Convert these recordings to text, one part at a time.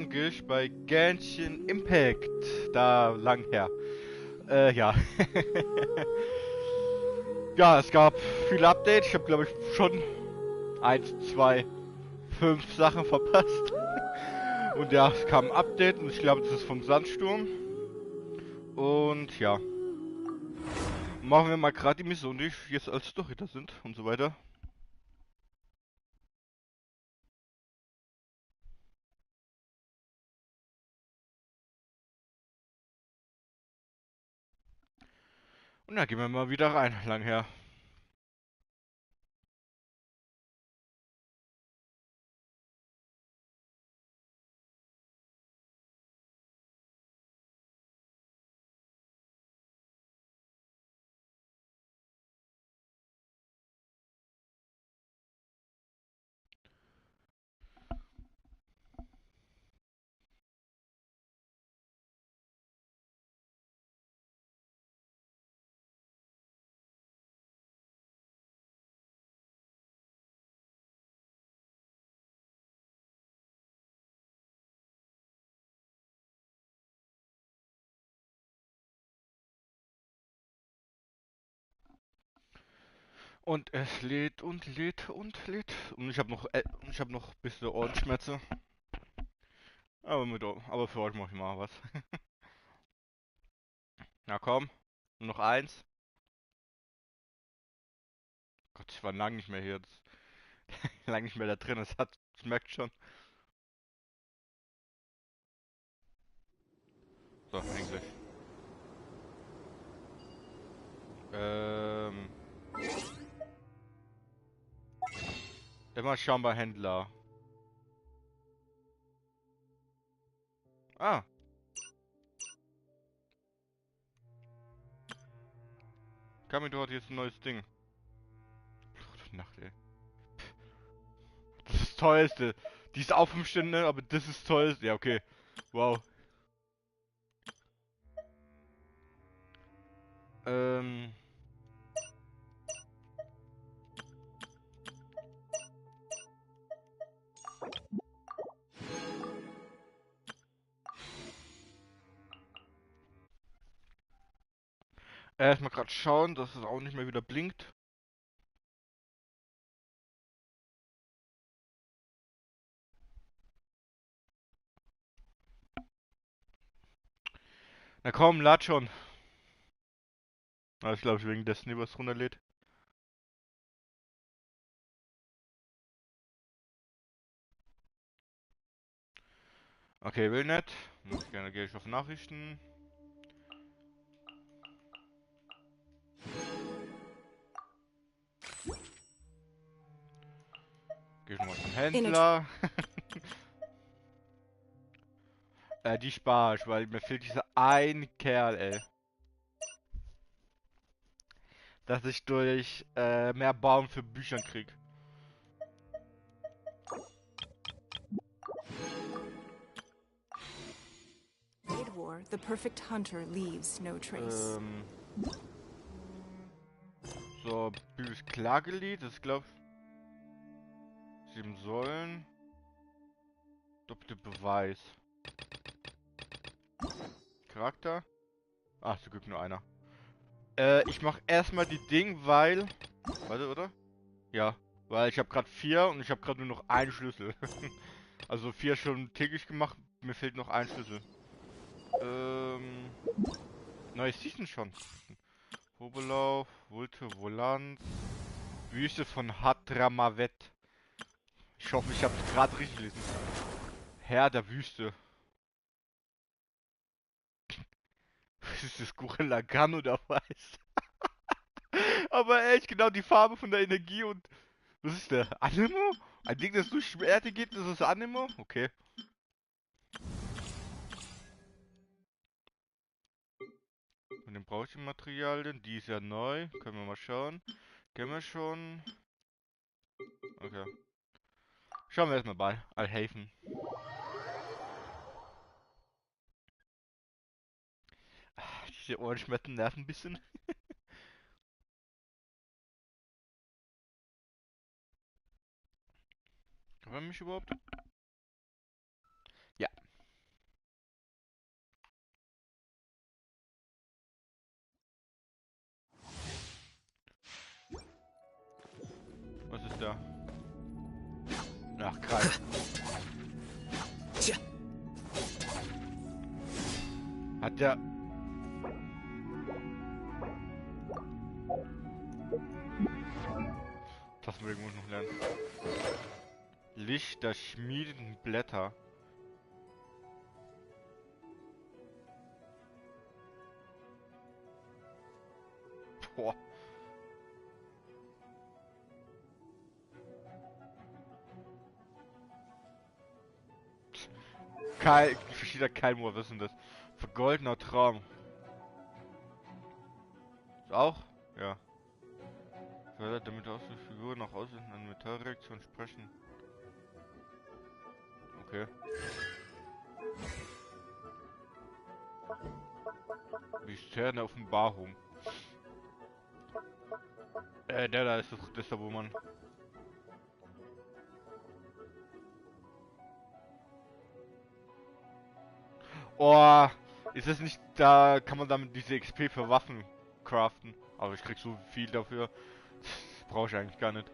Ich bei Genshin Impact. Da lang her. Ja. Ja, es gab viele Updates. Ich habe, glaube ich, schon 5 Sachen verpasst. Und ja, es kam ein Update und ich glaube, das ist vom Sandsturm. Und ja, machen wir mal gerade die Mission, die jetzt als Story da sind und so weiter. Und dann gehen wir mal wieder rein. Lang her. Und es lädt und lädt und lädt. Und ich habe noch ein bisschen Ohrenschmerzen. Aber für euch mache ich mal was. Na komm, nur noch eins. Gott, ich war lange nicht mehr hier. Lange nicht mehr da drin. Schmeckt schon. So, Englisch. Ähm, immer schauen bei Händler. Ah, Kamito hat jetzt ein neues Ding. Gute Nacht, ey. Das ist das teuerste. Die ist auch 5 Stunden, aber das ist das teuerste. Ja, okay. Wow. Ähm, erstmal gerade schauen, dass es auch nicht mehr wieder blinkt. Na komm, lad schon. Ah, ich glaube, wegen Destiny was runterlädt. Okay, will nicht. Muss ich gerne, gehe ich auf Nachrichten. Gehe ich nochmal zum Händler. Die spare ich, weil mir fehlt dieser ein Kerl, ey. Dass ich durch mehr Baum für Büchern krieg. War, the perfect hunter leaves no trace. So, Bübis Klagelied, das glaub ich 7 Säulen. Doppelte Beweis. Charakter? Ach, zum Glück nur einer. Ich mach erstmal die Ding, weil. Warte, oder? Ja. Weil ich habe gerade 4 und ich habe gerade nur noch einen Schlüssel. Also 4 schon täglich gemacht, mir fehlt noch ein Schlüssel. Ähm. Neues Season schon. Hobelauf, Wulte, Volanz. Wüste von Hadramavet. Ich hoffe, ich habe es gerade richtig gelesen. Herr der Wüste. Ist das Gurren Lagann oder was? Aber echt genau die Farbe von der Energie und. Was ist der? Animo? Ein Ding, das durch Schwerte geht, das ist Animo? Okay. Und den brauche ich im Materialien. Die ist ja neu. Können wir mal schauen. Kennen wir schon. Okay. Schauen wir erstmal bei. Alhaven. Diese Ohrenschmerzen nerven ein bisschen. Kann man mich überhaupt? Ja. angreifen. Hat der... Das muss ich noch lernen. Licht der schmiedenden Blätter. Boah. Verschiedener Keilmoor, was ist denn das? Vergoldener Traum. Ist auch? Ja. Fördert damit aus der Figur nach außen an Metallreaktion sprechen. Okay. Mystère der Offenbarung. Der da ist das da, wo man... Oh, ist das nicht, da kann man damit diese XP für Waffen craften. Aber ich krieg so viel dafür. Das brauche ich eigentlich gar nicht.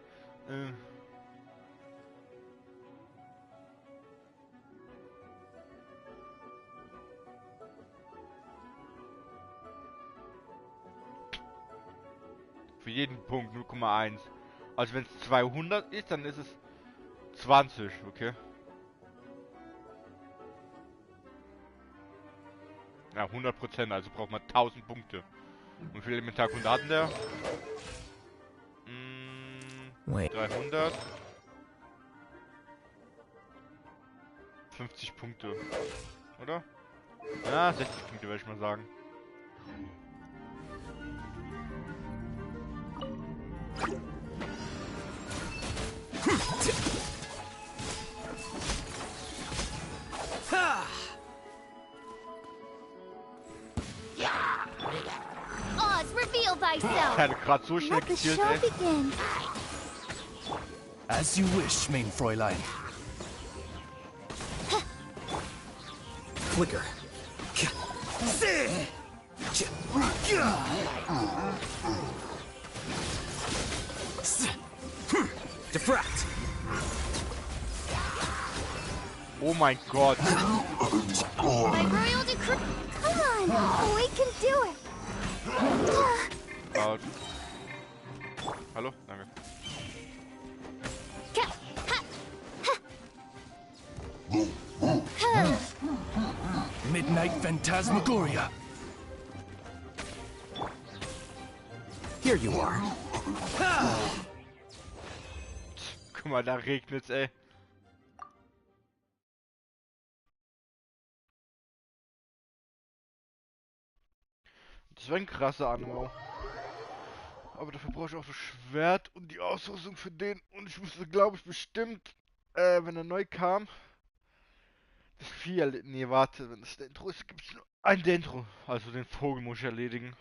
Für jeden Punkt 0,1. Also wenn es 200 ist, dann ist es 20, okay? Ja, 100%, also braucht man 1000 Punkte. Und wie viele Elementarkunde hatten der? 300. 50 Punkte. Oder? Ja, 60 Punkte würde ich mal sagen. Oz, reveal thyself. Ich hatte gerade so schnell gekillt, ey. As you wish, mein Fräulein. Flicker. Diffract. Oh mein Gott. My royal decree. Come on, we can do it. Hallo? Danke. Midnight Phantasmagoria. Here you are. Guck mal, da regnet's, ey. Das war ein krasser Anbau. Aber dafür brauche ich auch das Schwert und die Ausrüstung für den. Und ich musste, glaube ich, bestimmt, wenn er neu kam, das Vieh erledigen. Nee, warte, wenn das Dentro ist, gibt es nur ein Dentro. Also den Vogel muss ich erledigen.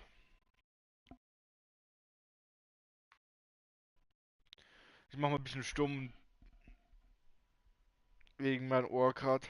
Ich mach mal ein bisschen stumm. Wegen meinem Ohr grad.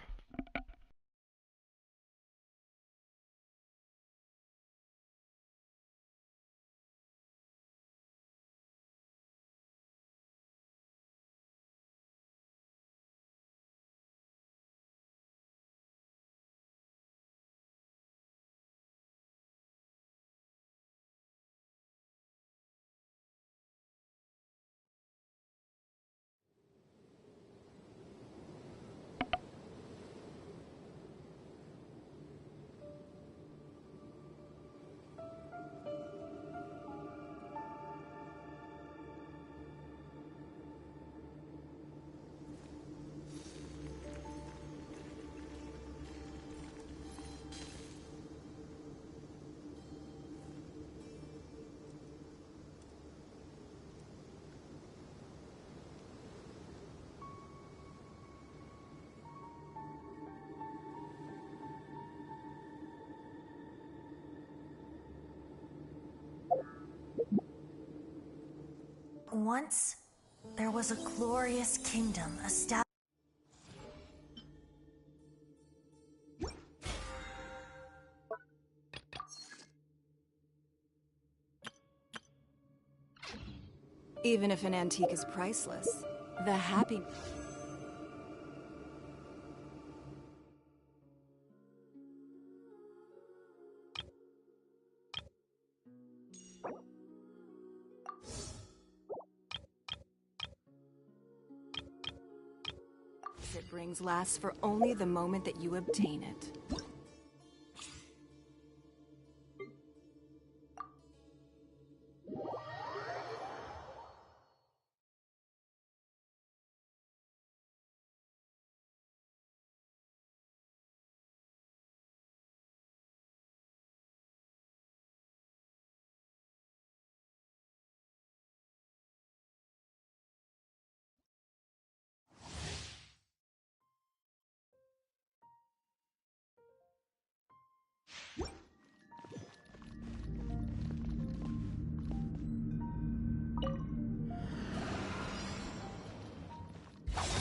Once, there was a glorious kingdom established. Even if an antique is priceless, the happy... it brings lasts for only the moment that you obtain it.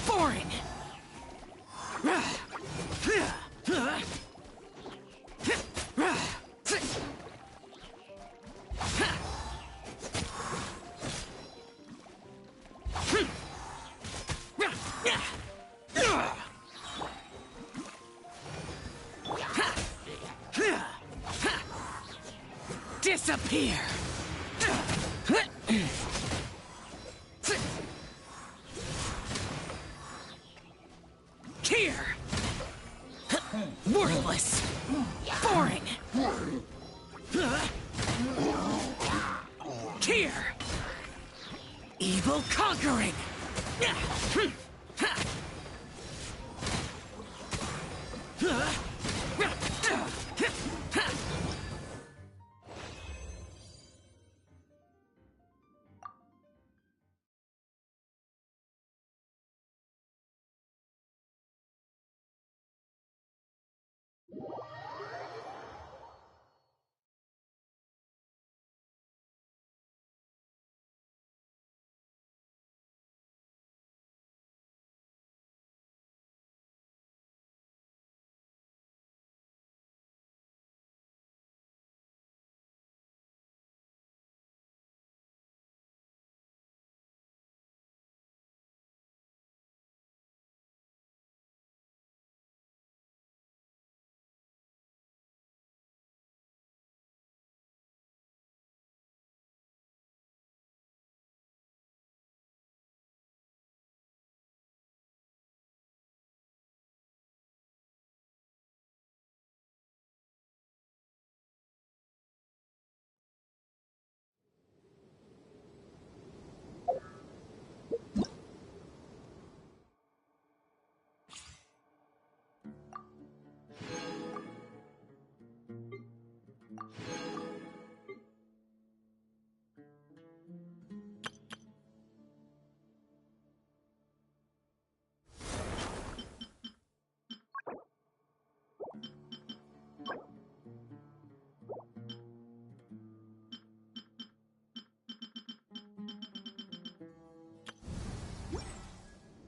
Boring! Disappear! Here! Worthless! Boring! Here! Evil conquering!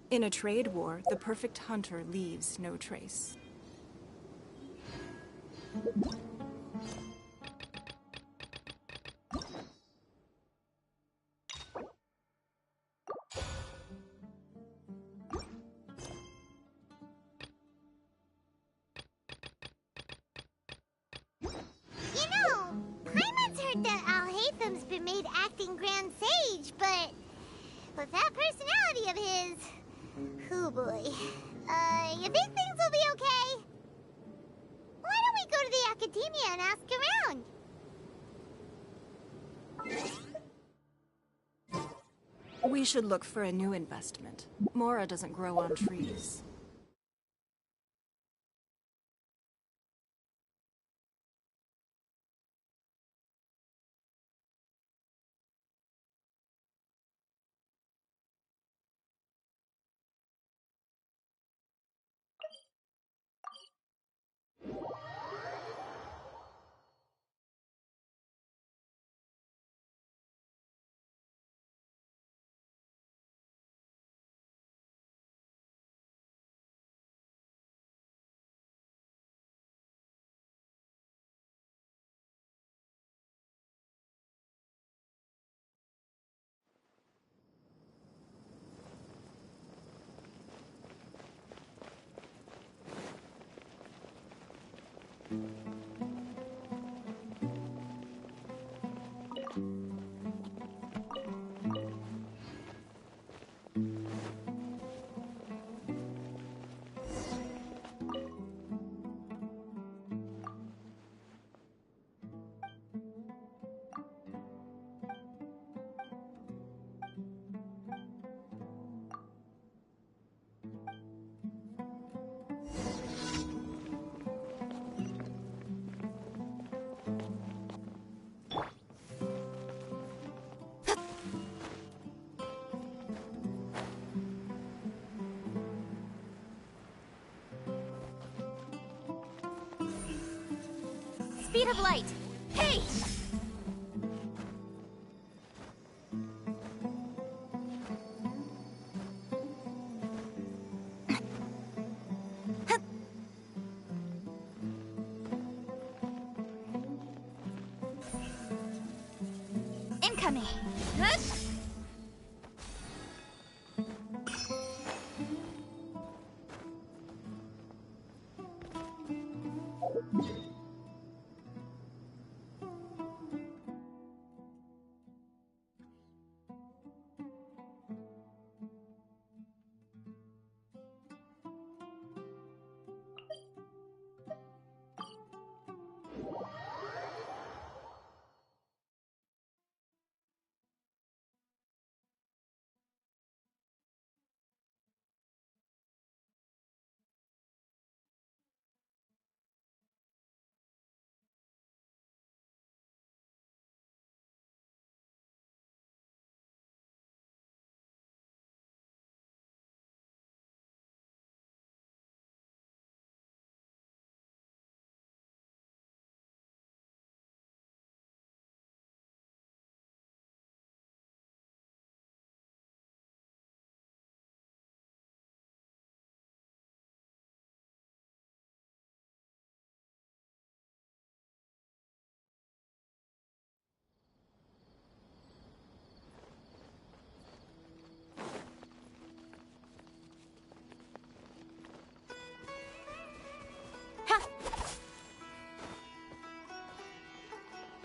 In a trade war, the perfect hunter leaves no trace. You know, Paimon's heard that Alhatham's been made acting Grand Sage, but with that personality of his, oh boy. You think things will be okay? Why don't we go to the Academia and ask around? We should look for a new investment. Mora doesn't grow on trees. speed of light. Hey! Incoming. Hush!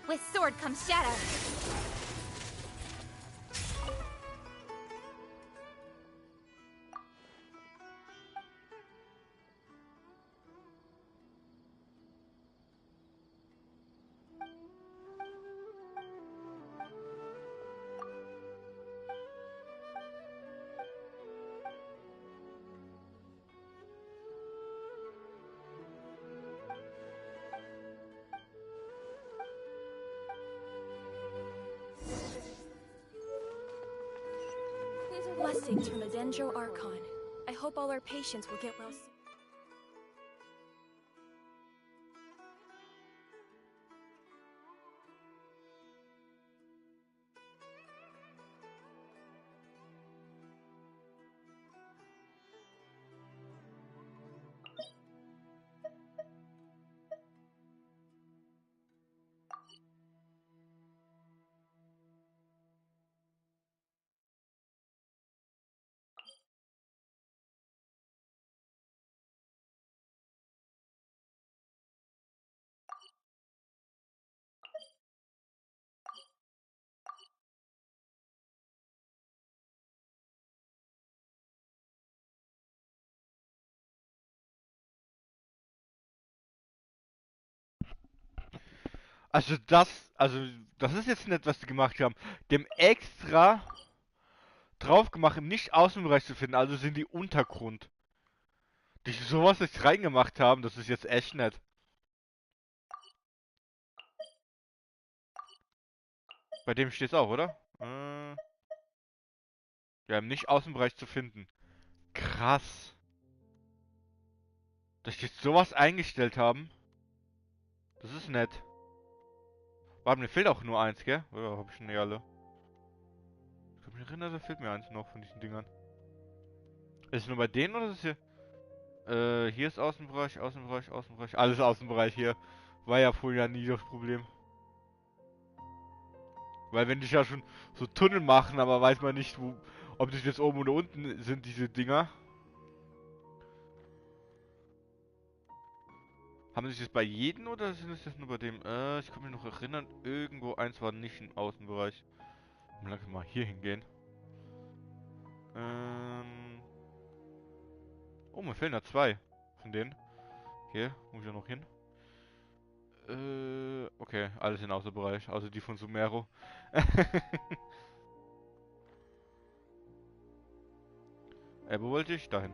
With sword comes shadow. Blessings from a Dendro Archon. I hope all our patients will get well soon. Das ist jetzt nett, was die gemacht haben. Dem extra drauf gemacht, im Nicht-Außenbereich zu finden, also sind die Untergrund. Die sowas jetzt reingemacht haben, das ist jetzt echt nett. Bei dem steht's auch, oder? Ja, im Nicht-Außenbereich zu finden. Krass. Dass die jetzt sowas eingestellt haben. Das ist nett. Warte, mir fehlt auch nur eins, gell? Oder hab ich schon alle? Ich kann mich erinnern, da fehlt mir eins noch von diesen Dingern. Ist es nur bei denen oder ist es hier? Hier ist Außenbereich, Außenbereich, Außenbereich. Alles Außenbereich hier. War ja vorher nie das Problem. Weil wenn die ja schon so Tunnel machen, aber weiß man nicht, wo, ob das jetzt oben oder unten sind, diese Dinger. Haben sie das bei jedem oder sind es das nur bei dem? Ich kann mich noch erinnern, irgendwo eins war nicht im Außenbereich. Lass mal hier hingehen. Oh, mir fehlen da zwei von denen. Hier, muss ich ja noch hin. Okay, alles in Außenbereich, außer die von Sumero. Wo wollte ich? Dahin.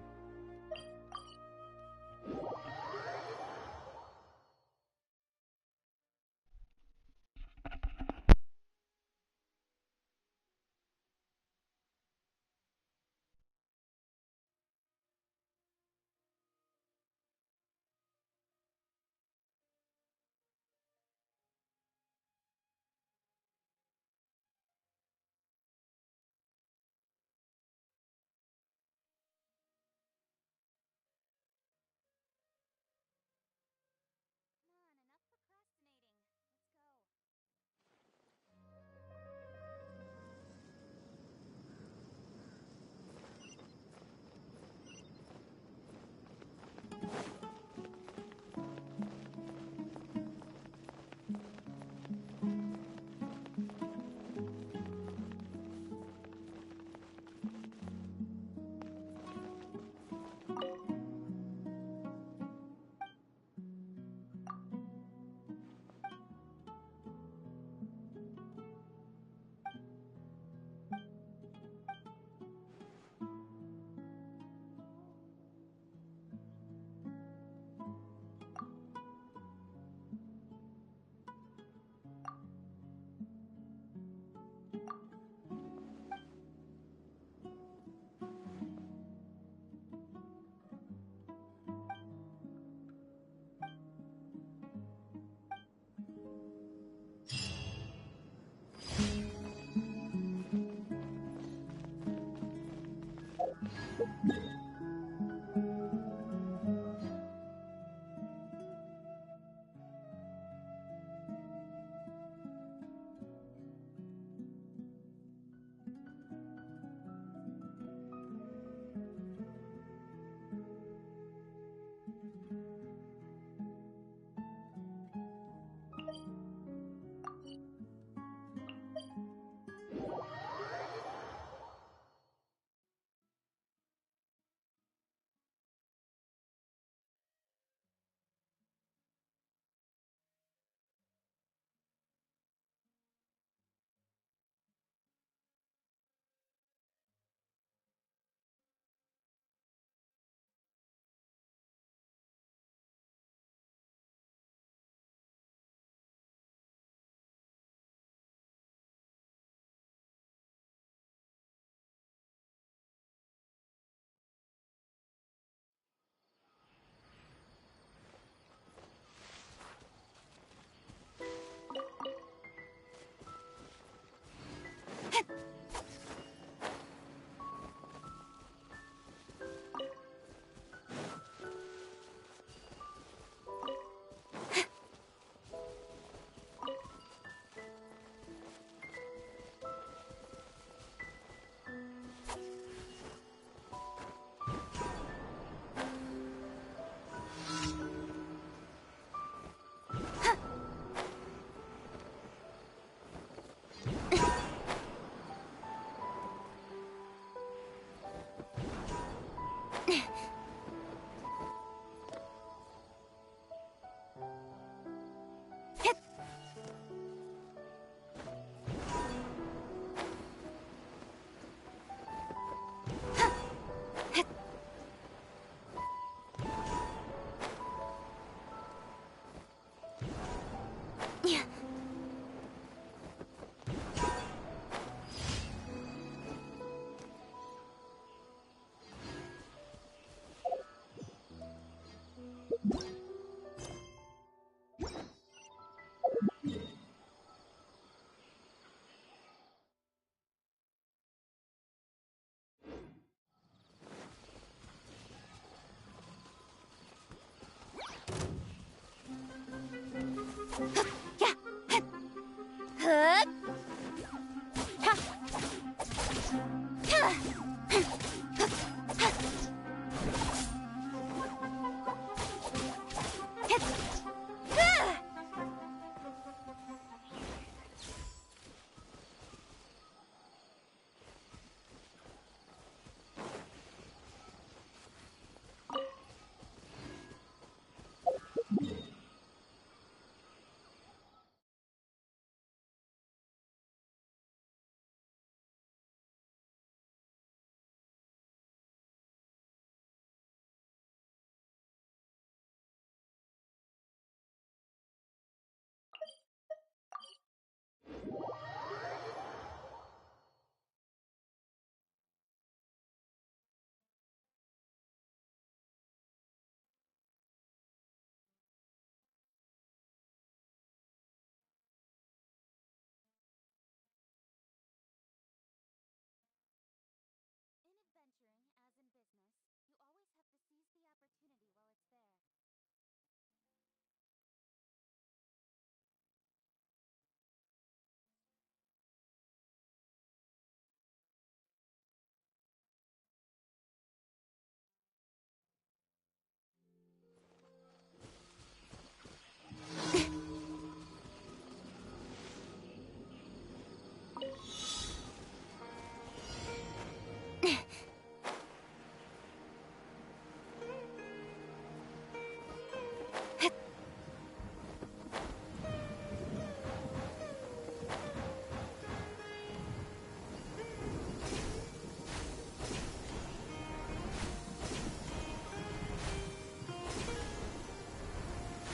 In adventuring, as in business, you always have to seize the opportunity while it's there.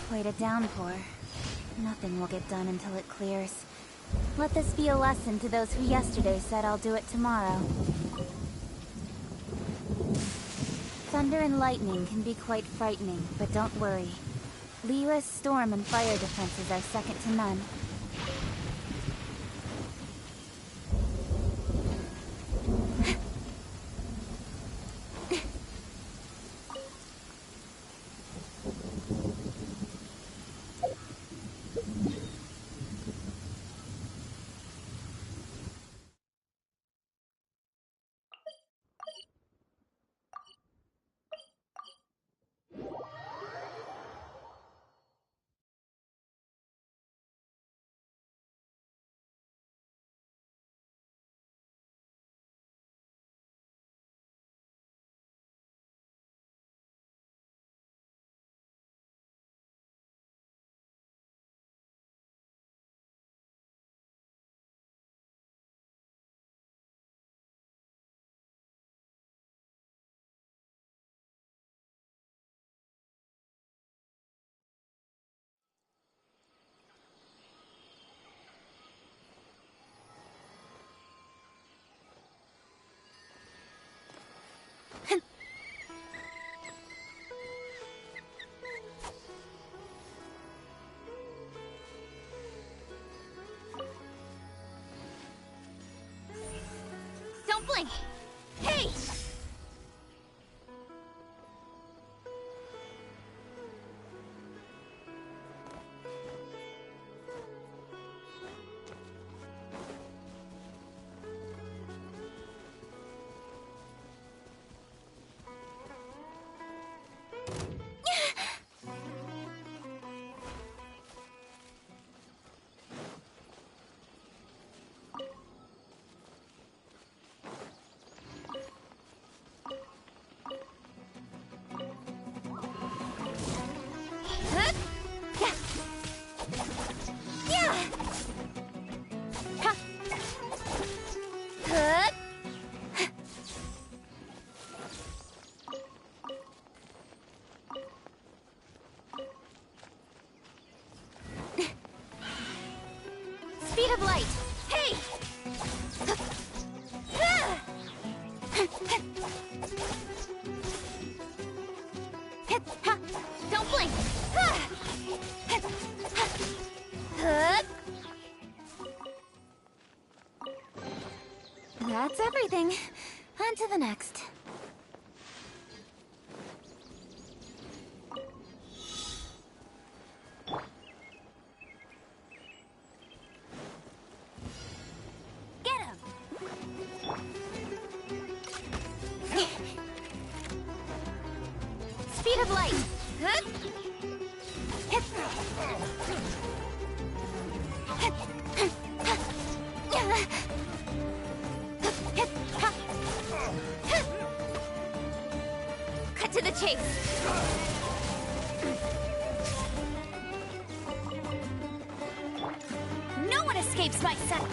Quite a downpour. Nothing will get done until it clears. Let this be a lesson to those who yesterday said I'll do it tomorrow. Thunder and lightning can be quite frightening, but don't worry. Leela's storm and fire defenses are second to none. Don't blink! Hey! Speed of light! Hey! Don't blink! That's everything. On to the next. Get him! Speed of light! Cut to the chase! No one escapes my sight!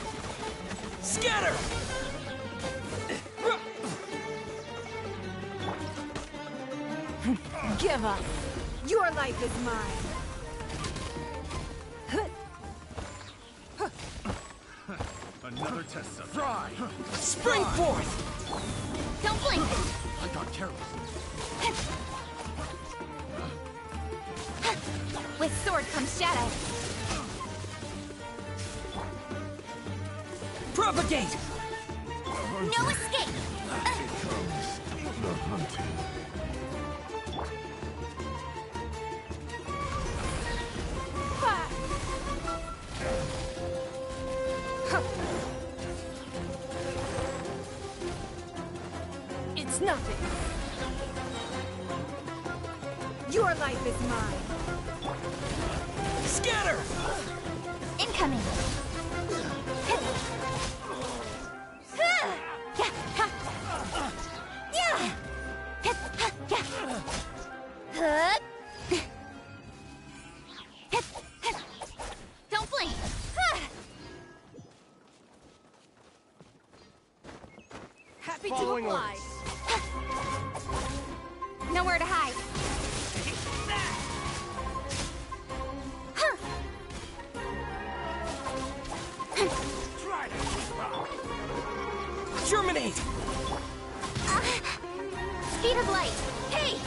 Scatter! Give up. Your life is mine. Fry! Spring forth! Don't blink! I got careless. With sword comes shadow. Propagate! No escape! The hunting. It's nothing. Your life is mine. Scatter! Incoming! Don't blink! Happy to Following oblige. Nowhere to hide. Germinate! Speed of light. Hey!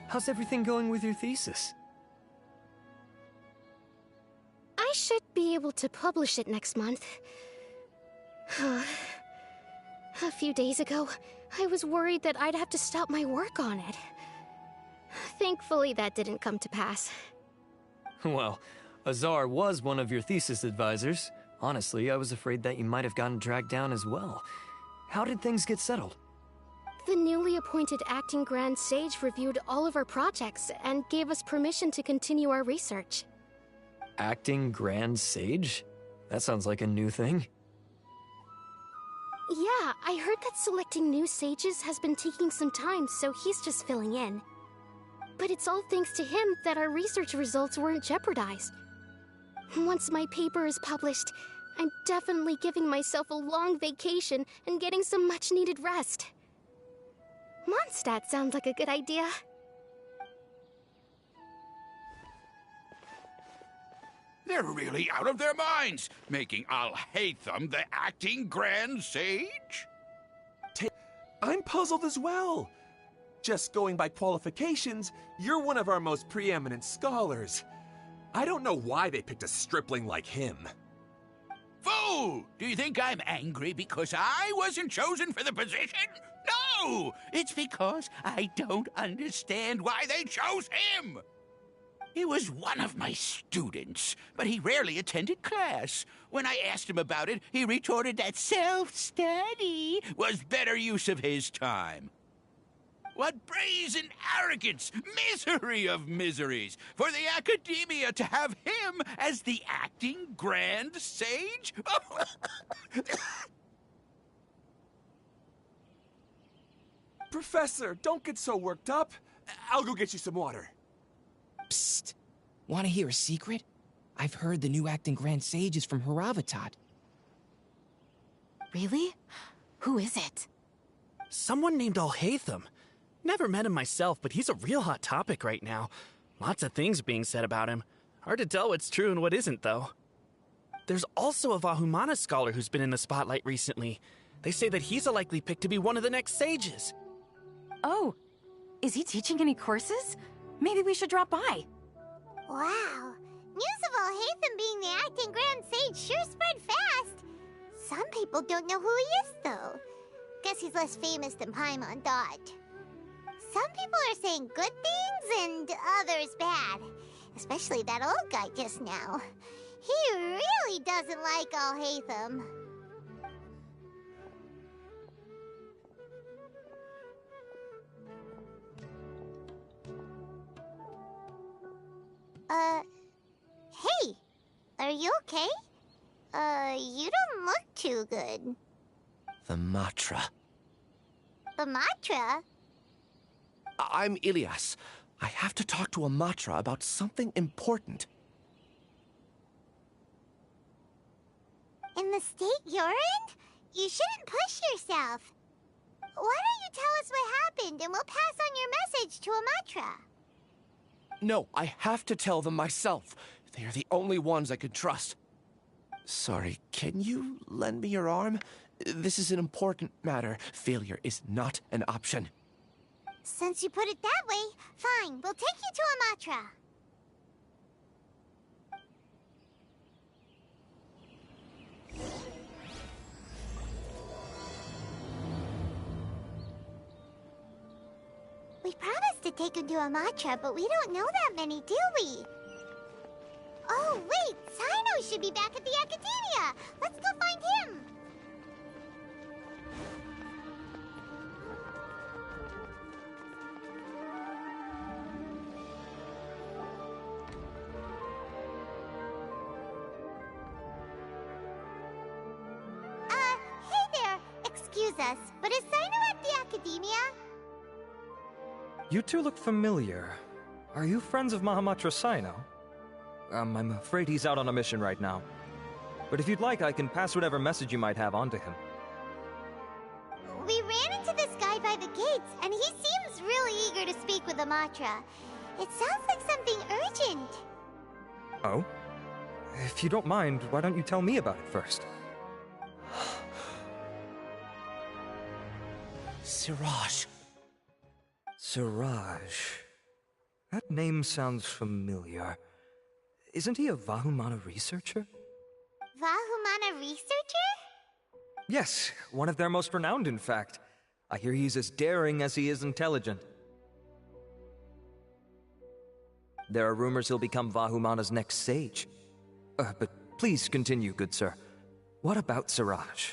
How's everything going with your thesis? I should be able to publish it next month. A few days ago, I was worried that I'd have to stop my work on it. Thankfully, that didn't come to pass. Well, Azar was one of your thesis advisors. Honestly, I was afraid that you might have gotten dragged down as well. How did things get settled? The newly appointed acting Grand Sage reviewed all of our projects and gave us permission to continue our research. Acting Grand Sage? That sounds like a new thing. Yeah, I heard that selecting new sages has been taking some time, so he's just filling in. But it's all thanks to him that our research results weren't jeopardized. Once my paper is published, I'm definitely giving myself a long vacation and getting some much-needed rest. Mondstadt sounds like a good idea. They're really out of their minds, making Al-Haytham the acting Grand Sage? I'm puzzled as well. Just going by qualifications, you're one of our most preeminent scholars. I don't know why they picked a stripling like him. Fool! Do you think I'm angry because I wasn't chosen for the position? No! It's because I don't understand why they chose him! He was one of my students, but he rarely attended class. When I asked him about it, he retorted that self-study was better use of his time. What brazen arrogance! Misery of miseries! For the academia to have him as the acting Grand Sage? Professor, don't get so worked up. I'll go get you some water. Psst. Want to hear a secret? I've heard the new acting Grand Sage is from Haravatat. Really? Who is it? Someone named Alhaitham. Never met him myself, but he's a real hot topic right now. Lots of things being said about him. Hard to tell what's true and what isn't, though. There's also a Vahumana scholar who's been in the spotlight recently. They say that he's a likely pick to be one of the next sages. Oh, is he teaching any courses? Maybe we should drop by. Wow. News of Alhaitham being the acting Grand Sage sure spread fast. Some people don't know who he is, though. Guess he's less famous than Paimon thought. Some people are saying good things and others bad. Especially that old guy just now. He really doesn't like Alhaitham. Hey, are you okay? You don't look too good. The Matra. The Matra? I'm Ilias. I have to talk to a Matra about something important. In the state you're in? You shouldn't push yourself. Why don't you tell us what happened and we'll pass on your message to a Matra? No, I have to tell them myself. They are the only ones I could trust. Sorry, can you lend me your arm? This is an important matter. Failure is not an option. Since you put it that way, fine. We'll take you to a Matra. We promised to take him to a Matra, but we don't know that many, do we? Oh, wait! Sino should be back at the Academia! Let's go find him! Hey there! Excuse us, but is Sino at the Academia? You two look familiar. Are you friends of Mahamatra Sino? I'm afraid he's out on a mission right now. But if you'd like, I can pass whatever message you might have on to him. We ran into this guy by the gates, and he seems really eager to speak with the Matra. It sounds like something urgent. Oh? If you don't mind, why don't you tell me about it first? Siraj. Siraj. That name sounds familiar. Isn't he a Vahumana researcher? Vahumana researcher? Yes, one of their most renowned, in fact. I hear he's as daring as he is intelligent. There are rumors he'll become Vahumana's next sage. But please continue, good sir. What about Siraj?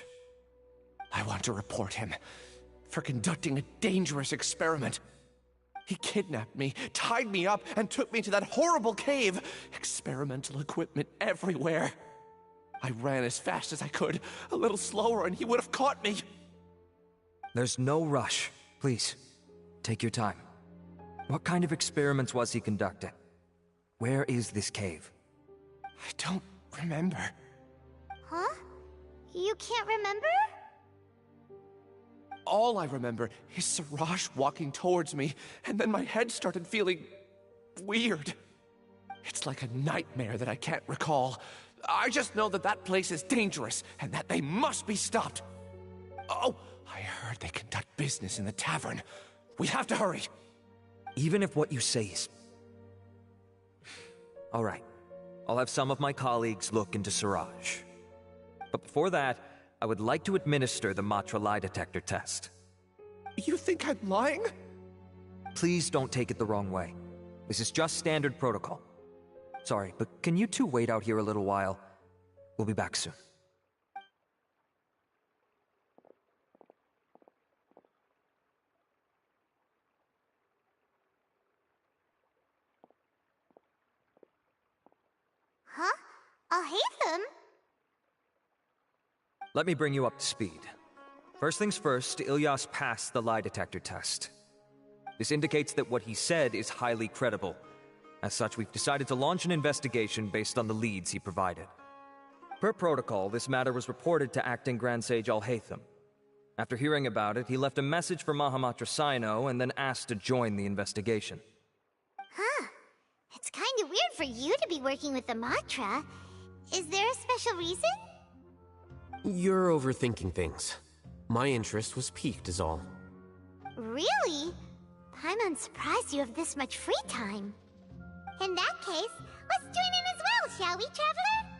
I want to report him for conducting a dangerous experiment. He kidnapped me, tied me up, and took me to that horrible cave. Experimental equipment everywhere. I ran as fast as I could, a little slower, and he would have caught me. There's no rush. Please, take your time. What kind of experiments was he conducting? Where is this cave? I don't remember. Huh? You can't remember? All I remember is Siraj walking towards me, and then my head started feeling weird. It's like a nightmare that I can't recall. I just know that that place is dangerous, and that they must be stopped. Oh, I heard they conduct business in the tavern. We have to hurry. Even if what you say is... All right. I'll have some of my colleagues look into Siraj. But before that, I would like to administer the Matra lie detector test. You think I'm lying? Please don't take it the wrong way. This is just standard protocol. Sorry, but can you two wait out here a little while? We'll be back soon. Huh? Alhaitham? Let me bring you up to speed. First things first, Ilyas passed the lie detector test. This indicates that what he said is highly credible. As such, we've decided to launch an investigation based on the leads he provided. Per protocol, this matter was reported to Acting Grand Sage Alhaitham. After hearing about it, he left a message for Mahamatra Sino and then asked to join the investigation. Huh. It's kind of weird for you to be working with the Matra. Is there a special reason? You're overthinking things. My interest was piqued is all. Really? I'm surprised you have this much free time. In that case, let's join in as well, shall we, Traveler?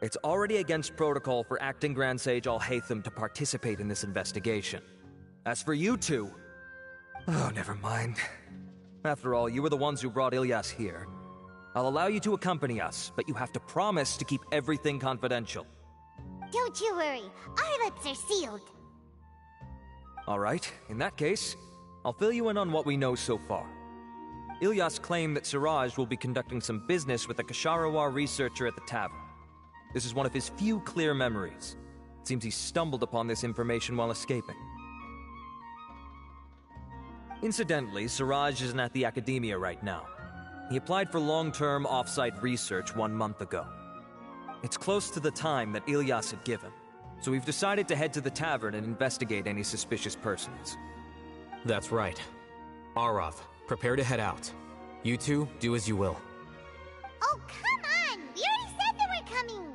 It's already against protocol for Acting Grand Sage Alhaitham to participate in this investigation. As for you two... Oh, never mind. After all, you were the ones who brought Ilyas here. I'll allow you to accompany us, but you have to promise to keep everything confidential. Don't you worry, our lips are sealed. Alright, in that case, I'll fill you in on what we know so far. Ilyas claimed that Siraj will be conducting some business with a Kasharawar researcher at the tavern. This is one of his few clear memories. It seems he stumbled upon this information while escaping. Incidentally, Siraj isn't at the academia right now. He applied for long-term off-site research 1 month ago. It's close to the time that Ilyas had given, so we've decided to head to the tavern and investigate any suspicious persons. That's right. Arav, prepare to head out. You two, do as you will. Oh, come on! We already said that we're coming!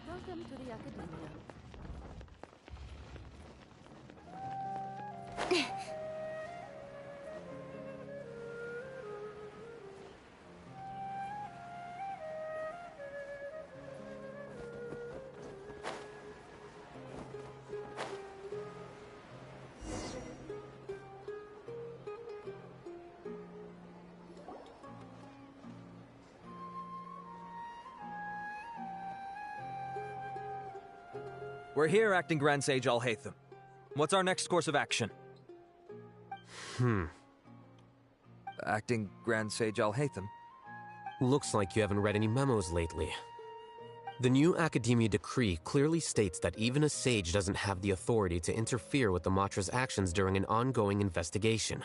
Welcome to the academia. We're here, Acting Grand Sage Alhaitham. What's our next course of action? Acting Grand Sage Alhaitham? Looks like you haven't read any memos lately. The new Academia decree clearly states that even a sage doesn't have the authority to interfere with the Matra's actions during an ongoing investigation.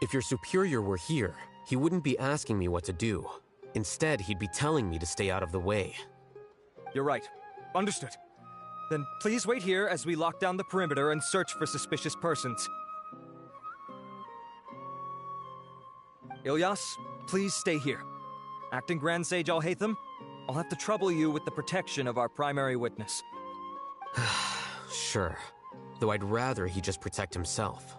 If your superior were here, he wouldn't be asking me what to do. Instead, he'd be telling me to stay out of the way. You're right. Understood. Then please wait here as we lock down the perimeter and search for suspicious persons. Ilyas, please stay here. Acting Grand Sage Alhaitham, I'll have to trouble you with the protection of our primary witness. Sure. Though I'd rather he just protect himself.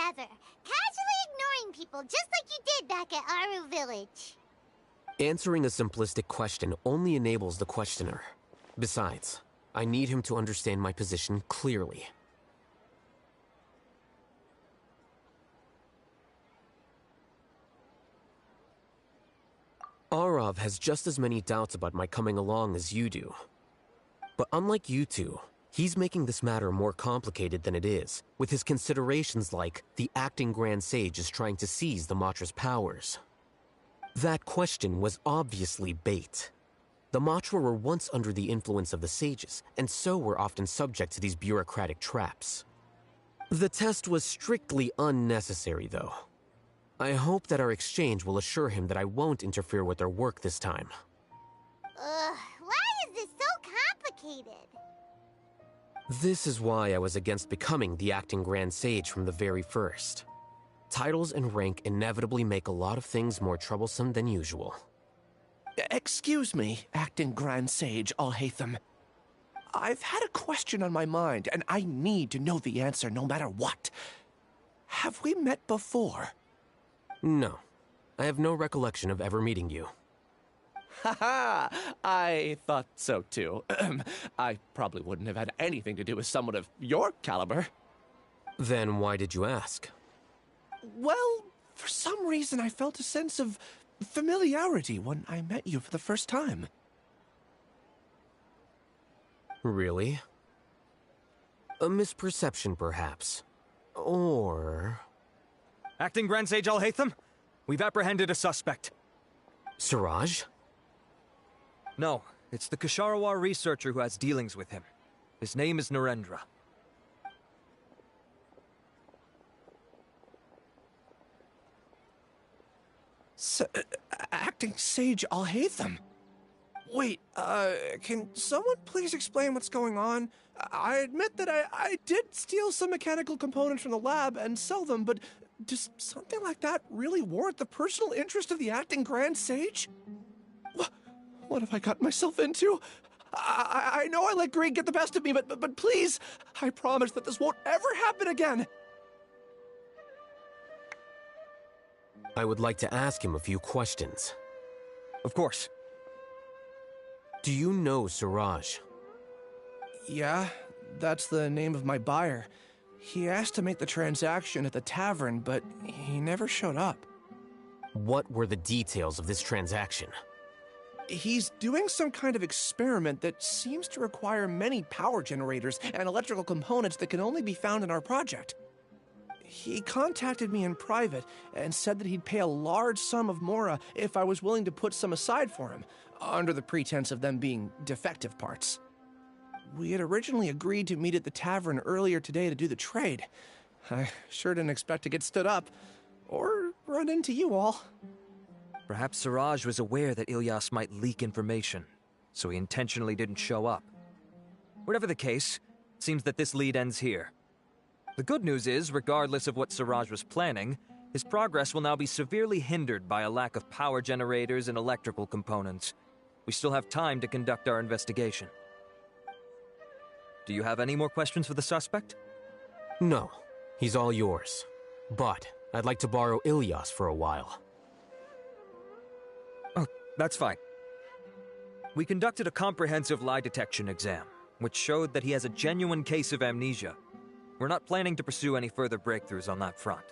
Ever. Casually ignoring people just like you did back at Aru Village. Answering a simplistic question only enables the questioner. Besides, I need him to understand my position clearly. Arav has just as many doubts about my coming along as you do. But unlike you two, he's making this matter more complicated than it is, with his considerations like the Acting Grand Sage is trying to seize the Matra's powers. That question was obviously bait. The Matra were once under the influence of the sages, and so were often subject to these bureaucratic traps. The test was strictly unnecessary, though. I hope that our exchange will assure him that I won't interfere with their work this time. Why is this so complicated? This is why I was against becoming the Acting Grand Sage from the very first. Titles and rank inevitably make a lot of things more troublesome than usual. Excuse me, Acting Grand Sage Alhaitham. I've had a question on my mind, and I need to know the answer no matter what. Have we met before? No. I have no recollection of ever meeting you. Haha! I thought so too. I probably wouldn't have had anything to do with someone of your caliber. Then why did you ask? Well, For some reason, I felt a sense of familiarity when I met you for the first time. Really? A misperception, perhaps. Or... Acting Grand Sage Alhaitham, we've apprehended a suspect. Siraj? No, it's the Ksharawar researcher who has dealings with him. His name is Narendra. Acting Sage Alhaitham? Wait, can someone please explain what's going on? I admit that I did steal some mechanical components from the lab and sell them, but does something like that really warrant the personal interest of the Acting Grand Sage? What have I gotten myself into? I know I let greed get the best of me, but please, I promise that this won't ever happen again. I would like to ask him a few questions. Of course. Do you know Siraj? Yeah, that's the name of my buyer. He asked to make the transaction at the tavern, but he never showed up. What were the details of this transaction? He's doing some kind of experiment that seems to require many power generators and electrical components that can only be found in our project. He contacted me in private and said that he'd pay a large sum of Mora if I was willing to put some aside for him, under the pretense of them being defective parts. We had originally agreed to meet at the tavern earlier today to do the trade. I sure didn't expect to get stood up, or run into you all. Perhaps Siraj was aware that Ilyas might leak information, so he intentionally didn't show up. Whatever the case, it seems that this lead ends here. The good news is, regardless of what Siraj was planning, his progress will now be severely hindered by a lack of power generators and electrical components. We still have time to conduct our investigation. Do you have any more questions for the suspect? No, he's all yours. But I'd like to borrow Ilyas for a while. Oh, that's fine. We conducted a comprehensive lie detection exam, which showed that he has a genuine case of amnesia. We're not planning to pursue any further breakthroughs on that front.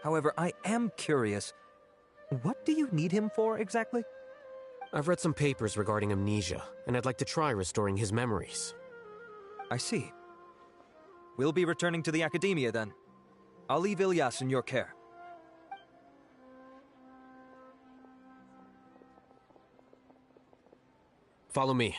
However, I am curious, what do you need him for exactly? I've read some papers regarding amnesia, and I'd like to try restoring his memories. I see. We'll be returning to the Academia then. I'll leave Ilyas in your care. Follow me.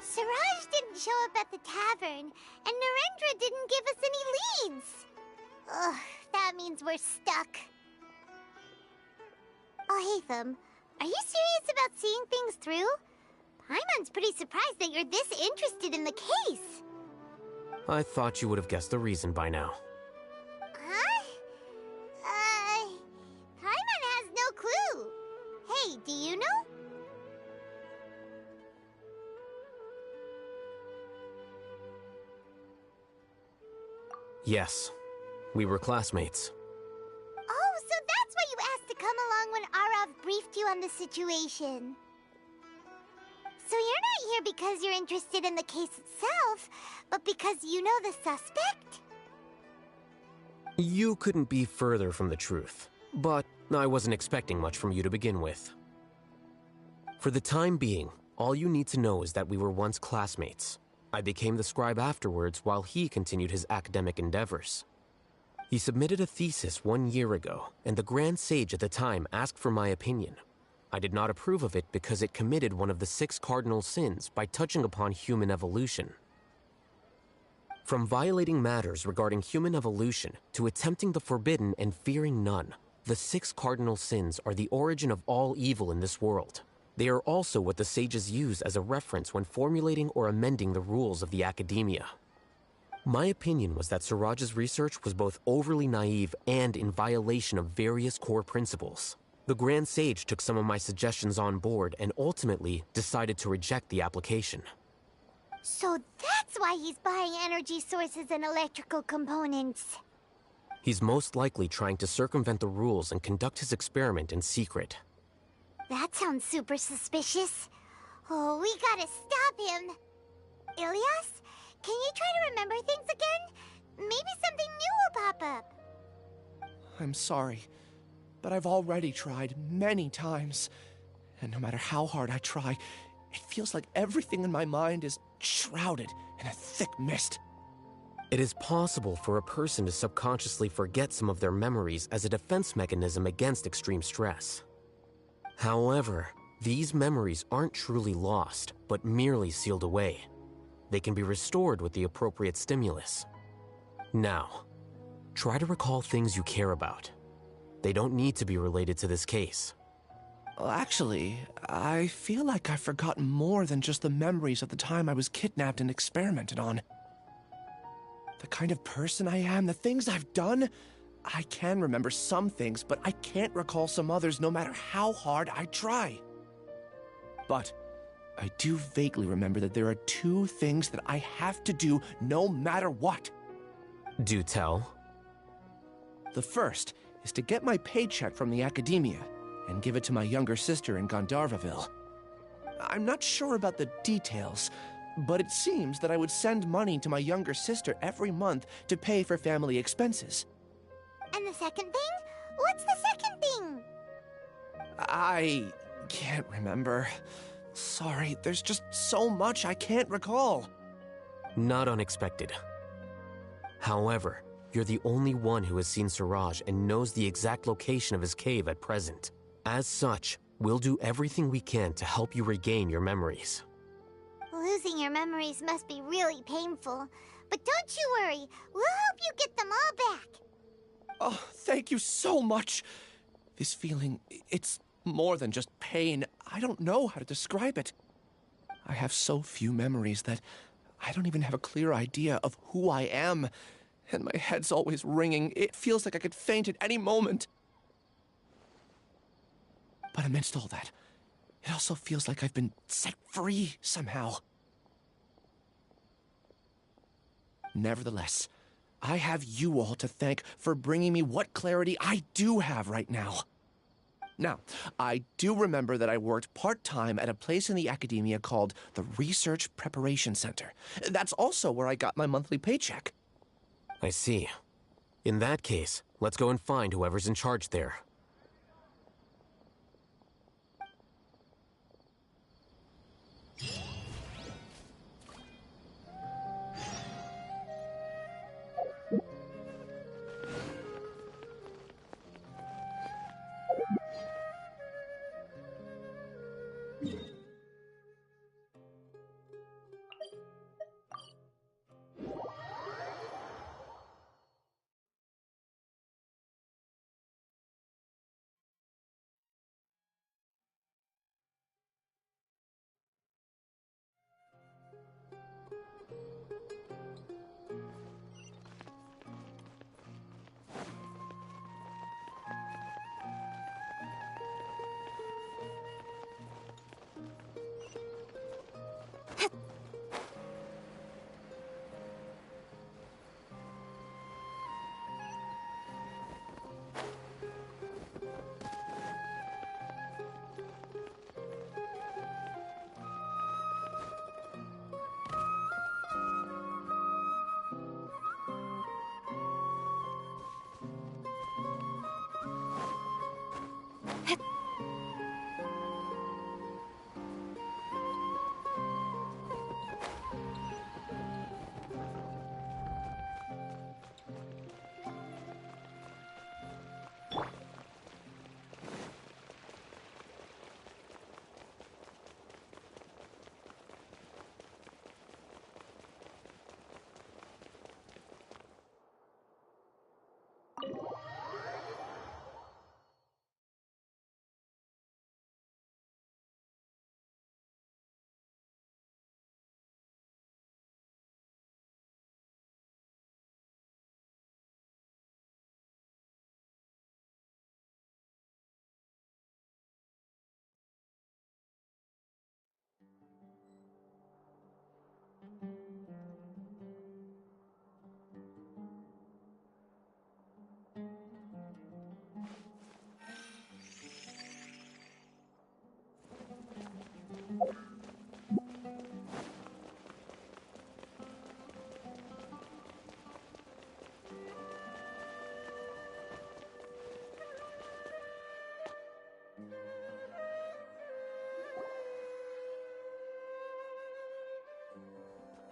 Siraj didn't show up at the tavern, and Narendra didn't give us any leads. Ugh, that means we're stuck. Alhaitham, are you serious about seeing things through? Paimon's pretty surprised that you're this interested in the case. I thought you would have guessed the reason by now. Huh? Paimon has no clue. Hey, do you know? Yes, we were classmates. Oh, so that's why you asked to come along when Arav briefed you on the situation. So you're not here because you're interested in the case itself, but because you know the suspect? You couldn't be further from the truth, but I wasn't expecting much from you to begin with. For the time being, all you need to know is that we were once classmates. I became the scribe afterwards while he continued his academic endeavors. He submitted a thesis 1 year ago, and the Grand Sage at the time asked for my opinion. I did not approve of it because it committed one of the 6 cardinal sins by touching upon human evolution. From violating matters regarding human evolution to attempting the forbidden and fearing none, the 6 cardinal sins are the origin of all evil in this world. They are also what the sages use as a reference when formulating or amending the rules of the Academia. My opinion was that Siraj's research was both overly naive and in violation of various core principles. The Grand Sage took some of my suggestions on board and ultimately decided to reject the application. So that's why he's buying energy sources and electrical components. He's most likely trying to circumvent the rules and conduct his experiment in secret. That sounds super suspicious. Oh, we gotta stop him. Ilias, can you try to remember things again? Maybe something new will pop up. I'm sorry, but I've already tried many times. And no matter how hard I try, it feels like everything in my mind is shrouded in a thick mist. It is possible for a person to subconsciously forget some of their memories as a defense mechanism against extreme stress. However, these memories aren't truly lost, but merely sealed away. They can be restored with the appropriate stimulus. Now, try to recall things you care about. They don't need to be related to this case. Actually, I feel like I've forgotten more than just the memories of the time I was kidnapped and experimented on. The kind of person I am, the things I've done, I can remember some things, but I can't recall some others no matter how hard I try. But I do vaguely remember that there are 2 things that I have to do no matter what. Do tell. The first is to get my paycheck from the academia and give it to my younger sister in Gandharvaville. I'm not sure about the details, but it seems that I would send money to my younger sister every month to pay for family expenses. And the second thing? What's the second thing? I can't remember. Sorry, there's just so much I can't recall. Not unexpected. However, you're the only one who has seen Siraj and knows the exact location of his cave at present. As such, we'll do everything we can to help you regain your memories. Losing your memories must be really painful. But don't you worry, we'll help you get them all back. Oh, thank you so much. This feeling, it's more than just pain. I don't know how to describe it. I have so few memories that I don't even have a clear idea of who I am. And my head's always ringing. It feels like I could faint at any moment. But amidst all that, it also feels like I've been set free somehow. Nevertheless, I have you all to thank for bringing me what clarity I do have right now. Now, I do remember that I worked part-time at a place in the academia called the Research Preparation Center. That's also where I got my monthly paycheck. I see. In that case, let's go and find whoever's in charge there.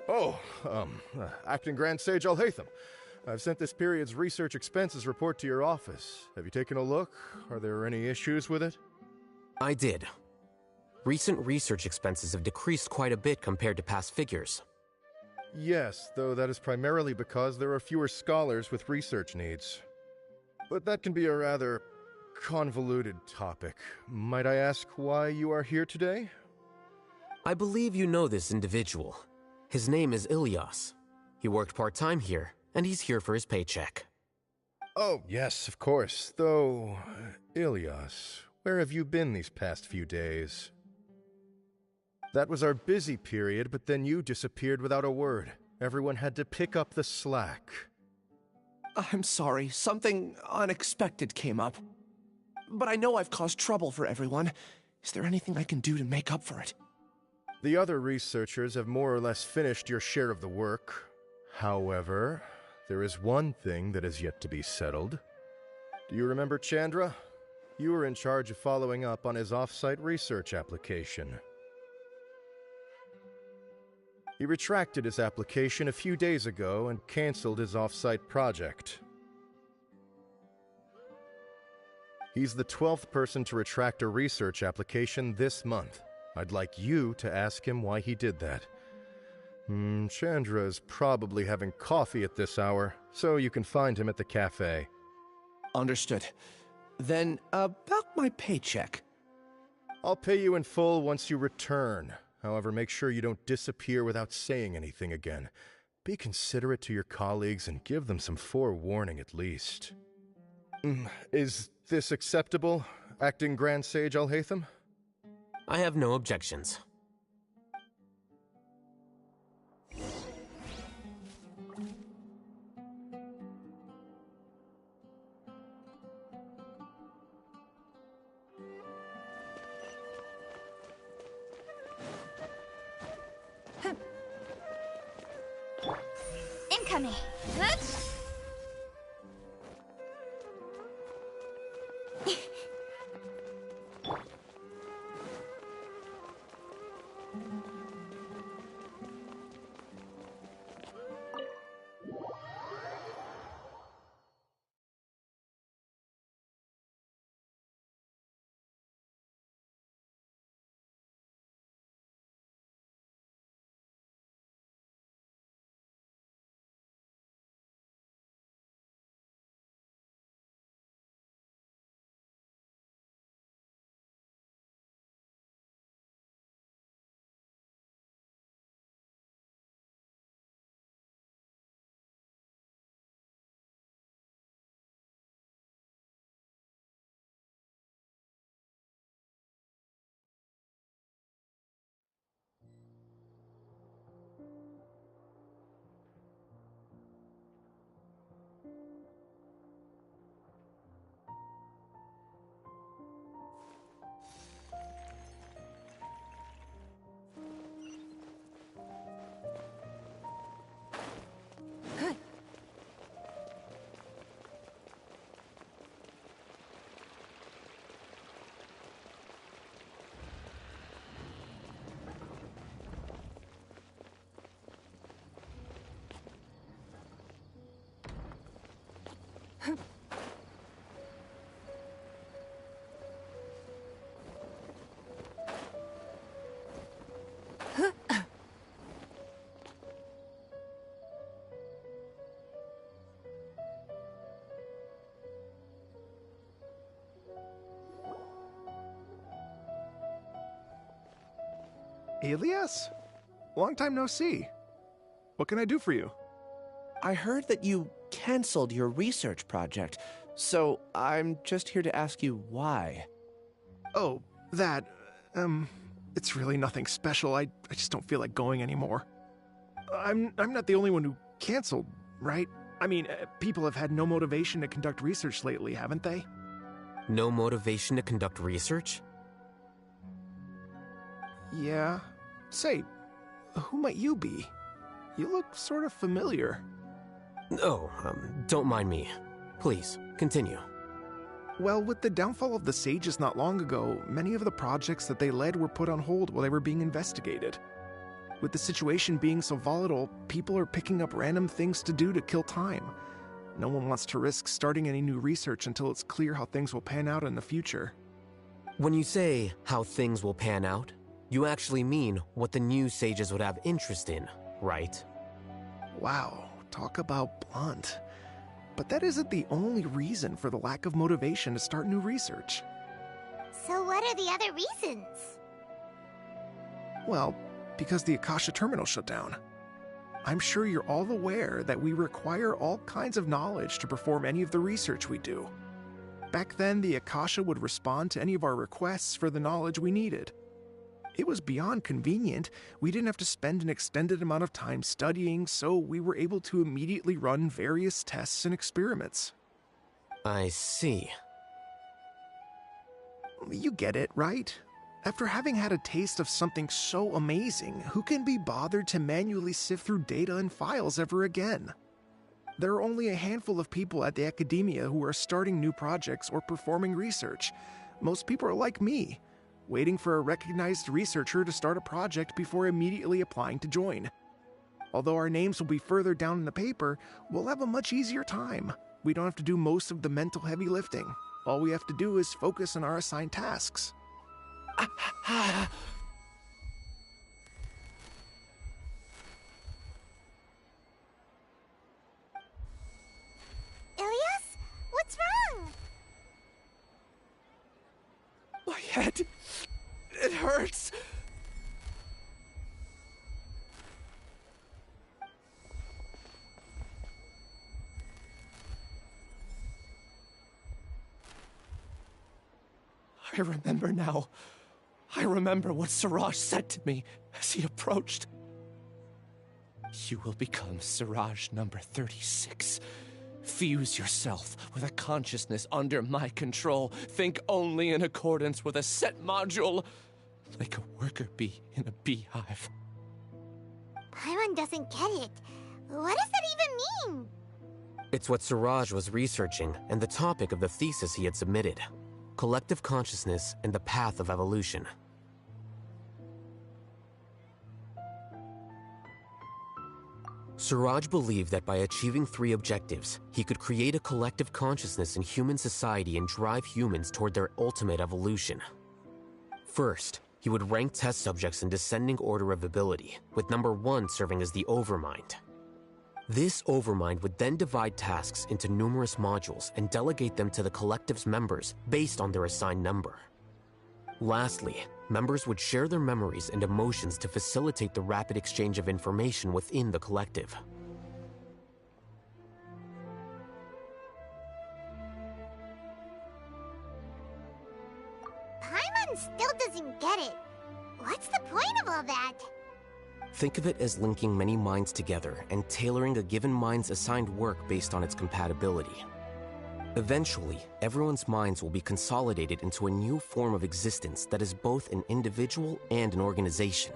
Oh, Acting Grand Sage Alhaitham. I've sent this period's research expenses report to your office. Have you taken a look? Are there any issues with it? I did. Recent research expenses have decreased quite a bit compared to past figures. Yes, though that is primarily because there are fewer scholars with research needs. But that can be a rather convoluted topic. Might I ask why you are here today? I believe you know this individual. His name is Ilias. He worked part-time here, and he's here for his paycheck. Oh, yes, of course. Though, Ilias, where have you been these past few days? That was our busy period, but then you disappeared without a word. Everyone had to pick up the slack. I'm sorry, something unexpected came up. But I know I've caused trouble for everyone. Is there anything I can do to make up for it? The other researchers have more or less finished your share of the work. However, there is one thing that is yet to be settled. Do you remember Chandra? You were in charge of following up on his off-site research application. He retracted his application a few days ago and canceled his off-site project. He's the 12th person to retract a research application this month. I'd like you to ask him why he did that. Chandra is probably having coffee at this hour, so you can find him at the cafe. Understood. Then, about my paycheck. I'll pay you in full once you return. However, make sure you don't disappear without saying anything again. Be considerate to your colleagues and give them some forewarning at least. Is this acceptable, Acting Grand Sage Alhaitham? I have no objections. Incoming. Ilias? Long time no see. What can I do for you? I heard that you canceled your research project, so I'm just here to ask you why. Oh, that, it's really nothing special. I just don't feel like going anymore. I'm not the only one who canceled, right? I mean, people have had no motivation to conduct research lately, haven't they? No motivation to conduct research? Yeah. Say, who might you be? You look sort of familiar. Oh, don't mind me. Please, continue. Well, with the downfall of the Sages not long ago, many of the projects that they led were put on hold while they were being investigated. With the situation being so volatile, people are picking up random things to do to kill time. No one wants to risk starting any new research until it's clear how things will pan out in the future. When you say how things will pan out, you actually mean what the new sages would have interest in, right? Wow, talk about blunt. But that isn't the only reason for the lack of motivation to start new research. So what are the other reasons? Well, because the Akasha terminal shut down. I'm sure you're all aware that we require all kinds of knowledge to perform any of the research we do. Back then, the Akasha would respond to any of our requests for the knowledge we needed. It was beyond convenient. We didn't have to spend an extended amount of time studying, so we were able to immediately run various tests and experiments. I see. You get it, right? After having had a taste of something so amazing, who can be bothered to manually sift through data and files ever again? There are only a handful of people at the academia who are starting new projects or performing research. Most people are like me, waiting for a recognized researcher to start a project before immediately applying to join. Although our names will be further down in the paper, we'll have a much easier time. We don't have to do most of the mental heavy lifting. All we have to do is focus on our assigned tasks. Ilias? What's wrong? My head... it hurts. I remember now. I remember what Siraj said to me as he approached. You will become Siraj number 36. Fuse yourself with a consciousness under my control. Think only in accordance with a set module, like a worker bee in a beehive. Paimon doesn't get it. What does that even mean? It's what Siraj was researching and the topic of the thesis he had submitted. Collective consciousness and the path of evolution. Siraj believed that by achieving 3 objectives, he could create a collective consciousness in human society and drive humans toward their ultimate evolution. First, he would rank test subjects in descending order of ability, with number 1 serving as the Overmind. This Overmind would then divide tasks into numerous modules and delegate them to the collective's members based on their assigned number. Lastly, members would share their memories and emotions to facilitate the rapid exchange of information within the collective. Paimon still doesn't get it. What's the point of all that? Think of it as linking many minds together and tailoring a given mind's assigned work based on its compatibility. Eventually, everyone's minds will be consolidated into a new form of existence that is both an individual and an organization.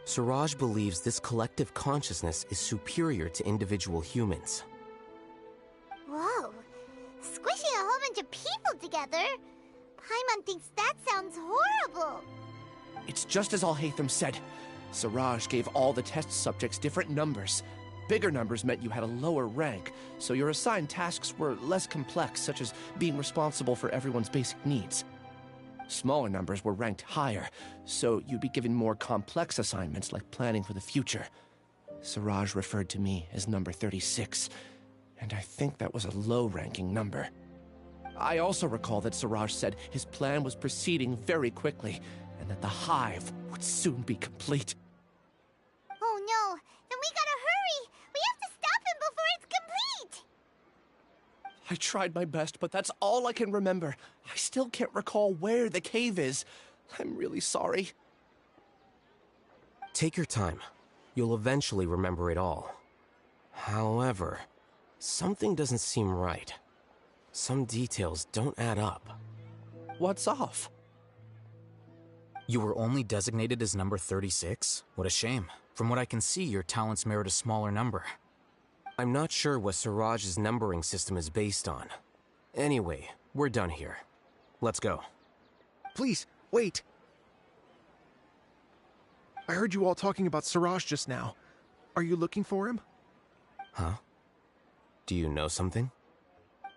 Siraj believes this collective consciousness is superior to individual humans. Whoa. Squishing a whole bunch of people together? Paimon thinks that sounds horrible. It's just as Alhaitham said. Siraj gave all the test subjects different numbers. Bigger numbers meant you had a lower rank, so your assigned tasks were less complex, such as being responsible for everyone's basic needs. Smaller numbers were ranked higher, so you'd be given more complex assignments like planning for the future. Siraj referred to me as number 36, and I think that was a low-ranking number. I also recall that Siraj said his plan was proceeding very quickly, and that the hive would soon be complete. Oh no, then we gotta hurry! We have to stop him before it's complete! I tried my best, but that's all I can remember. I still can't recall where the cave is. I'm really sorry. Take your time. You'll eventually remember it all. However, something doesn't seem right. Some details don't add up. What's off? You were only designated as number 36? What a shame. From what I can see, your talents merit a smaller number. I'm not sure what Siraj's numbering system is based on. Anyway, we're done here. Let's go. Please, wait. I heard you all talking about Siraj just now. Are you looking for him? Huh? Do you know something?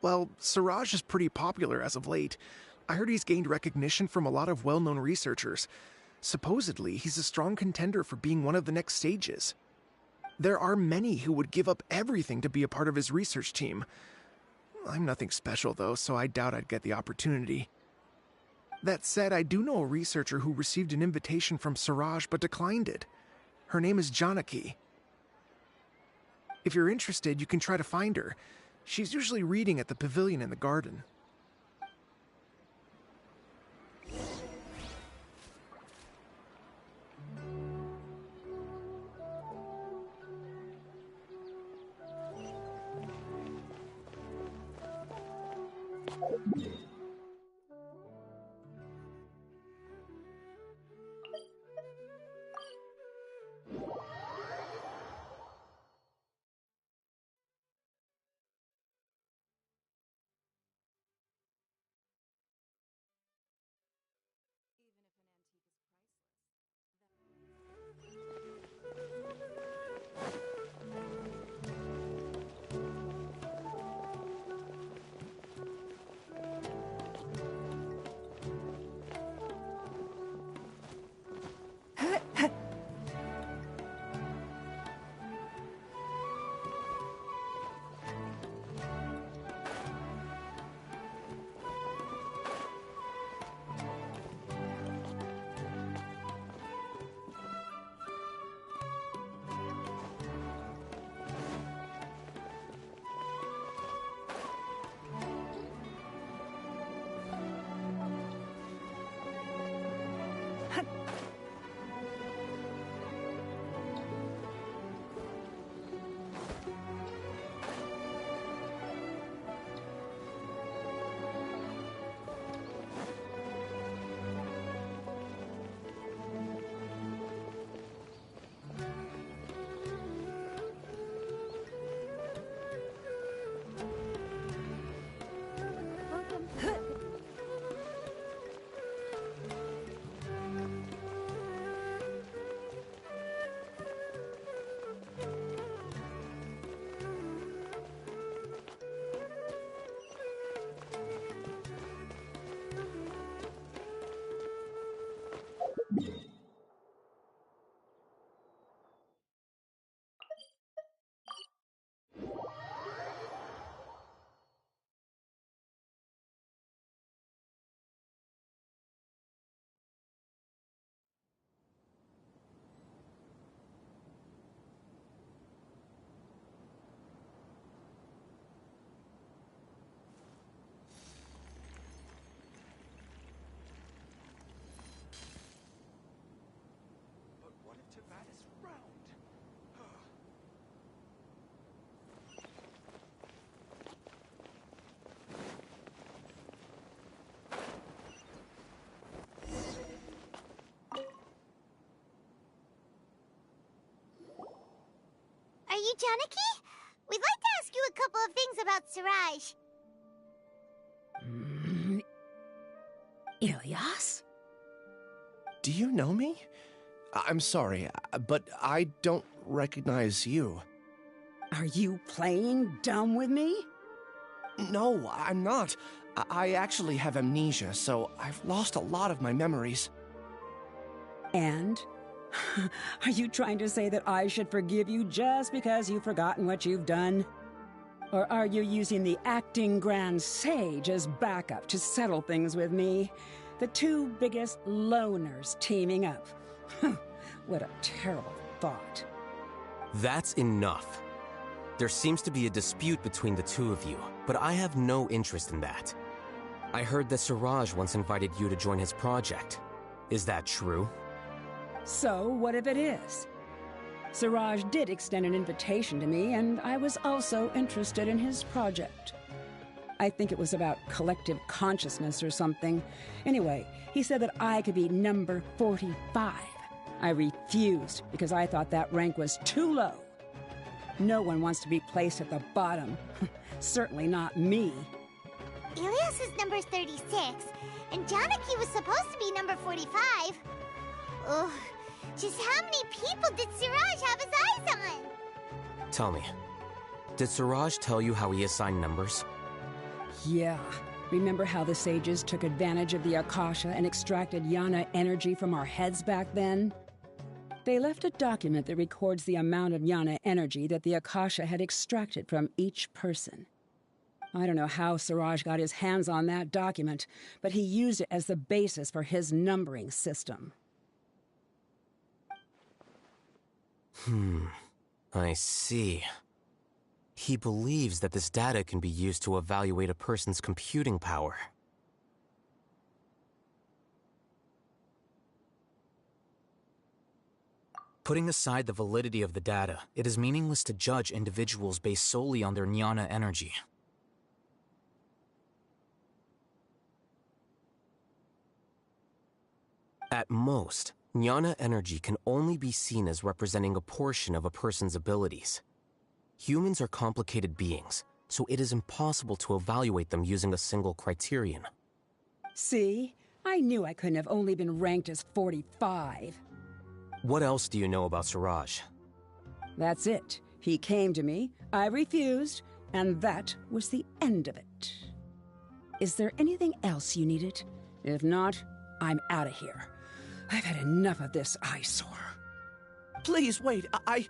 Well, Siraj is pretty popular as of late. I heard he's gained recognition from a lot of well-known researchers. Supposedly, he's a strong contender for being one of the next sages. There are many who would give up everything to be a part of his research team. I'm nothing special, though, so I doubt I'd get the opportunity. That said, I do know a researcher who received an invitation from Siraj but declined it. Her name is Janaki. If you're interested, you can try to find her. She's usually reading at the pavilion in the garden. Are you Janaki? We'd like to ask you a couple of things about Siraj. Ilyas? Do you know me? I'm sorry, but I don't recognize you. Are you playing dumb with me? No, I'm not. I actually have amnesia, so I've lost a lot of my memories. And? Are you trying to say that I should forgive you just because you've forgotten what you've done? Or are you using the acting Grand Sage as backup to settle things with me? The two biggest loners teaming up. What a terrible thought. That's enough. There seems to be a dispute between the two of you, but I have no interest in that. I heard that Siraj once invited you to join his project. Is that true? So, what if it is? Siraj did extend an invitation to me, and I was also interested in his project. I think it was about collective consciousness or something. Anyway, he said that I could be number 45. I refused because I thought that rank was too low. No one wants to be placed at the bottom. Certainly not me. Ilyas is number 36, and Janaki was supposed to be number 45. Ugh, Just how many people did Siraj have his eyes on? Tell me, did Siraj tell you how he assigned numbers? Yeah. Remember how the sages took advantage of the Akasha and extracted Yana energy from our heads back then? They left a document that records the amount of Yana energy that the Akasha had extracted from each person. I don't know how Siraj got his hands on that document, but he used it as the basis for his numbering system. I see. He believes that this data can be used to evaluate a person's computing power. Putting aside the validity of the data, it is meaningless to judge individuals based solely on their jnana energy. At most, jnana energy can only be seen as representing a portion of a person's abilities. Humans are complicated beings, so it is impossible to evaluate them using a single criterion. See? I knew I couldn't have only been ranked as 45. What else do you know about Siraj? That's it. He came to me, I refused, and that was the end of it. Is there anything else you needed? If not, I'm out of here. I've had enough of this eyesore. Please, wait. I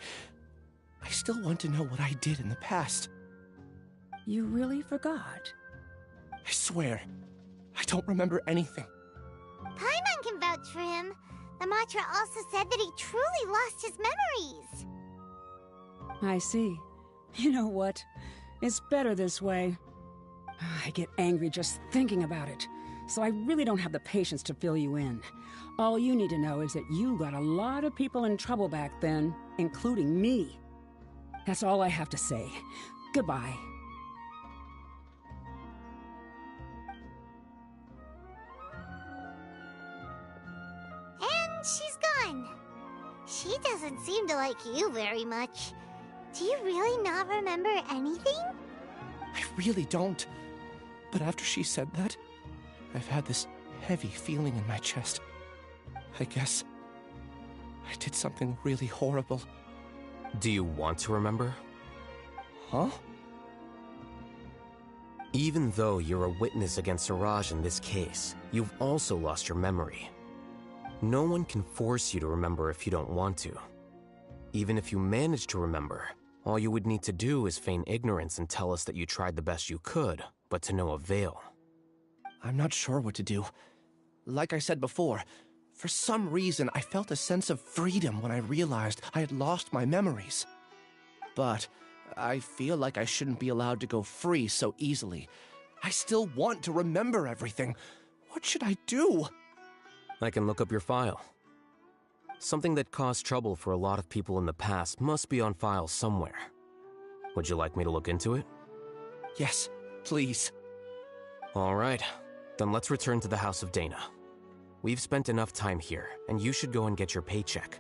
still want to know what I did in the past. You really forgot? I swear, I don't remember anything. Paimon can vouch for him. The mantra also said that he truly lost his memories. I see. You know what? It's better this way. I get angry just thinking about it, so I really don't have the patience to fill you in. All you need to know is that you got a lot of people in trouble back then, including me. That's all I have to say. Goodbye. And she's gone. She doesn't seem to like you very much. Do you really not remember anything? I really don't. But after she said that, I've had this heavy feeling in my chest. I guess I did something really horrible. Do you want to remember? Huh? Even though you're a witness against Siraj in this case, you've also lost your memory. No one can force you to remember if you don't want to. Even if you manage to remember, all you would need to do is feign ignorance and tell us that you tried the best you could, but to no avail. I'm not sure what to do. Like I said before, for some reason I felt a sense of freedom when I realized I had lost my memories. But I feel like I shouldn't be allowed to go free so easily. I still want to remember everything. What should I do? I can look up your file. Something that caused trouble for a lot of people in the past must be on file somewhere. Would you like me to look into it? Yes, please. All right, then let's return to the House of Dana. We've spent enough time here, and you should go and get your paycheck.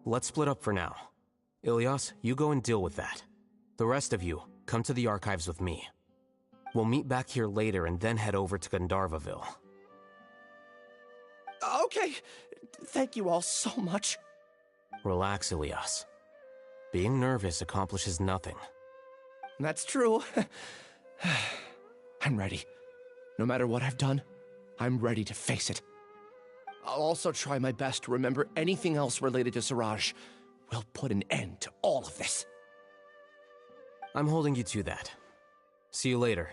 Let's split up for now. Ilias, you go and deal with that. The rest of you, come to the archives with me. We'll meet back here later and then head over to Gandharvaville. Okay. Thank you all so much. Relax, Ilias. Being nervous accomplishes nothing. That's true. I'm ready. No matter what I've done, I'm ready to face it. I'll also try my best to remember anything else related to Siraj. We'll put an end to all of this. I'm holding you to that. See you later.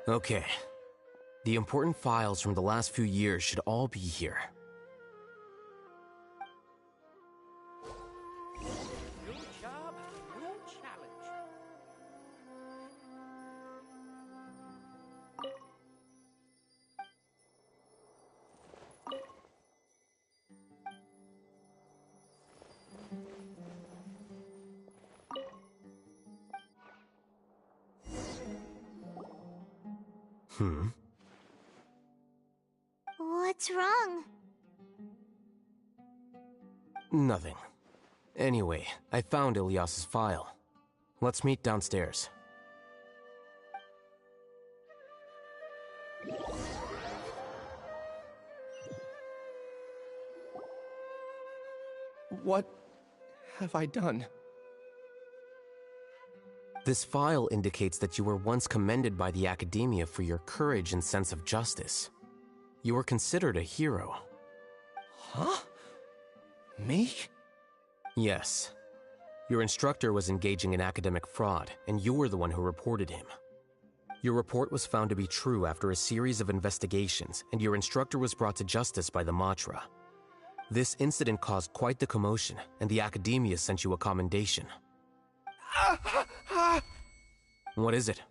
Okay. The important files from the last few years should all be here. New job, new challenge. What's wrong? Nothing. Anyway, I found Ilias's file. Let's meet downstairs. What have I done? This file indicates that you were once commended by the Academia for your courage and sense of justice. You were considered a hero. Huh? Me? Yes. Your instructor was engaging in academic fraud, and you were the one who reported him. Your report was found to be true after a series of investigations, and your instructor was brought to justice by the Matra. This incident caused quite the commotion, and the Academia sent you a commendation. What is it?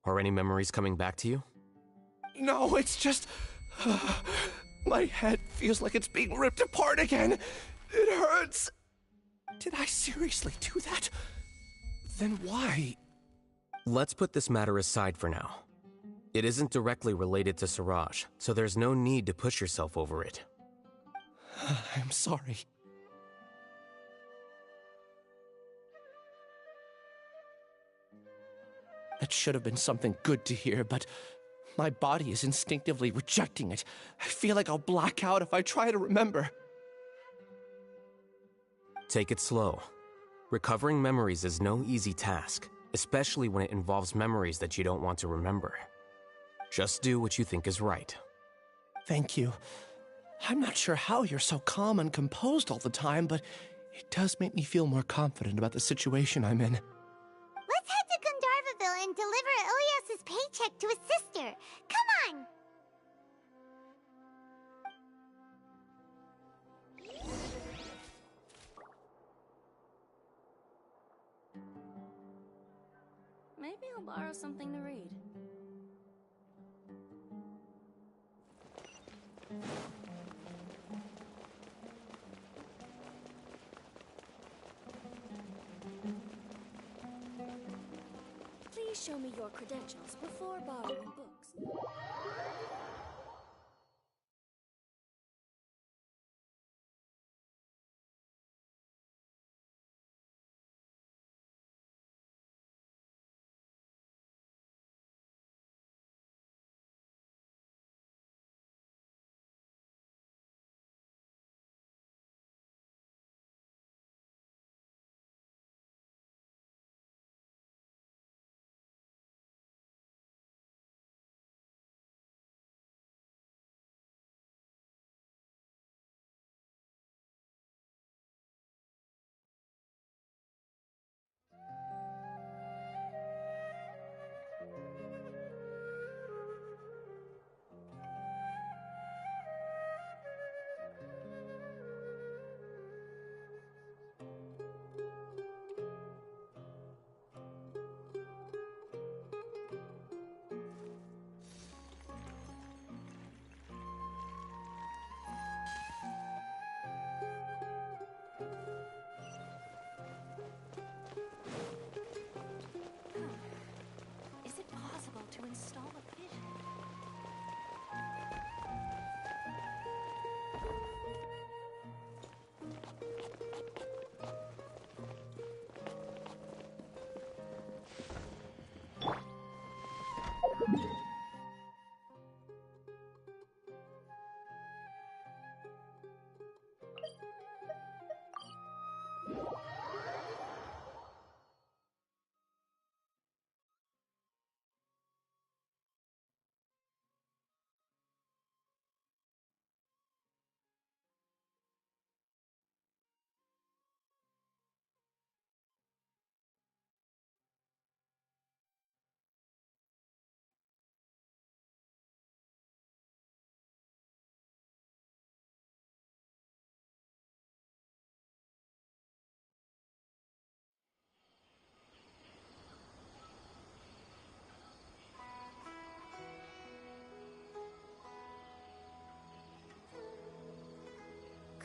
Are any memories coming back to you? No, it's just... my head feels like it's being ripped apart again. It hurts. Did I seriously do that? Then why? Let's put this matter aside for now. It isn't directly related to Siraj, so there's no need to push yourself over it. I'm sorry. That should have been something good to hear, but my body is instinctively rejecting it. I feel like I'll black out if I try to remember. Take it slow. Recovering memories is no easy task, especially when it involves memories that you don't want to remember. Just do what you think is right. Thank you. I'm not sure how you're so calm and composed all the time, but it does make me feel more confident about the situation I'm in. Let's head to Gandharvaville and deliver Ilias's paycheck to his sister. Come on! Maybe I'll borrow something to read. Please show me your credentials before borrowing books.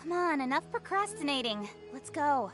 Come on, enough procrastinating. Let's go.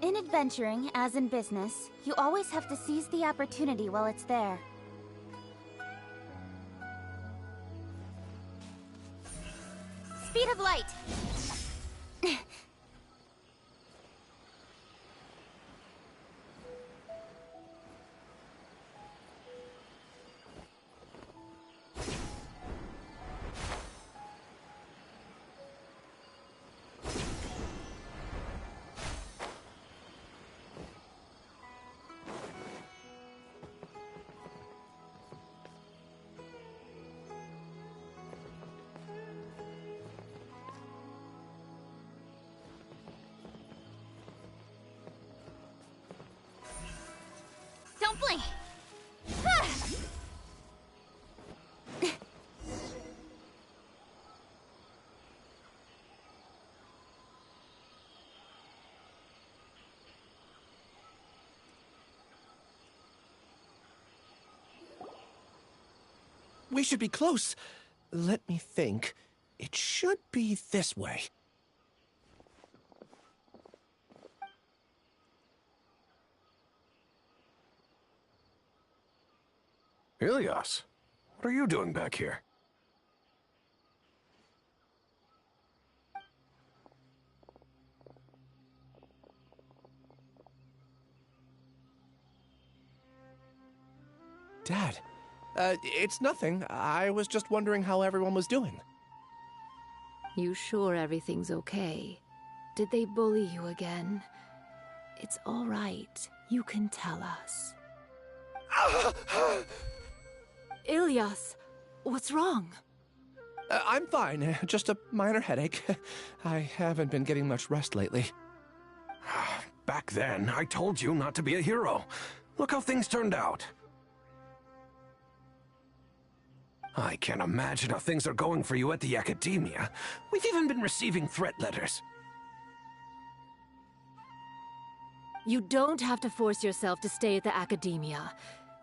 In adventuring, as in business, you always have to seize the opportunity while it's there. Speed of light! Don't blink! We should be close. Let me think. It should be this way. Ilias, what are you doing back here? Dad, it's nothing. I was just wondering how everyone was doing. You sure everything's okay? Did they bully you again? It's all right. You can tell us. Ilias, what's wrong? I'm fine. Just a minor headache. I haven't been getting much rest lately. Back then, I told you not to be a hero. Look how things turned out. I can't imagine how things are going for you at the Academia. We've even been receiving threat letters. You don't have to force yourself to stay at the Academia.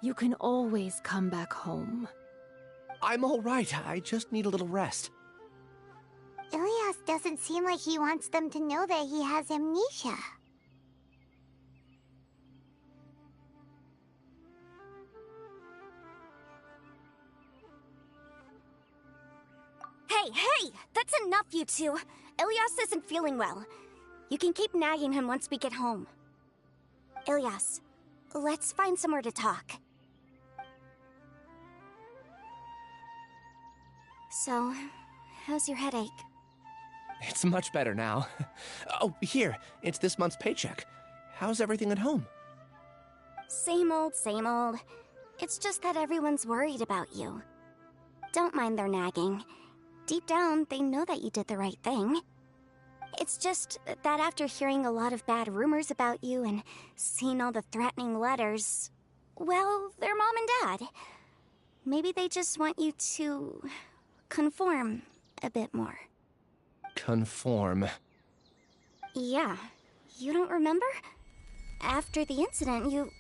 You can always come back home. I'm all right. I just need a little rest. Ilias doesn't seem like he wants them to know that he has amnesia. Hey! That's enough, you two! Ilias isn't feeling well. You can keep nagging him once we get home. Ilias, let's find somewhere to talk. So, how's your headache? It's much better now. Oh, here. It's this month's paycheck. How's everything at home? Same old, same old. It's just that everyone's worried about you. Don't mind their nagging. Deep down, they know that you did the right thing. It's just that after hearing a lot of bad rumors about you and seeing all the threatening letters, well, they're mom and dad. Maybe they just want you to conform a bit more. Conform. Yeah. You don't remember? After the incident, you...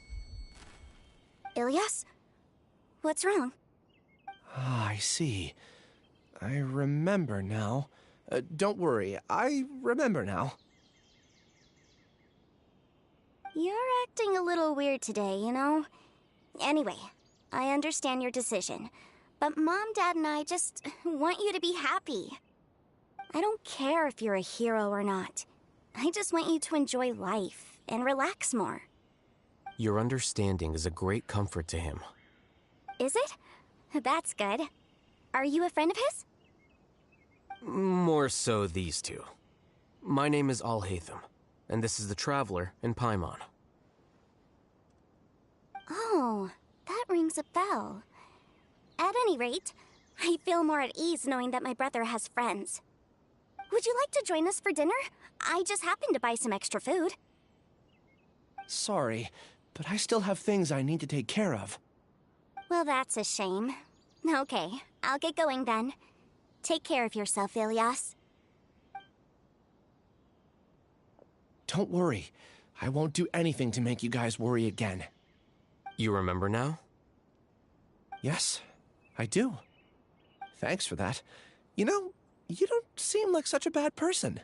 Ilias? What's wrong? Ah, I see. I remember now. Don't worry, I remember now. You're acting a little weird today, you know? Anyway, I understand your decision. But Mom, Dad, and I just want you to be happy. I don't care if you're a hero or not. I just want you to enjoy life and relax more. Your understanding is a great comfort to him. Is it? That's good. Are you a friend of his? More so these two. My name is Alhaitham, and this is the Traveler in Paimon. Oh, that rings rings a bell. At any rate, I feel more at ease knowing that my brother has friends. Would you like to join us for dinner? I just happened to buy some extra food. Sorry, but I still have things I need to take care of. Well, that's a shame. Okay, I'll get going then. Take care of yourself, Ilias. Don't worry. I won't do anything to make you guys worry again. You remember now? Yes, I do. Thanks for that. You know, you don't seem like such a bad person.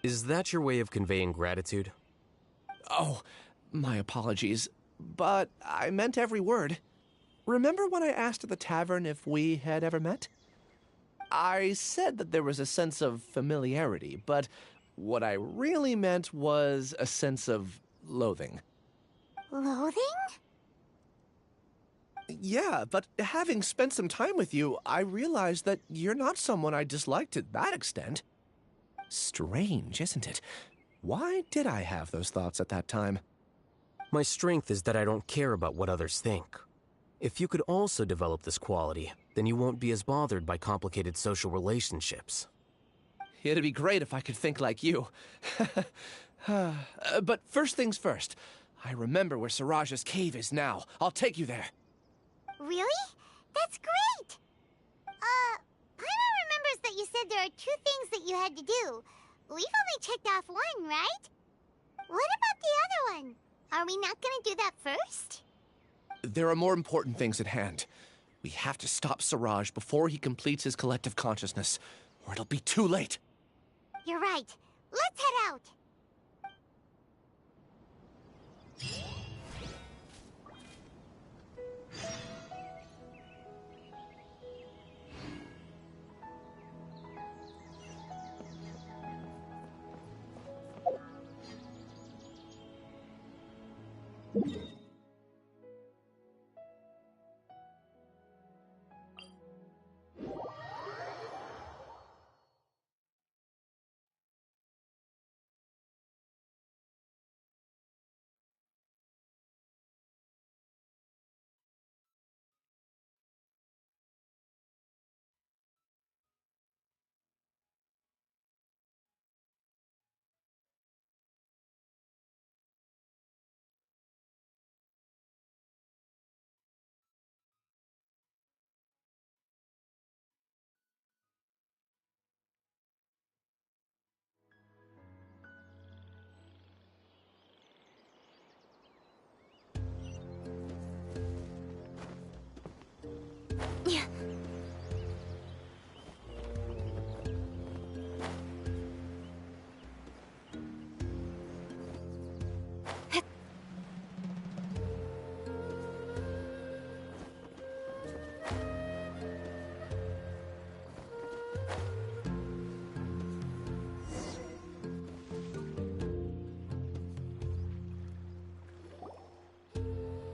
Is that your way of conveying gratitude? Oh, my apologies. But I meant every word. Remember when I asked at the tavern if we had ever met? I said that there was a sense of familiarity, but what I really meant was a sense of loathing. Loathing? Yeah, but having spent some time with you, I realized that you're not someone I dislike to that extent. Strange, isn't it? Why did I have those thoughts at that time? My strength is that I don't care about what others think. If you could also develop this quality, then you won't be as bothered by complicated social relationships. It'd be great if I could think like you. But first things first, I remember where Siraj's cave is now. I'll take you there. Really? That's great! Paimon remembers that you said there are 2 things that you had to do. We've only checked off 1, right? What about the other one? Are we not gonna do that first? There are more important things at hand. We have to stop Siraj before he completes his collective consciousness, or it'll be too late. You're right. Let's head out.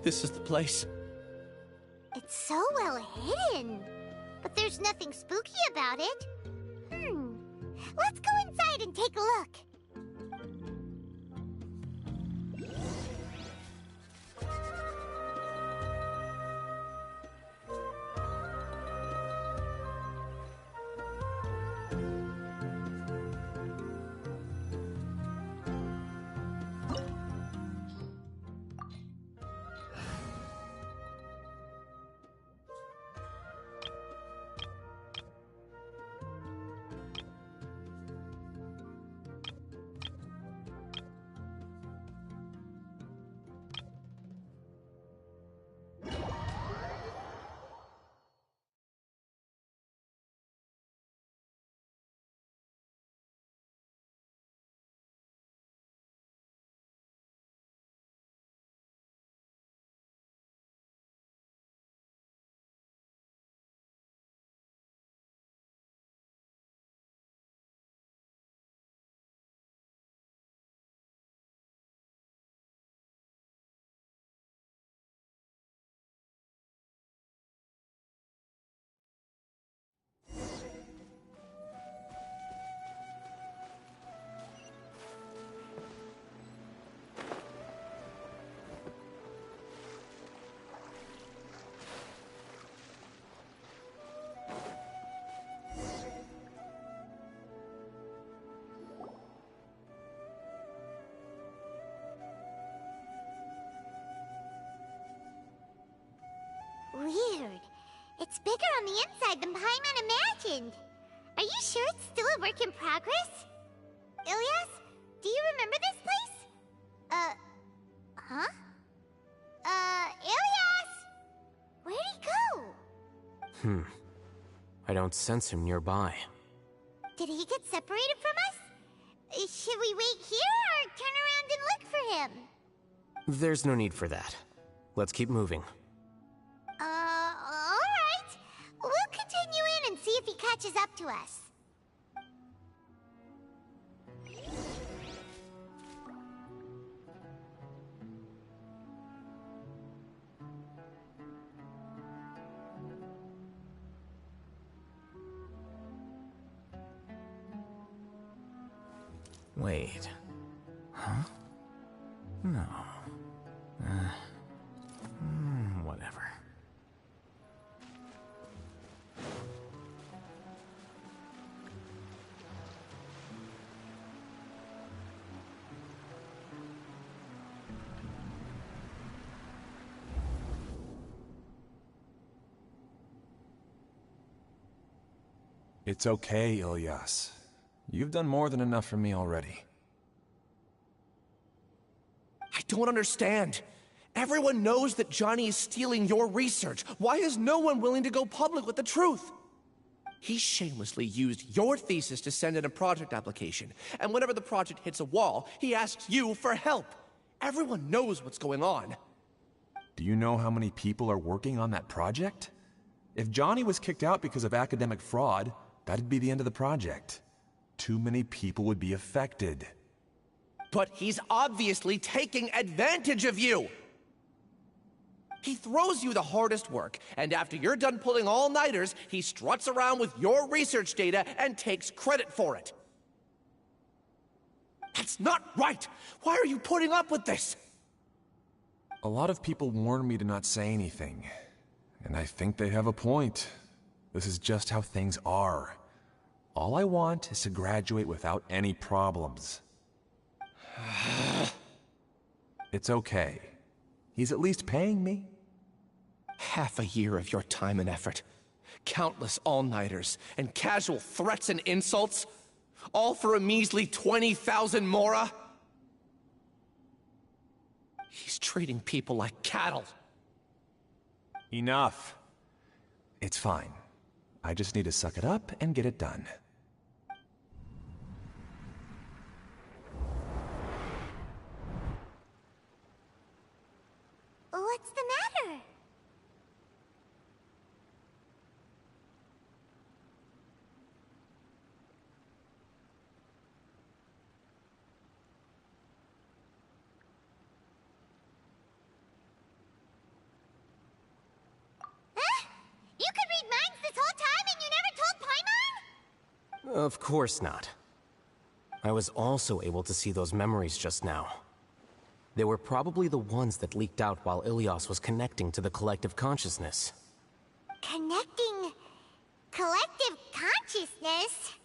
This is the place. It's so well hidden. But there's nothing spooky about it. Let's go inside and take a look. bigger on the inside than Paimon imagined. Are you sure it's still a work in progress? Ilias, do you remember this place? Huh? Ilias! Where'd he go? I don't sense him nearby. Did he get separated from us? Should we wait here or turn around and look for him? There's no need for that. Let's keep moving. Alright. We'll continue in and see if he catches up to us. Wait. Huh? No. Whatever. It's okay, Ilias. You've done more than enough for me already. I don't understand. Everyone knows that Johnny is stealing your research. Why is no one willing to go public with the truth? He shamelessly used your thesis to send in a project application, and whenever the project hits a wall, he asks you for help. Everyone knows what's going on. Do you know how many people are working on that project? If Johnny was kicked out because of academic fraud, that'd be the end of the project. Too many people would be affected. But he's obviously taking advantage of you! He throws you the hardest work, and after you're done pulling all-nighters, he struts around with your research data and takes credit for it. That's not right! Why are you putting up with this? A lot of people warn me to not say anything, and I think they have a point. This is just how things are. All I want is to graduate without any problems. It's okay. He's at least paying me. Half a year of your time and effort. Countless all-nighters and casual threats and insults. All for a measly 20,000 mora? He's treating people like cattle. Enough. It's fine. I just need to suck it up and get it done. What's the matter? Huh? You could read minds this whole time and you never told Paimon? Of course not. I was also able to see those memories just now. They were probably the ones that leaked out while Ilias was connecting to the collective consciousness. Connecting collective consciousness?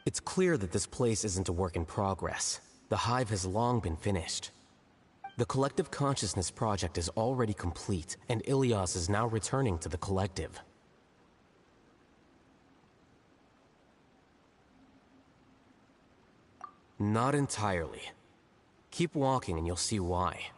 It's clear that this place isn't a work in progress. The hive has long been finished. The collective consciousness project is already complete, and Ilias is now returning to the collective. Not entirely. Keep walking and you'll see why.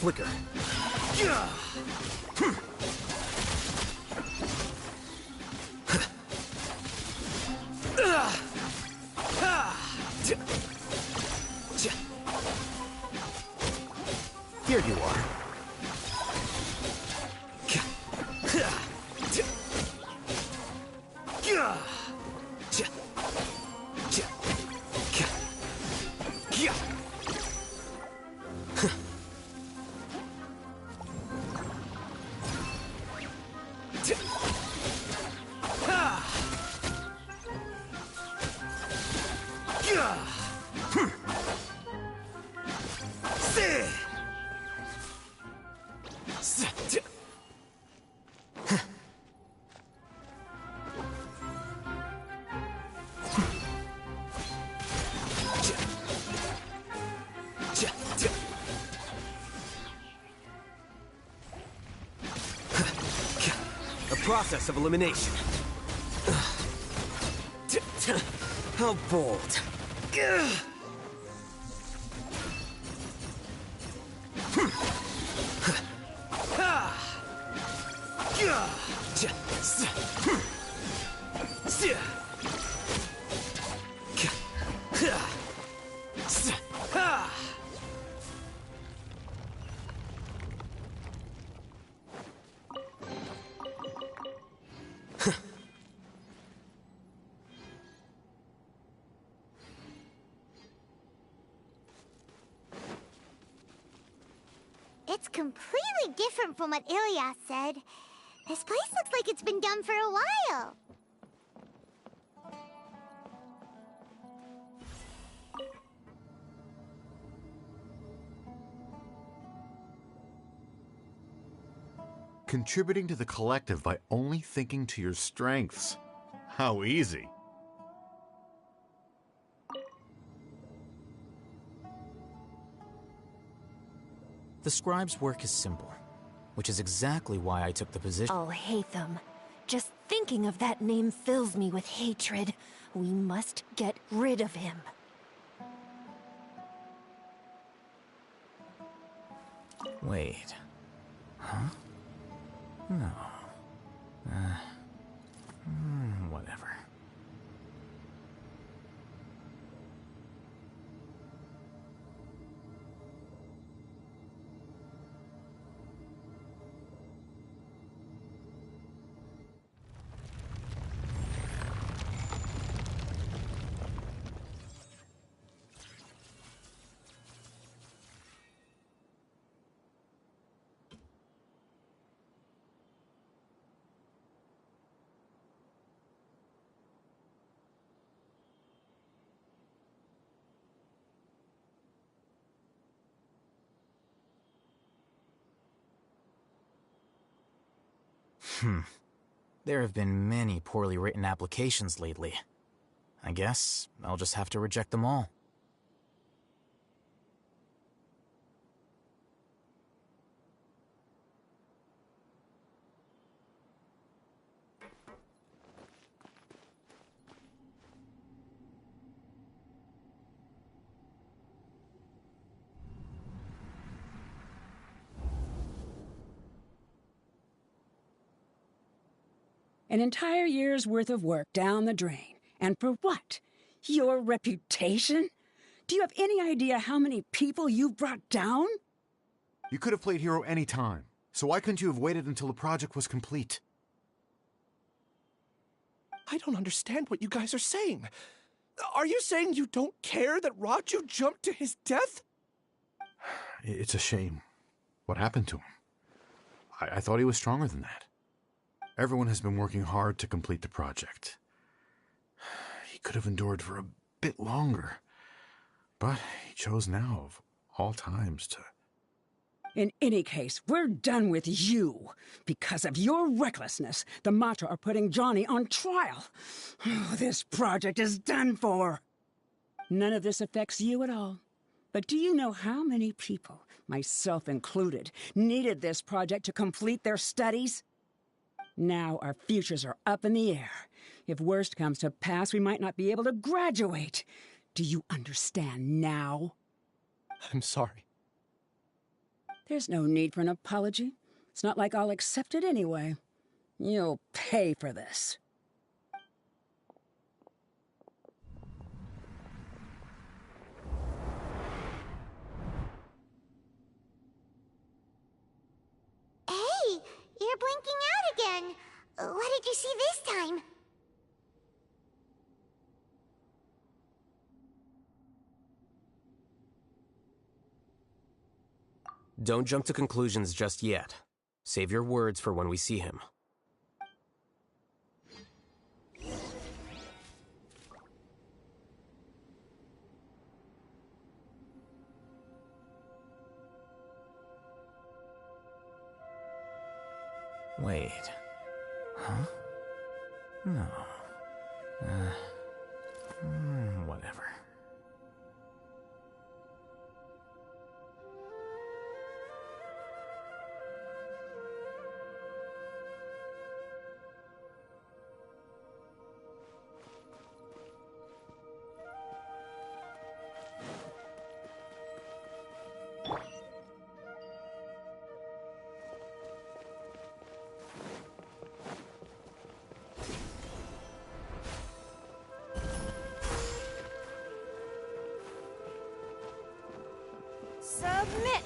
flicker. Here you are. Process of elimination. How bold. It's completely different from what Ilyas said. This place looks like it's been done for a while. Contributing to the collective by only thinking to your strengths. How easy. The scribe's work is simple, which is exactly why I took the position. Al-Haytham. Just thinking of that name fills me with hatred. We must get rid of him. Wait. Huh? No. Whatever. There have been many poorly written applications lately. I guess I'll just have to reject them all. An entire year's worth of work down the drain. And for what? Your reputation? Do you have any idea how many people you've brought down? You could have played hero any time, so why couldn't you have waited until the project was complete? I don't understand what you guys are saying. Are you saying you don't care that Raju jumped to his death? It's a shame. What happened to him? I thought he was stronger than that. Everyone has been working hard to complete the project. He could have endured for a bit longer, but he chose now, of all times, to... In any case, we're done with you. Because of your recklessness, the Matra are putting Johnny on trial. This project is done for. None of this affects you at all. But do you know how many people, myself included, needed this project to complete their studies? Now our futures are up in the air. If worst comes to pass, we might not be able to graduate. Do you understand now? I'm sorry. There's no need for an apology. It's not like I'll accept it anyway. You'll pay for this. Hey, you're blinking out again. What did you see this time? Don't jump to conclusions just yet. Save your words for when we see him. Wait. Huh? No. Whatever. Submit!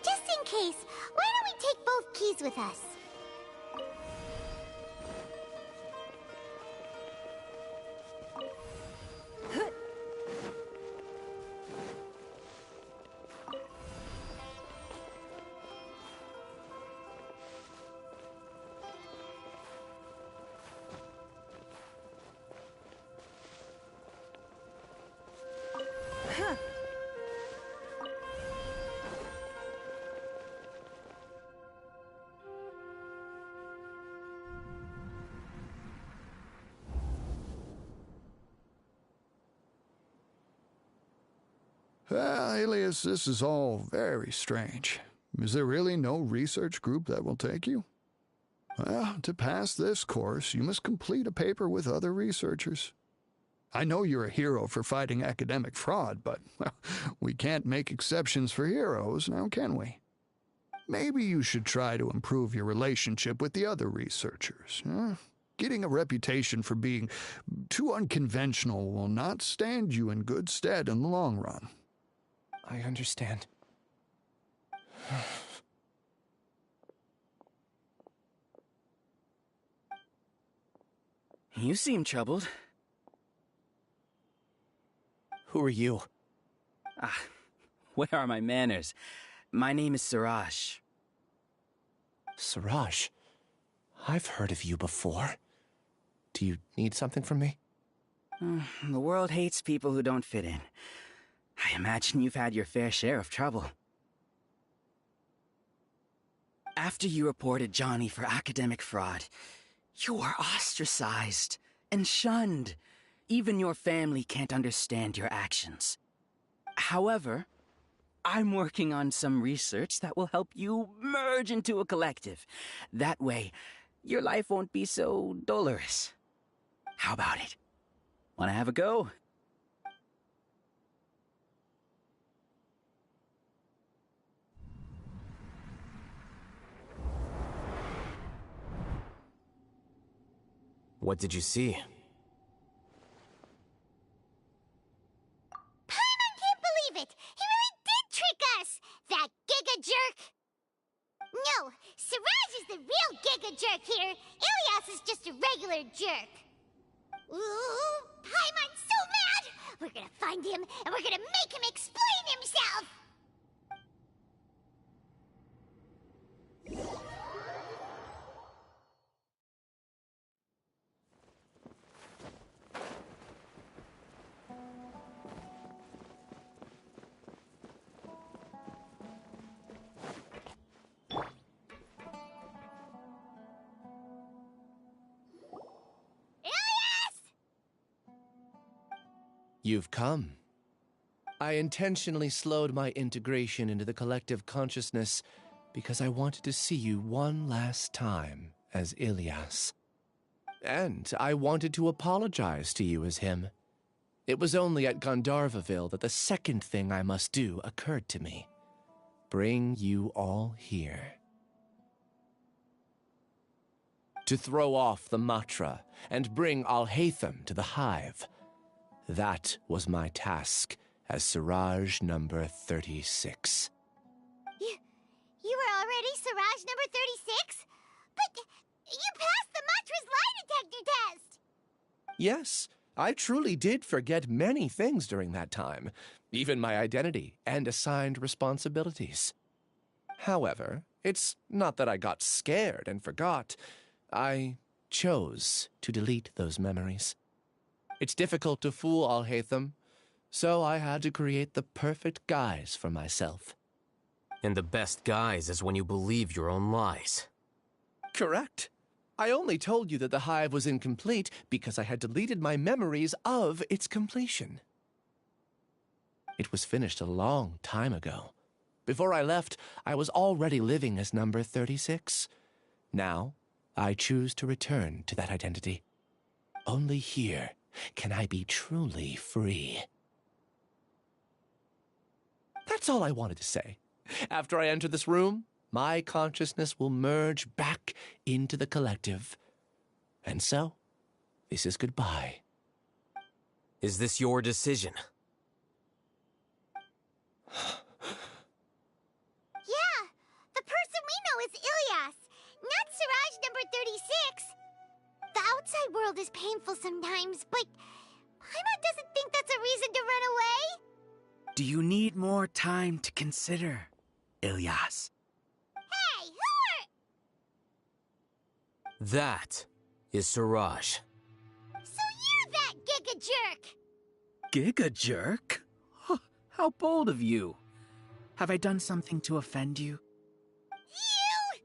Just in case, why don't we take both keys with us? Well, Alias, this is all very strange. Is there really no research group that will take you? Well, to pass this course, you must complete a paper with other researchers. I know you're a hero for fighting academic fraud, but well, we can't make exceptions for heroes, now can we? Maybe you should try to improve your relationship with the other researchers. Getting a reputation for being too unconventional will not stand you in good stead in the long run. I understand. You seem troubled. Who are you? Where are my manners? My name is Siraj. Siraj? I've heard of you before. Do you need something from me? The world hates people who don't fit in. I imagine you've had your fair share of trouble. After you reported Johnny for academic fraud, you were ostracized and shunned. Even your family can't understand your actions. However, I'm working on some research that will help you merge into a collective. That way, your life won't be so dolorous. How about it? Wanna have a go? What did you see? Paimon can't believe it! He really did trick us! That giga jerk! No, Siraj is the real giga jerk here. Ilias is just a regular jerk. Ooh, Paimon's so mad! We're gonna find him, and we're gonna make him explain himself! You've come. I intentionally slowed my integration into the collective consciousness because I wanted to see you one last time as Ilias. And I wanted to apologize to you as him. It was only at Gandharvaville that the second thing I must do occurred to me. Bring you all here. To throw off the Matra and bring Alhaitham to the hive. That was my task as Siraj number 36. You were already Siraj number 36? But you passed the Matra's lie detector test! Yes, I truly did forget many things during that time, even my identity and assigned responsibilities. However, it's not that I got scared and forgot. I chose to delete those memories. It's difficult to fool Alhaitham, so I had to create the perfect guise for myself. And the best guise is when you believe your own lies. Correct. I only told you that the hive was incomplete because I had deleted my memories of its completion. It was finished a long time ago. Before I left, I was already living as number 36. Now, I choose to return to that identity. Only here can I be truly free. That's all I wanted to say. After I enter this room, my consciousness will merge back into the collective. And so, this is goodbye. Is this your decision? Yeah, the person we know is Ilias, not Siraj number 36. The outside world is painful sometimes, but Paimon doesn't think that's a reason to run away. Do you need more time to consider, Ilias? Hey, who are... That is Siraj. So you're that Giga Jerk! Giga Jerk? Huh, how bold of you. Have I done something to offend you? You!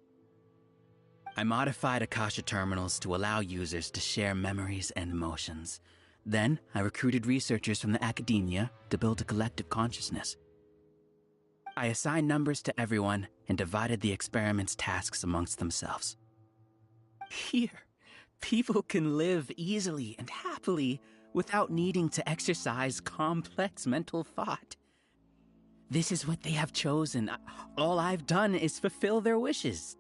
I modified Akasha terminals to allow users to share memories and emotions. Then, I recruited researchers from the academia to build a collective consciousness. I assigned numbers to everyone and divided the experiment's tasks amongst themselves. Here, people can live easily and happily without needing to exercise complex mental thought. This is what they have chosen. All I've done is fulfill their wishes.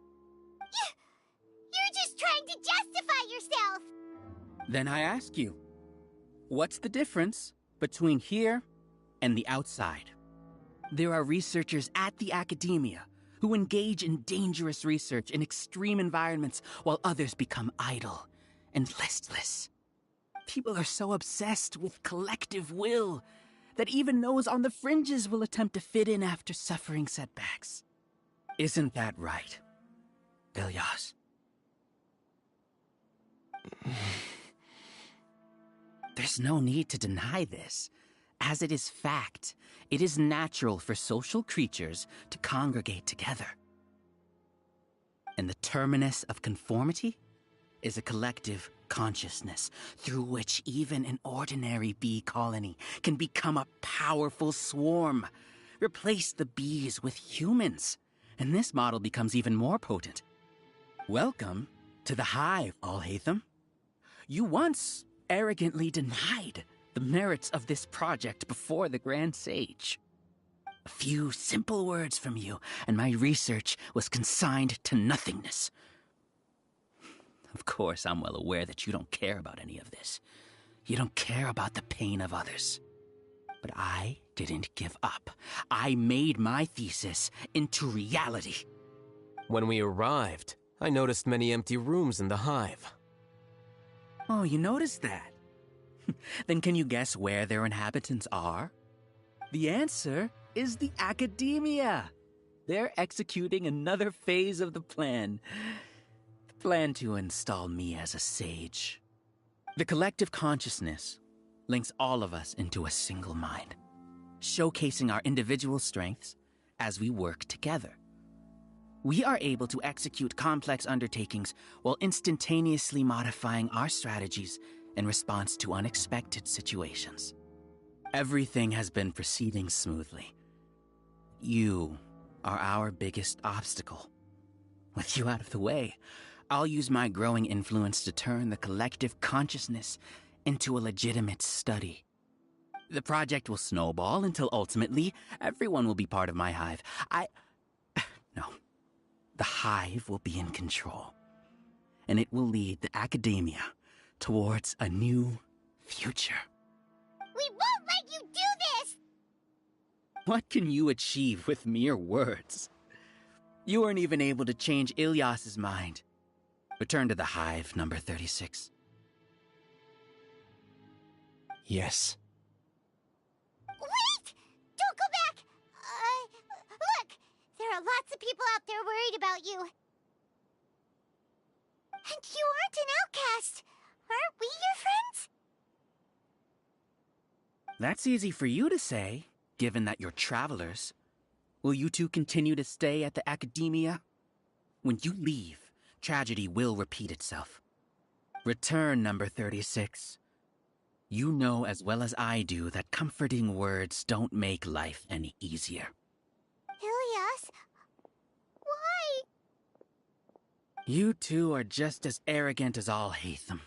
You're just trying to justify yourself! Then I ask you, what's the difference between here and the outside? There are researchers at the academia who engage in dangerous research in extreme environments while others become idle and listless. People are so obsessed with collective will that even those on the fringes will attempt to fit in after suffering setbacks. Isn't that right, Ilias? There's no need to deny this. As it is fact, it is natural for social creatures to congregate together. And the terminus of conformity is a collective consciousness through which even an ordinary bee colony can become a powerful swarm. Replace the bees with humans, and this model becomes even more potent. Welcome to the hive, Alhaitham. You once arrogantly denied the merits of this project before the Grand Sage. A few simple words from you, and my research was consigned to nothingness. Of course, I'm well aware that you don't care about any of this. You don't care about the pain of others. But I didn't give up. I made my thesis into reality. When we arrived, I noticed many empty rooms in the hive. Oh, you noticed that? Then can you guess where their inhabitants are? The answer is the academia. They're executing another phase of the plan. The plan to install me as a sage. The collective consciousness links all of us into a single mind, showcasing our individual strengths as we work together. We are able to execute complex undertakings while instantaneously modifying our strategies in response to unexpected situations. Everything has been proceeding smoothly. You are our biggest obstacle. With you out of the way, I'll use my growing influence to turn the collective consciousness into a legitimate study. The project will snowball until ultimately everyone will be part of my hive. No. The hive will be in control. And it will lead the academia towards a new future. We won't let you do this! What can you achieve with mere words? You weren't even able to change Ilyas's mind. Return to the hive, number 36. Yes. Wait! Don't go back! Look! There are lots of people out there worried about you. And you aren't an outcast. Aren't we your friends? That's easy for you to say, given that you're travelers. Will you two continue to stay at the academia? When you leave, tragedy will repeat itself. Return, number 36. You know as well as I do that comforting words don't make life any easier. Ilyas? Why? You two are just as arrogant as Alhaitham.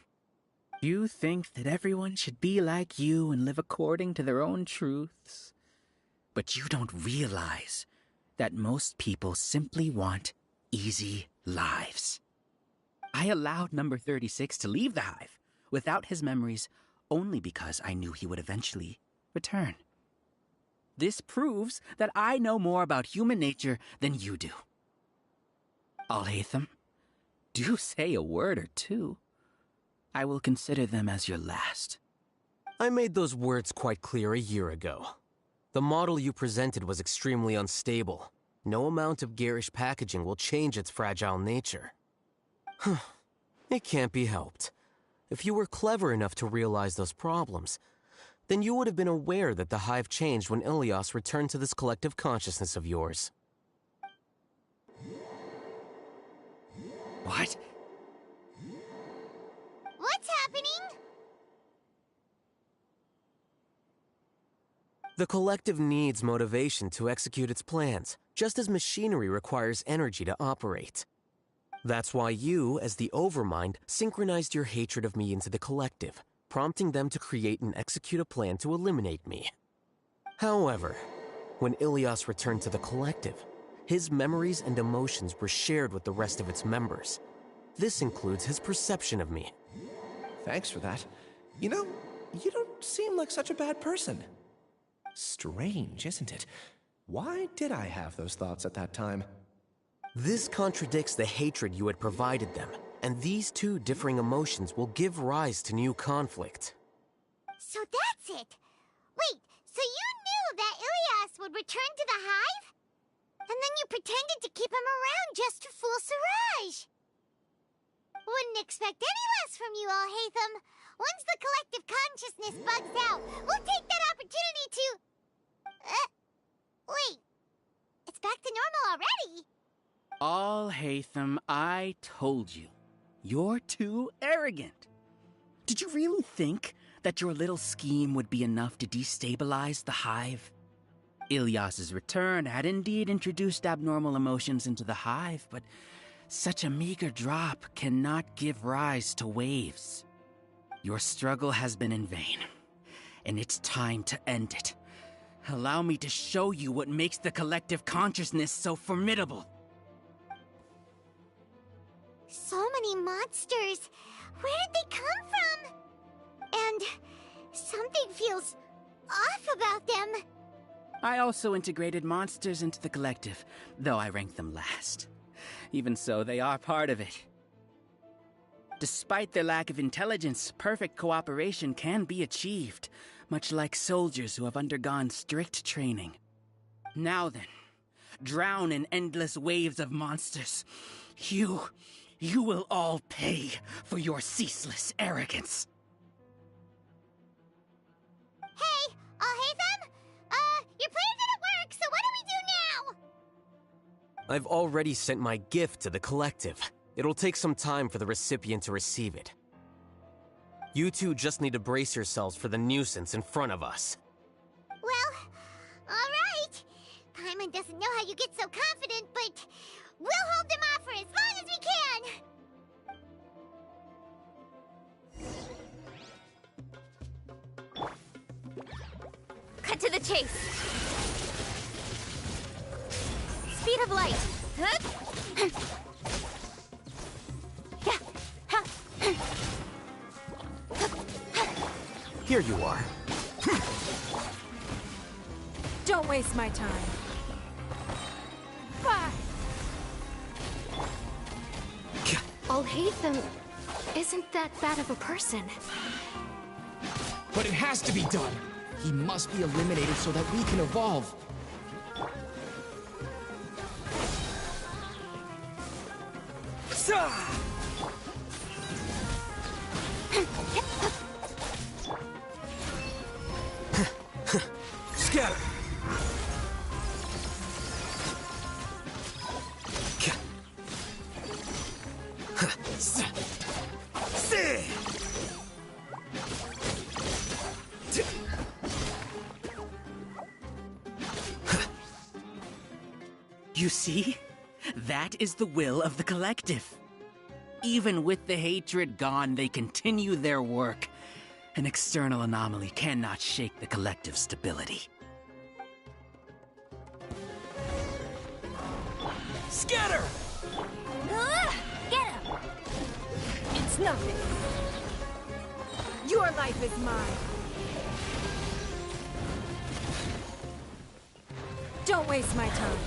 You think that everyone should be like you and live according to their own truths. But you don't realize that most people simply want easy lives. I allowed number 36 to leave the hive without his memories only because I knew he would eventually return. This proves that I know more about human nature than you do. Alhaitham, do say a word or two. I will consider them as your last. I made those words quite clear a year ago. The model you presented was extremely unstable. No amount of garish packaging will change its fragile nature. It can't be helped. If you were clever enough to realize those problems, then you would have been aware that the hive changed when Ilyas returned to this collective consciousness of yours. What? What's happening? The collective needs motivation to execute its plans, just as machinery requires energy to operate. That's why you, as the Overmind, synchronized your hatred of me into the collective, prompting them to create and execute a plan to eliminate me. However, when Ilyas returned to the collective, his memories and emotions were shared with the rest of its members. This includes his perception of me. Thanks for that. You know, you don't seem like such a bad person. Strange, isn't it? Why did I have those thoughts at that time? This contradicts the hatred you had provided them, and these two differing emotions will give rise to new conflict. So that's it. Wait, so you knew that Ilyas would return to the hive? And then you pretended to keep him around just to fool Siraj. Wouldn't expect any less from you, Alhaitham. Once the collective consciousness bugs out, we'll take that opportunity to... wait. It's back to normal already. Alhaitham, I told you. You're too arrogant. Did you really think that your little scheme would be enough to destabilize the hive? Ilyas's return had indeed introduced abnormal emotions into the hive, but such a meager drop cannot give rise to waves. Your struggle has been in vain, and it's time to end it. Allow me to show you what makes the collective consciousness so formidable. So many monsters. Where did they come from? And something feels off about them. I also integrated monsters into the collective, though I ranked them last. Even so, they are part of it. Despite their lack of intelligence, perfect cooperation can be achieved, much like soldiers who have undergone strict training. Now then, drown in endless waves of monsters. You will all pay for your ceaseless arrogance. Hey, Alhaitham? Your plan didn't work, so what do we do now? I've already sent my gift to the collective. It'll take some time for the recipient to receive it. You two just need to brace yourselves for the nuisance in front of us. Paimon doesn't know how you get so confident, but we'll hold them off for as long as we can! Cut to the chase. Speed of light. Here you are. Don't waste my time. Alhaitham isn't that bad of a person. But it has to be done. He must be eliminated so that we can evolve. Scatter! You see? That is the will of the collective. Even with the hatred gone, they continue their work. An external anomaly cannot shake the collective's stability. Scatter! Get him! It's nothing. Your life is mine. Don't waste my time.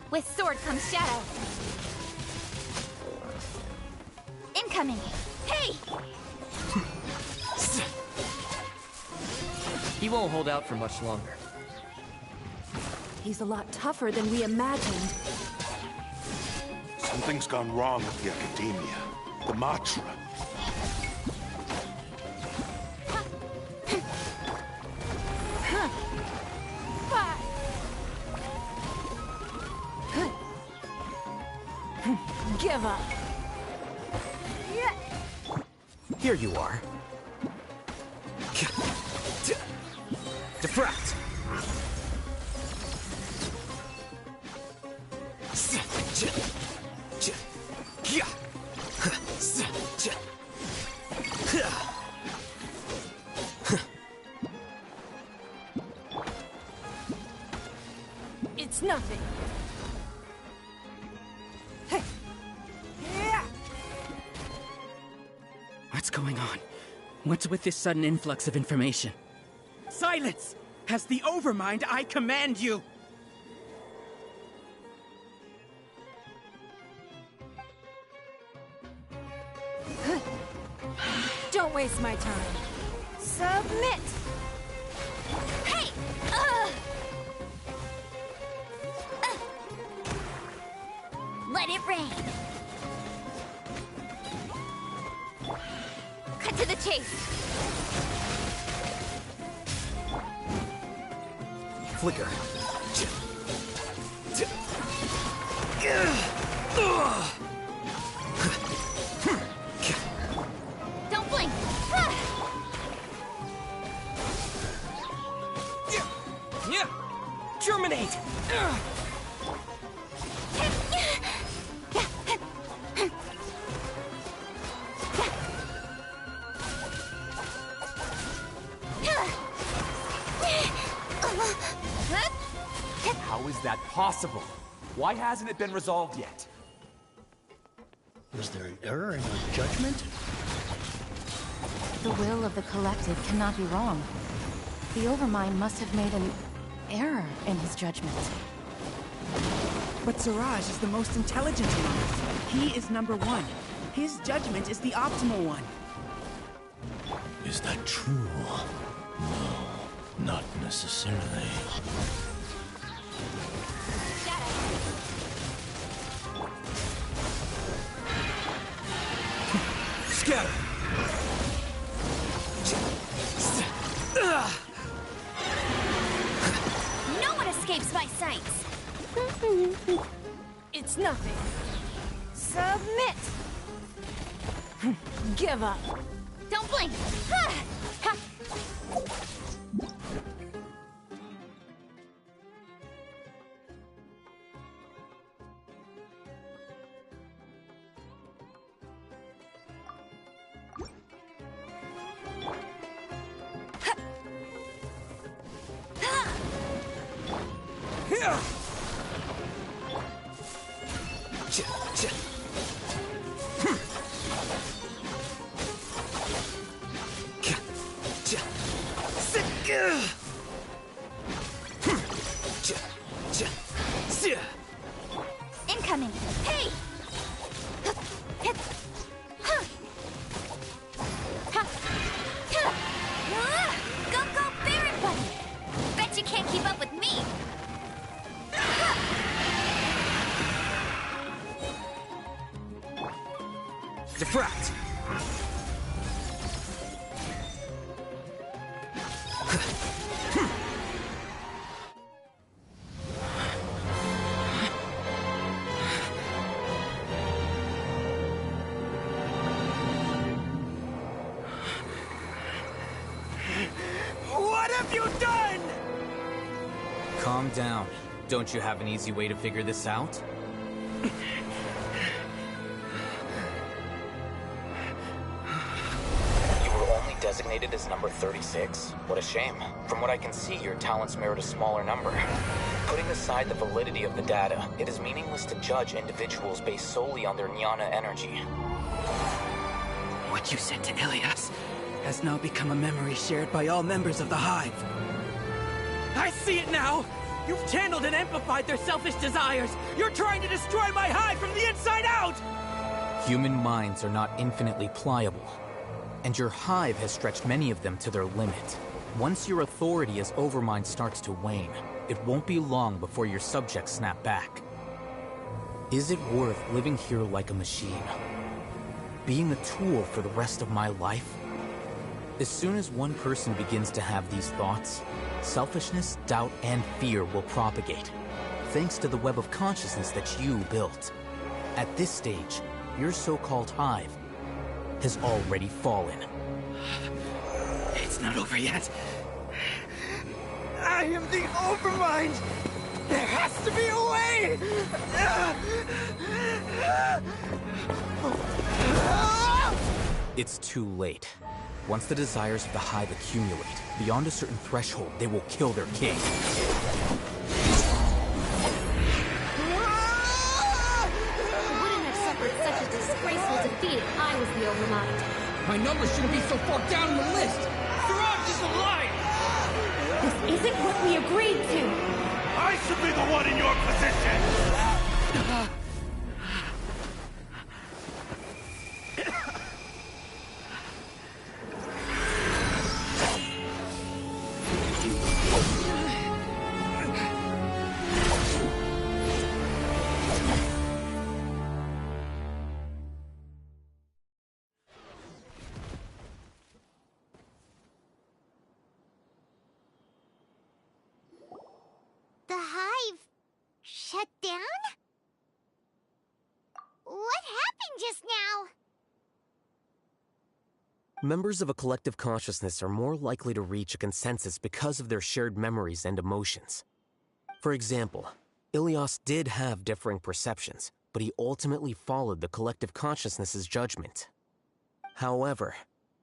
With sword comes shadow. Incoming. Hey! He won't hold out for much longer. He's a lot tougher than we imagined. Something's gone wrong with the Academia. The Matra. Give up. Here you are. Defract! It's nothing. What's going on? What's with this sudden influx of information? Silence! As the Overmind, I command you! Don't waste my time. Submit! Hey! Let it rain. Cut to the chase. Flicker. Don't blink. Germinate! How is that possible? Why hasn't it been resolved yet? Was there an error in our judgment? The will of the collective cannot be wrong. The Overmind must have made an error in his judgment. But Siraj is the most intelligent among us. He is number one. His judgment is the optimal one. Is that true? No, not necessarily. Scatter! No one escapes my sights. It's nothing. Submit! Give up. Don't blink. Incoming! Hey! Go, go, Baron Bunny! Bet you can't keep up with me! Diffract! What have you done? Calm down. Don't you have an easy way to figure this out? You were only designated as number 36? What a shame. From what I can see, your talents merit a smaller number. Putting aside the validity of the data, it is meaningless to judge individuals based solely on their jnana energy. What you said to Ilias has now become a memory shared by all members of the Hive. I see it now! You've channeled and amplified their selfish desires! You're trying to destroy my Hive from the inside out! Human minds are not infinitely pliable, and your Hive has stretched many of them to their limit. Once your authority as Overmind starts to wane, it won't be long before your subjects snap back. Is it worth living here like a machine? Being a tool for the rest of my life? As soon as one person begins to have these thoughts, selfishness, doubt, and fear will propagate, thanks to the web of consciousness that you built. At this stage, your so-called Hive has already fallen. It's not over yet. I am the Overmind! There has to be a way! It's too late. Once the desires of the Hive accumulate, beyond a certain threshold, they will kill their king. Wouldn't have suffered such a disgraceful defeat if I was the Overmind. My numbers shouldn't be so far down on the list. Siraj is alive! This isn't what we agreed to! I should be the one in your position! The Hive shut down? What happened just now? Members of a collective consciousness are more likely to reach a consensus because of their shared memories and emotions. For example, Ilias did have differing perceptions, but he ultimately followed the collective consciousness's judgment. However,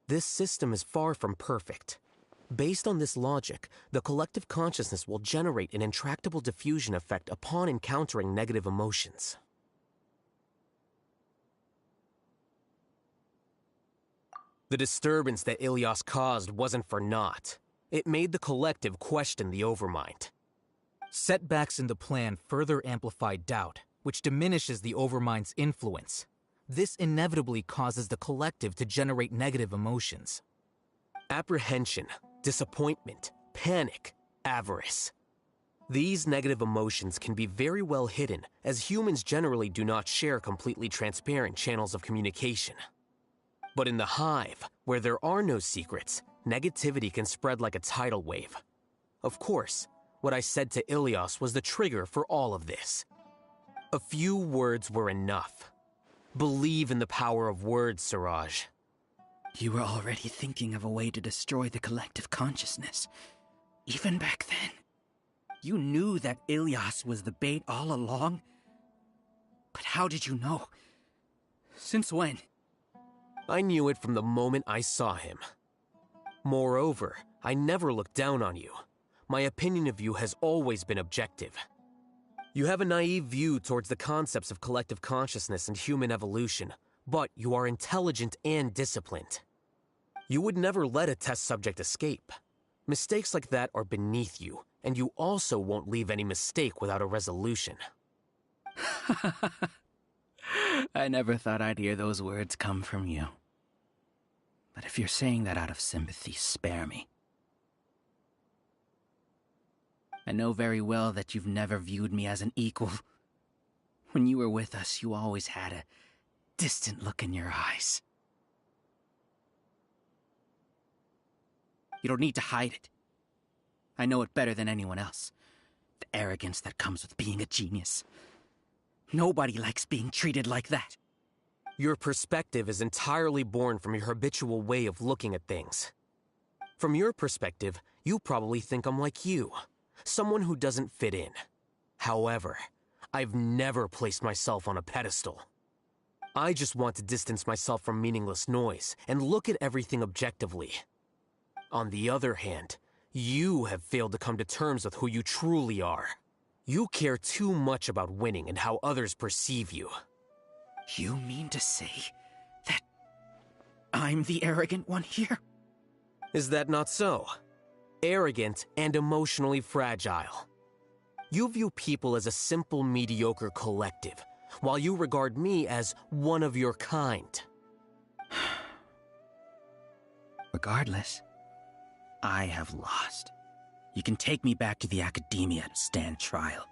this system is far from perfect. Based on this logic, the collective consciousness will generate an intractable diffusion effect upon encountering negative emotions. The disturbance that Ilias caused wasn't for naught. It made the collective question the Overmind. Setbacks in the plan further amplify doubt, which diminishes the Overmind's influence. This inevitably causes the collective to generate negative emotions. Apprehension, disappointment, panic, avarice. These negative emotions can be very well hidden, as humans generally do not share completely transparent channels of communication. But in the Hive, where there are no secrets, negativity can spread like a tidal wave. Of course, what I said to Ilias was the trigger for all of this. A few words were enough. Believe in the power of words, Siraj. You were already thinking of a way to destroy the collective consciousness. Even back then. You knew that Ilias was the bait all along? But how did you know? Since when? I knew it from the moment I saw him. Moreover, I never looked down on you. My opinion of you has always been objective. You have a naive view towards the concepts of collective consciousness and human evolution, but you are intelligent and disciplined. You would never let a test subject escape. Mistakes like that are beneath you, and you also won't leave any mistake without a resolution. I never thought I'd hear those words come from you. But if you're saying that out of sympathy, spare me. I know very well that you've never viewed me as an equal. When you were with us, you always had a distant look in your eyes. You don't need to hide it. I know it better than anyone else. The arrogance that comes with being a genius. Nobody likes being treated like that. Your perspective is entirely born from your habitual way of looking at things. From your perspective, you probably think I'm like you, someone who doesn't fit in. However, I've never placed myself on a pedestal. I just want to distance myself from meaningless noise and look at everything objectively. On the other hand, you have failed to come to terms with who you truly are. You care too much about winning and how others perceive you. You mean to say that I'm the arrogant one here? Is that not so? Arrogant and emotionally fragile. You view people as a simple, mediocre collective, while you regard me as one of your kind. Regardless, I have lost. You can take me back to the academia to stand trial.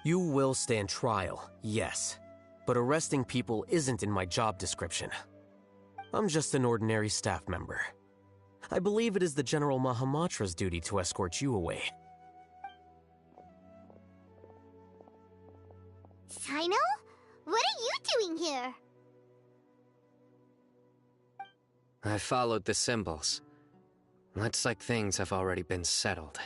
You will stand trial, yes. But arresting people isn't in my job description. I'm just an ordinary staff member. I believe it is the General Mahamatra's duty to escort you away. Sino? What are you doing here? I followed the symbols. Looks like things have already been settled.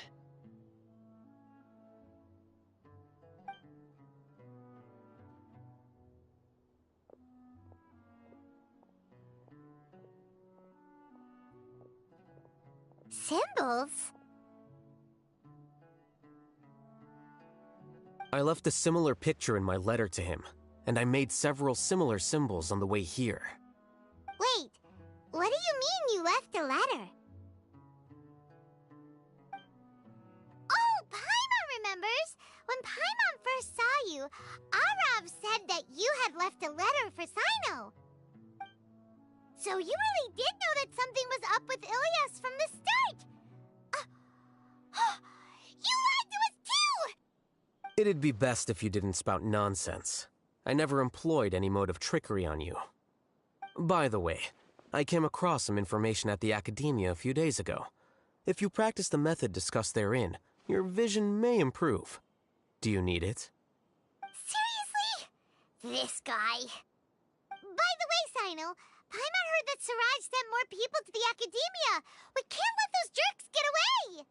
Symbols? I left a similar picture in my letter to him, and I made several similar symbols on the way here. Wait, what do you mean you left a letter? Oh, Paimon remembers! When Paimon first saw you, Arav said that you had left a letter for Sino. So you really did know that something was up with Ilias from the start! You lied to us too! It'd be best if you didn't spout nonsense. I never employed any mode of trickery on you. By the way, I came across some information at the Academia a few days ago. If you practice the method discussed therein, your vision may improve. Do you need it? Seriously? This guy. By the way, Sino, Paimon heard that Siraj sent more people to the Academia. We can't let those jerks get away!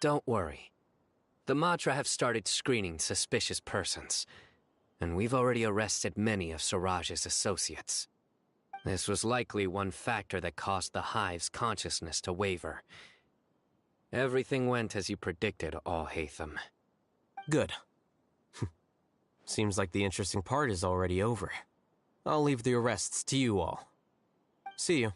Don't worry. The Matra have started screening suspicious persons, and we've already arrested many of Siraj's associates. This was likely one factor that caused the Hive's consciousness to waver. Everything went as you predicted, Al-Haytham. Good. Seems like the interesting part is already over. I'll leave the arrests to you all. See you.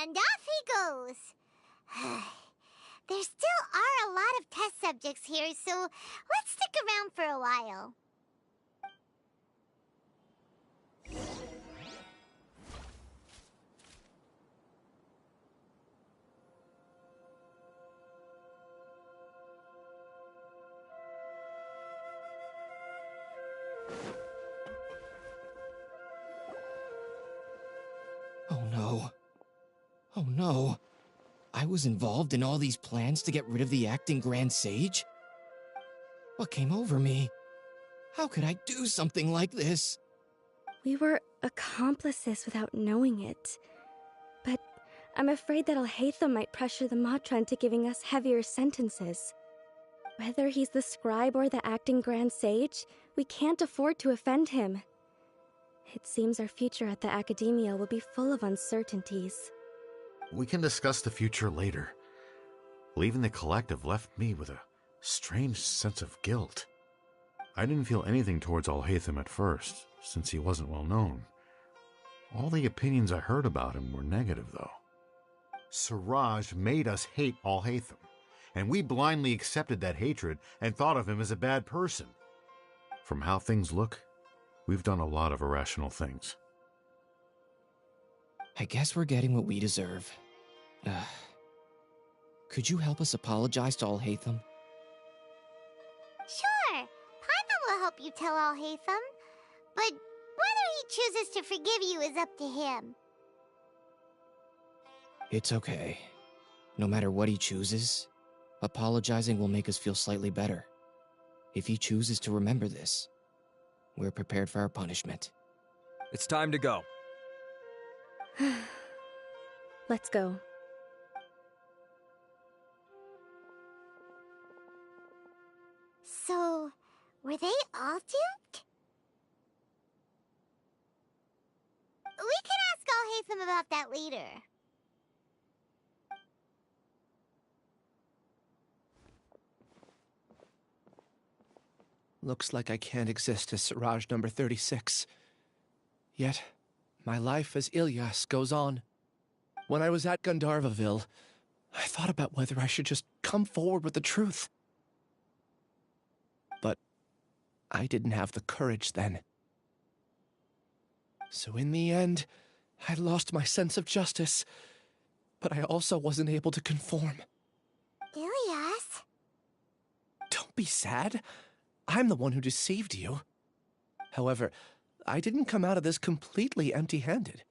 And off he goes. There still are a lot of test subjects here, so let's stick around for a while. Oh no. Oh no. I was involved in all these plans to get rid of the acting Grand Sage? What came over me? How could I do something like this? We were accomplices without knowing it. But I'm afraid that Al-Haytham might pressure the Matra into giving us heavier sentences. Whether he's the scribe or the acting Grand Sage, we can't afford to offend him. It seems our future at the Academia will be full of uncertainties. We can discuss the future later. Leaving the collective left me with a strange sense of guilt. I didn't feel anything towards Alhaitham at first, since he wasn't well known. All the opinions I heard about him were negative, though. Siraj made us hate Alhaitham, and we blindly accepted that hatred and thought of him as a bad person. From how things look, we've done a lot of irrational things. I guess we're getting what we deserve. Could you help us apologize to Alhaitham? Sure. Paimon will help you tell Alhaitham. But whether he chooses to forgive you is up to him. It's okay. No matter what he chooses, apologizing will make us feel slightly better. If he chooses to remember this, we're prepared for our punishment. It's time to go. Let's go. So, were they all duped? We can ask Alhaitham about that later. Looks like I can't exist as Siraj number 36. Yet, my life as Ilyas goes on. When I was at Gandharvaville, I thought about whether I should just come forward with the truth. But I didn't have the courage then. So in the end, I lost my sense of justice, but I also wasn't able to conform. Ilyas? Don't be sad. I'm the one who deceived you. However, I didn't come out of this completely empty-handed.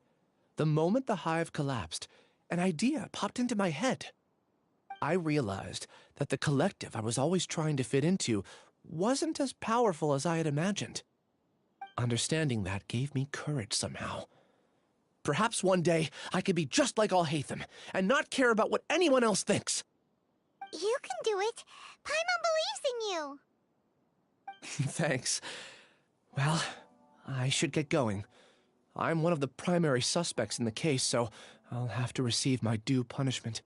The moment the hive collapsed, an idea popped into my head. I realized that the collective I was always trying to fit into wasn't as powerful as I had imagined. Understanding that gave me courage somehow. Perhaps one day I could be just like Alhaitham and not care about what anyone else thinks. You can do it. Paimon believes in you. Thanks. Well, I should get going. I'm one of the primary suspects in the case, so I'll have to receive my due punishment.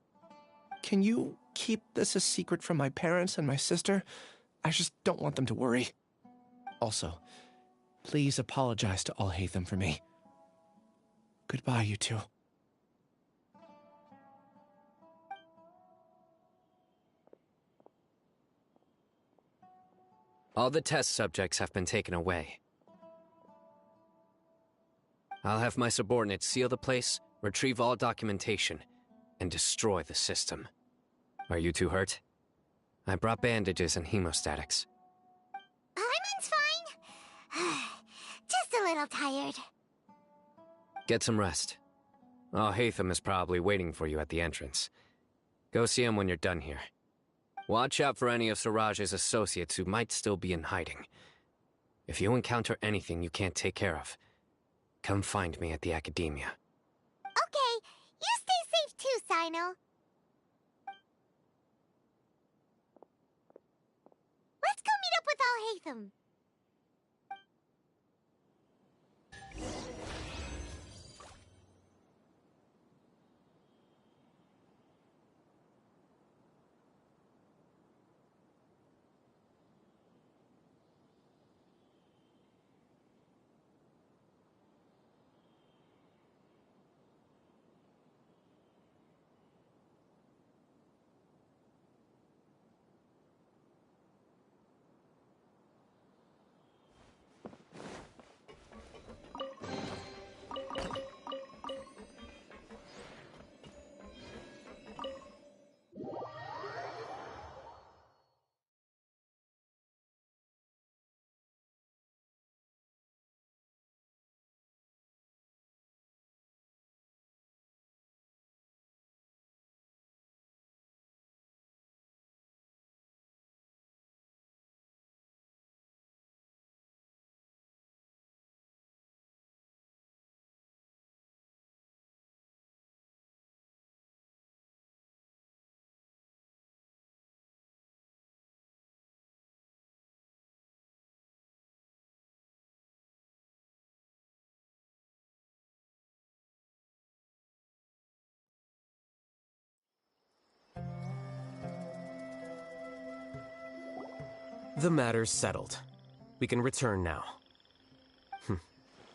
Can you keep this a secret from my parents and my sister? I just don't want them to worry. Also, please apologize to Alhaitham for me. Goodbye, you two. All the test subjects have been taken away. I'll have my subordinates seal the place, retrieve all documentation, and destroy the system. Are you two hurt? I brought bandages and hemostatics. Paimon's fine. Just a little tired. Get some rest. Alhaitham is probably waiting for you at the entrance. Go see him when you're done here. Watch out for any of Siraj's associates who might still be in hiding. If you encounter anything you can't take care of, come find me at the Academia. Okay, you stay safe too, Sino. Let's go meet up with Alhaitham. The matter's settled. We can return now.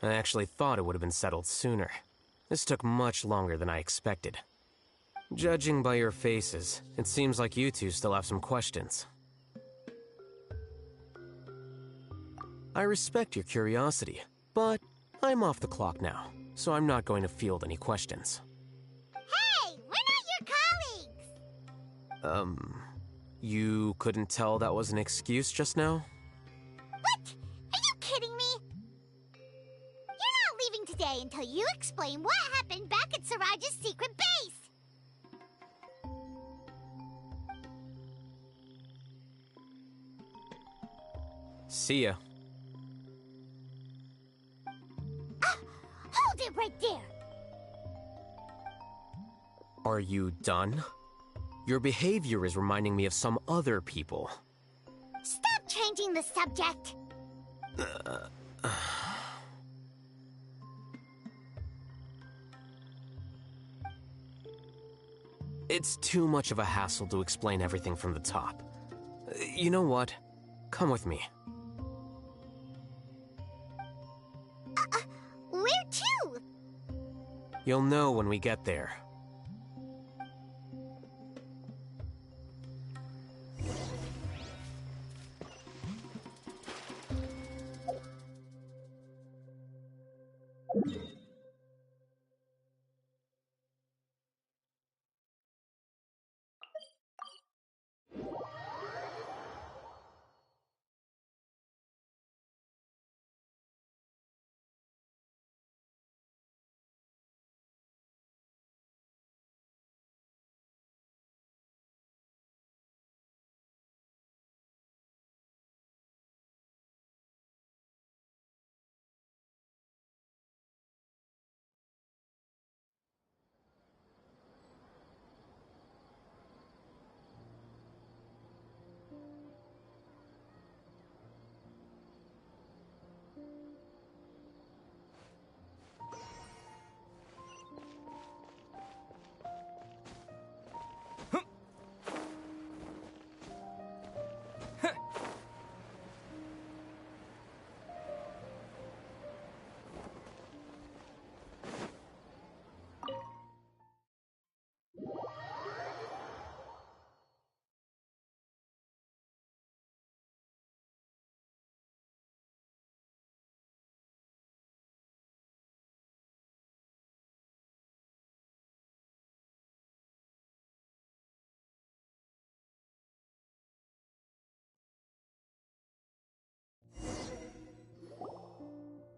I actually thought it would have been settled sooner. This took much longer than I expected. Judging by your faces, it seems like you two still have some questions. I respect your curiosity, but I'm off the clock now, so I'm not going to field any questions. Hey, we're not your colleagues! You couldn't tell that was an excuse just now? What? Are you kidding me? You're not leaving today until you explain what happened back at Siraj's secret base! See ya. Hold it right there! Are you done? Your behavior is reminding me of some other people. Stop changing the subject! It's too much of a hassle to explain everything from the top. You know what? Come with me. Where to? You'll know when we get there.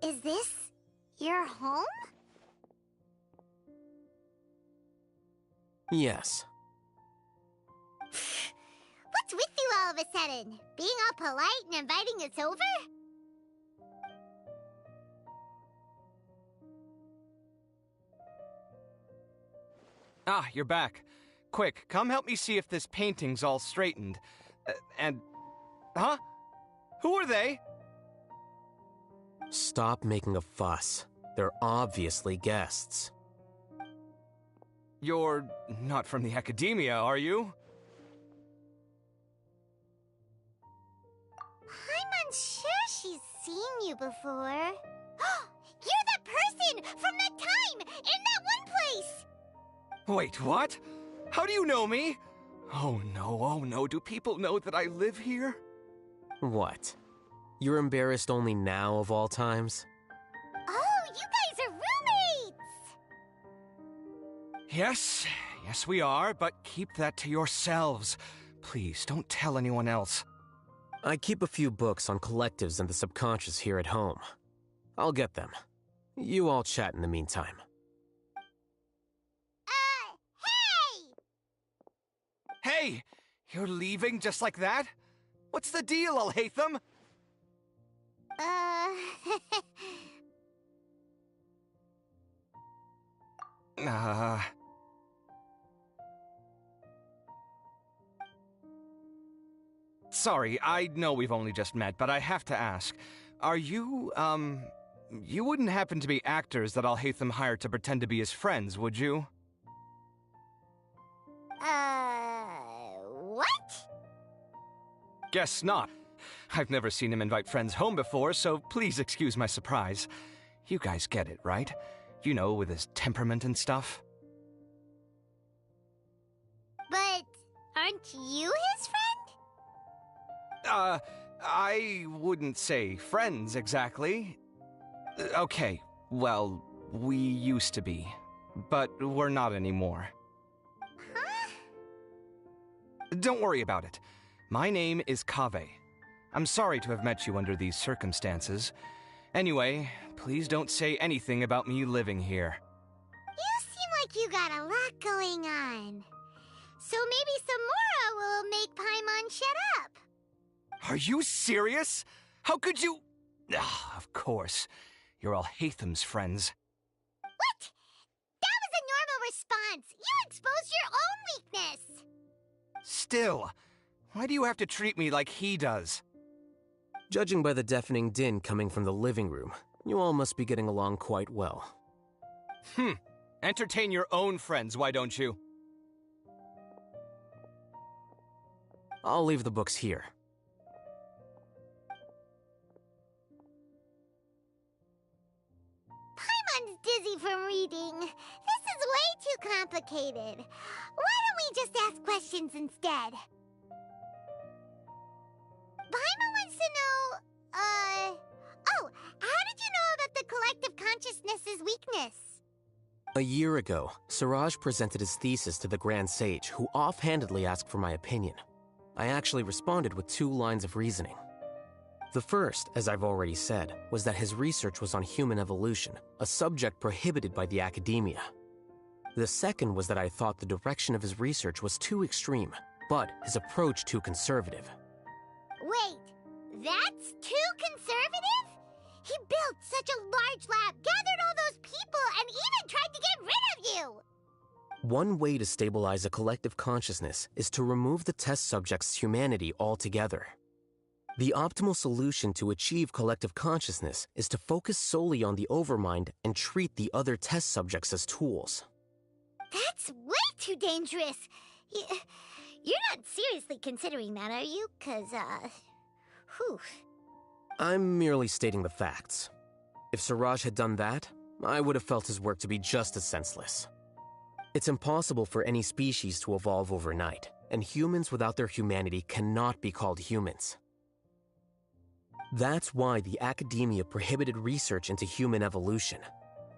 Is this your home? Yes. What's with you all of a sudden? Being all polite and inviting us over? Ah, you're back. Quick, come help me see if this painting's all straightened. Huh? Who are they? Stop making a fuss. They're obviously guests. You're not from the academia, are you? I'm unsure she's seen you before. You're that person from that time in that one place! Wait, what? How do you know me? Oh no, do people know that I live here? What? You're embarrassed only now of all times? Oh, you guys are roommates! Yes, we are, but keep that to yourselves. Please, don't tell anyone else. I keep a few books on collectives and the subconscious here at home. I'll get them. You all chat in the meantime. Hey! You're leaving just like that? What's the deal, Al-Haytham? Sorry, I know we've only just met, but I have to ask. Are you, you wouldn't happen to be actors that Al-Haytham hired to pretend to be his friends, would you? What? Guess not. I've never seen him invite friends home before, so please excuse my surprise. You guys get it, right? You know, with his temperament and stuff. But aren't you his friend? I wouldn't say friends exactly. Okay, well, we used to be, but we're not anymore. Huh? Don't worry about it. My name is Kaveh. I'm sorry to have met you under these circumstances. Anyway, please don't say anything about me living here. You seem like you got a lot going on. So maybe Samora will make Paimon shut up. Are you serious? How could you... Ah, of course. You're all Hatham's friends. What? That was a normal response. You exposed your own weakness. Still, why do you have to treat me like he does? Judging by the deafening din coming from the living room, you all must be getting along quite well. Entertain your own friends, why don't you? I'll leave the books here. Paimon's dizzy from reading. This is way too complicated. Why don't we just ask questions instead? Paimon wants to know, oh, how did you know about the collective consciousness's weakness? A year ago, Siraj presented his thesis to the Grand Sage, who offhandedly asked for my opinion. I actually responded with 2 lines of reasoning. The first, as I've already said, was that his research was on human evolution, a subject prohibited by the academia. The second was that I thought the direction of his research was too extreme, but his approach too conservative. Wait, that's too conservative? He built such a large lab, gathered all those people, and even tried to get rid of you! One way to stabilize a collective consciousness is to remove the test subject's humanity altogether. The optimal solution to achieve collective consciousness is to focus solely on the overmind and treat the other test subjects as tools. That's way too dangerous! You're not seriously considering that, are you? 'Cause, whew. I'm merely stating the facts. If Siraj had done that, I would have felt his work to be just as senseless. It's impossible for any species to evolve overnight, and humans without their humanity cannot be called humans. That's why the academia prohibited research into human evolution.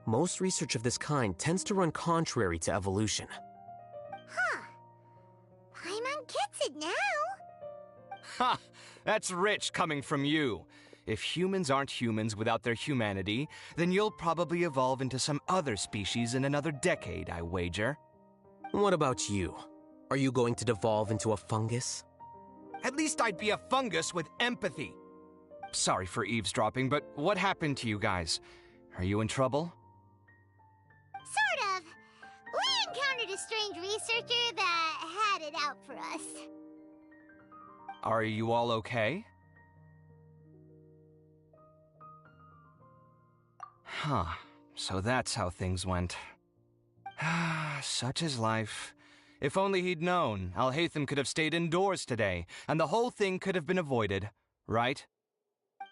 Most research of this kind tends to run contrary to evolution. Huh. Paimon gets it now. Ha! That's rich coming from you. If humans aren't humans without their humanity, then you'll probably evolve into some other species in another decade, I wager. What about you? Are you going to devolve into a fungus? At least I'd be a fungus with empathy. Sorry for eavesdropping, but what happened to you guys? Are you in trouble? Sort of. We encountered a strange researcher that had it out for us. Are you all okay? Huh. So that's how things went. Such is life. If only he'd known, Alhaitham could have stayed indoors today, and the whole thing could have been avoided, right?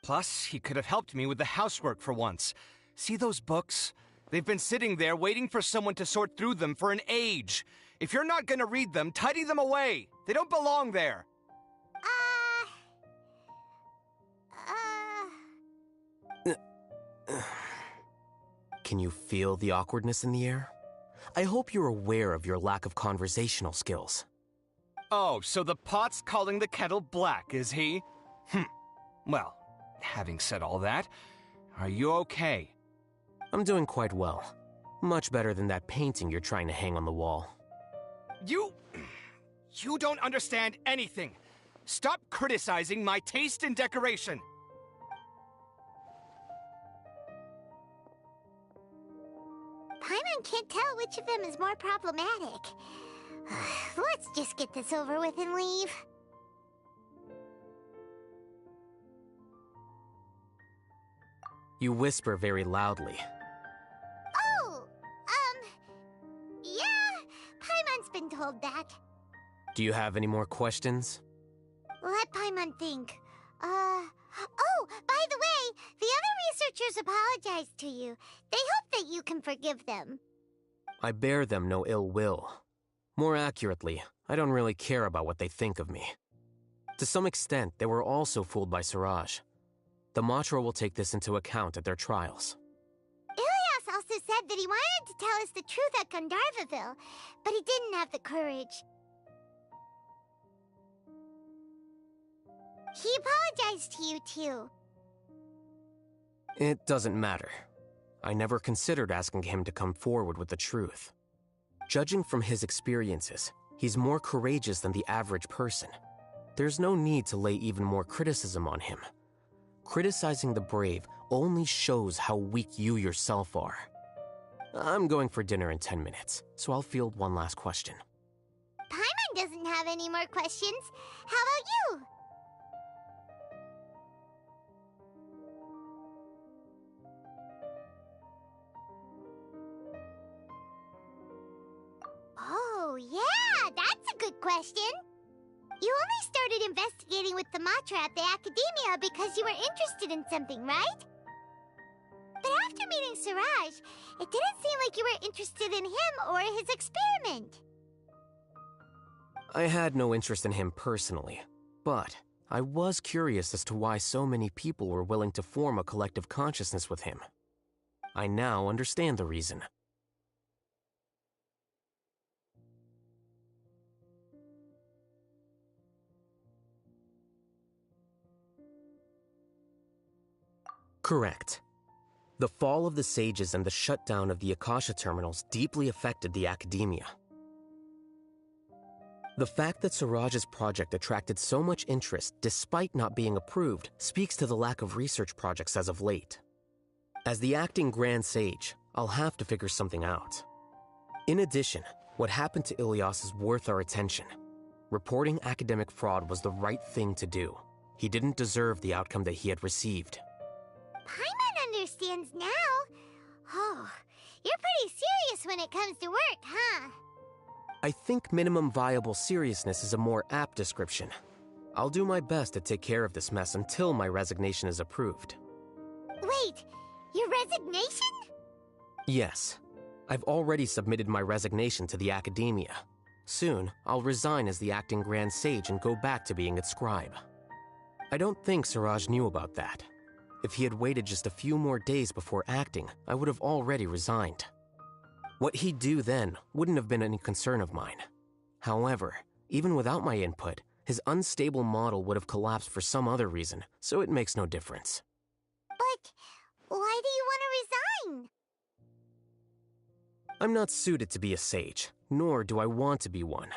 Plus, he could have helped me with the housework for once. See those books? They've been sitting there waiting for someone to sort through them for an age. If you're not gonna read them, tidy them away. They don't belong there. Can you feel the awkwardness in the air? I hope you're aware of your lack of conversational skills. Oh, so the pot's calling the kettle black, is he? Well, having said all that, are you okay? I'm doing quite well. Much better than that painting you're trying to hang on the wall. You don't understand anything. Stop criticizing my taste in decoration. Paimon can't tell which of them is more problematic. Let's just get this over with and leave. You whisper very loudly. Oh, yeah, Paimon's been told that. Do you have any more questions? Let Paimon think. researchers apologize to you. They hope that you can forgive them. I bear them no ill will. More accurately, I don't really care about what they think of me. To some extent, they were also fooled by Siraj. The Matra will take this into account at their trials. Ilias also said that he wanted to tell us the truth at Gandharvaville, but he didn't have the courage. He apologized to you, too. It doesn't matter. I never considered asking him to come forward with the truth. Judging from his experiences, he's more courageous than the average person. There's no need to lay even more criticism on him. Criticizing the brave only shows how weak you yourself are. I'm going for dinner in 10 minutes, so I'll field one last question. Paimon doesn't have any more questions. How about you? Oh, yeah, that's a good question. You only started investigating with the Matra at the Academia because you were interested in something, right? But after meeting Siraj, it didn't seem like you were interested in him or his experiment. I had no interest in him personally, but I was curious as to why so many people were willing to form a collective consciousness with him. I now understand the reason. Correct. The fall of the sages and the shutdown of the Akasha terminals deeply affected the academia. The fact that Siraj's project attracted so much interest despite not being approved speaks to the lack of research projects as of late. As the acting Grand Sage, I'll have to figure something out. In addition, what happened to Ilias is worth our attention. Reporting academic fraud was the right thing to do. He didn't deserve the outcome that he had received. Paimon understands now. Oh, you're pretty serious when it comes to work, huh? I think minimum viable seriousness is a more apt description. I'll do my best to take care of this mess until my resignation is approved. Wait, your resignation? Yes. I've already submitted my resignation to the Academia. Soon, I'll resign as the acting Grand Sage and go back to being its scribe. I don't think Siraj knew about that. If he had waited just a few more days before acting, I would have already resigned. What he'd do then wouldn't have been any concern of mine. However, even without my input, his unstable model would have collapsed for some other reason, so it makes no difference. But why do you want to resign? I'm not suited to be a sage, nor do I want to be one.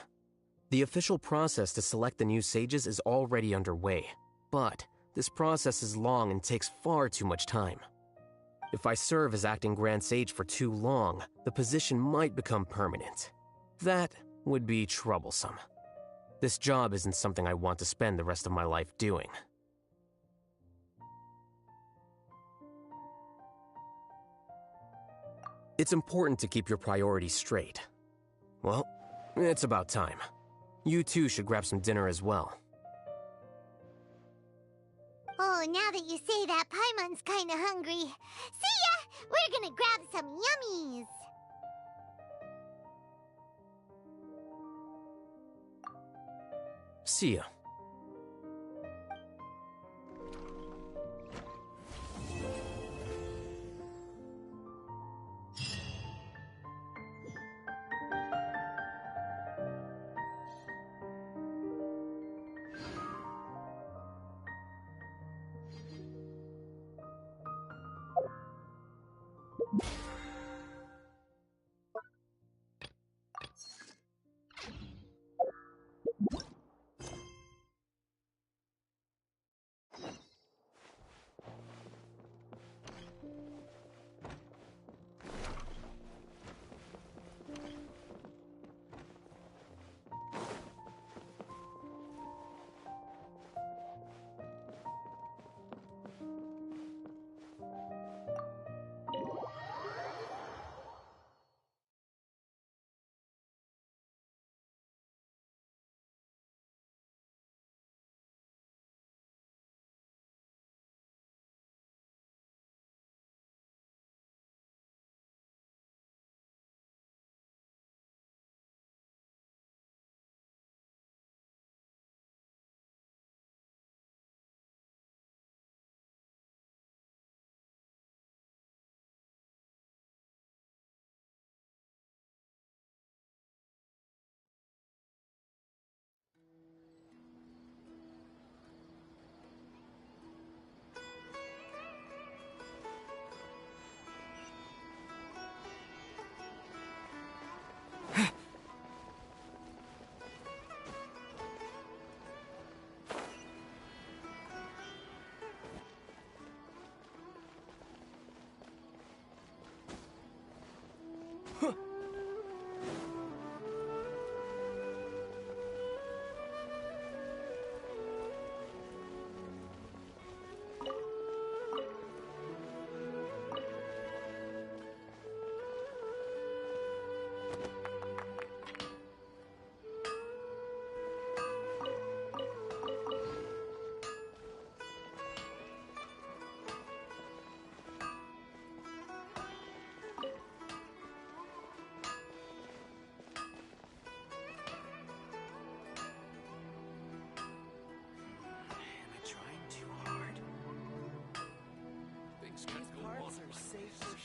The official process to select the new sages is already underway, but this process is long and takes far too much time. If I serve as acting Grand Sage for too long, the position might become permanent. That would be troublesome. This job isn't something I want to spend the rest of my life doing. It's important to keep your priorities straight. Well, it's about time. You too should grab some dinner as well. Oh, now that you say that, Paimon's kinda hungry. See ya! We're gonna grab some yummies! See ya.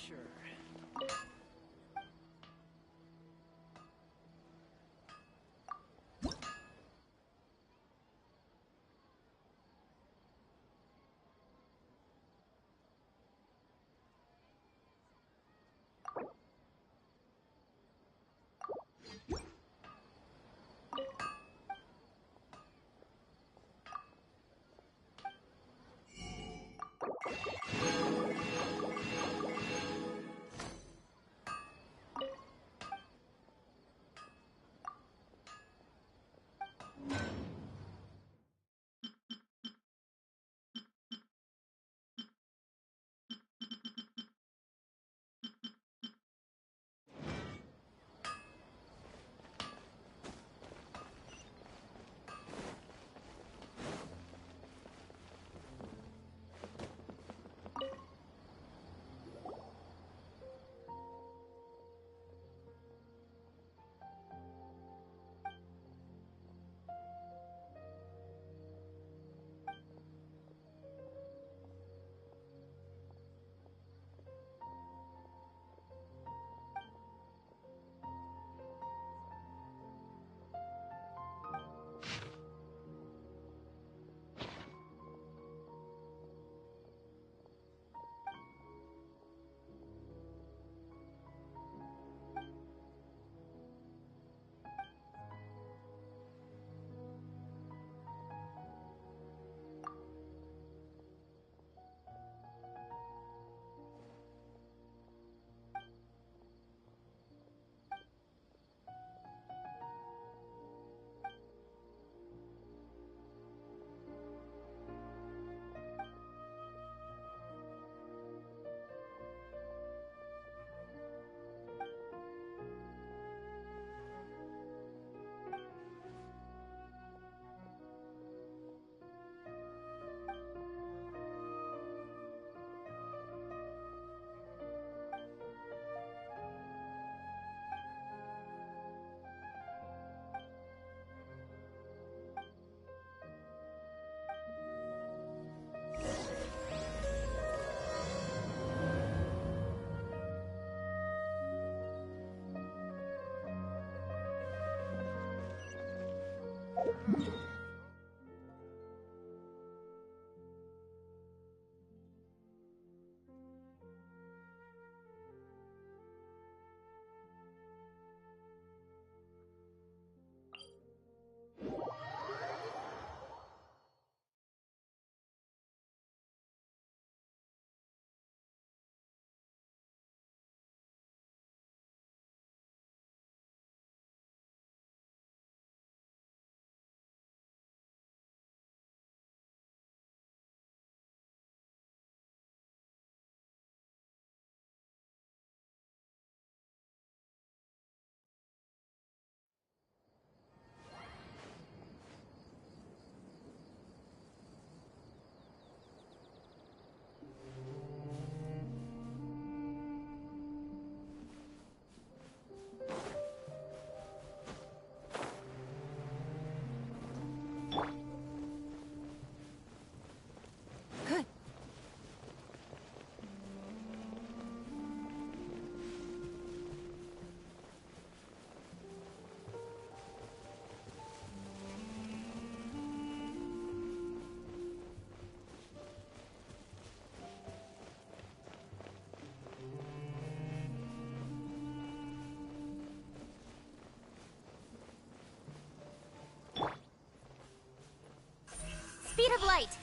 Sure. Speed of light!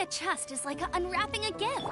a chest is like unwrapping a gift.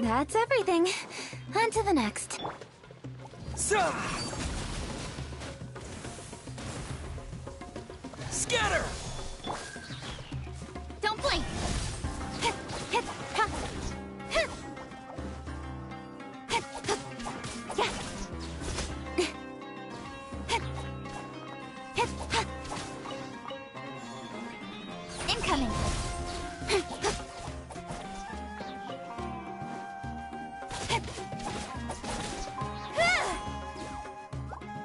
That's everything. On to the next. Scatter! Don't blink! Hit, hit, ha, hit. Hit, hit, yeah. Hit, hit, ha. Incoming! Hit, hit. Hit.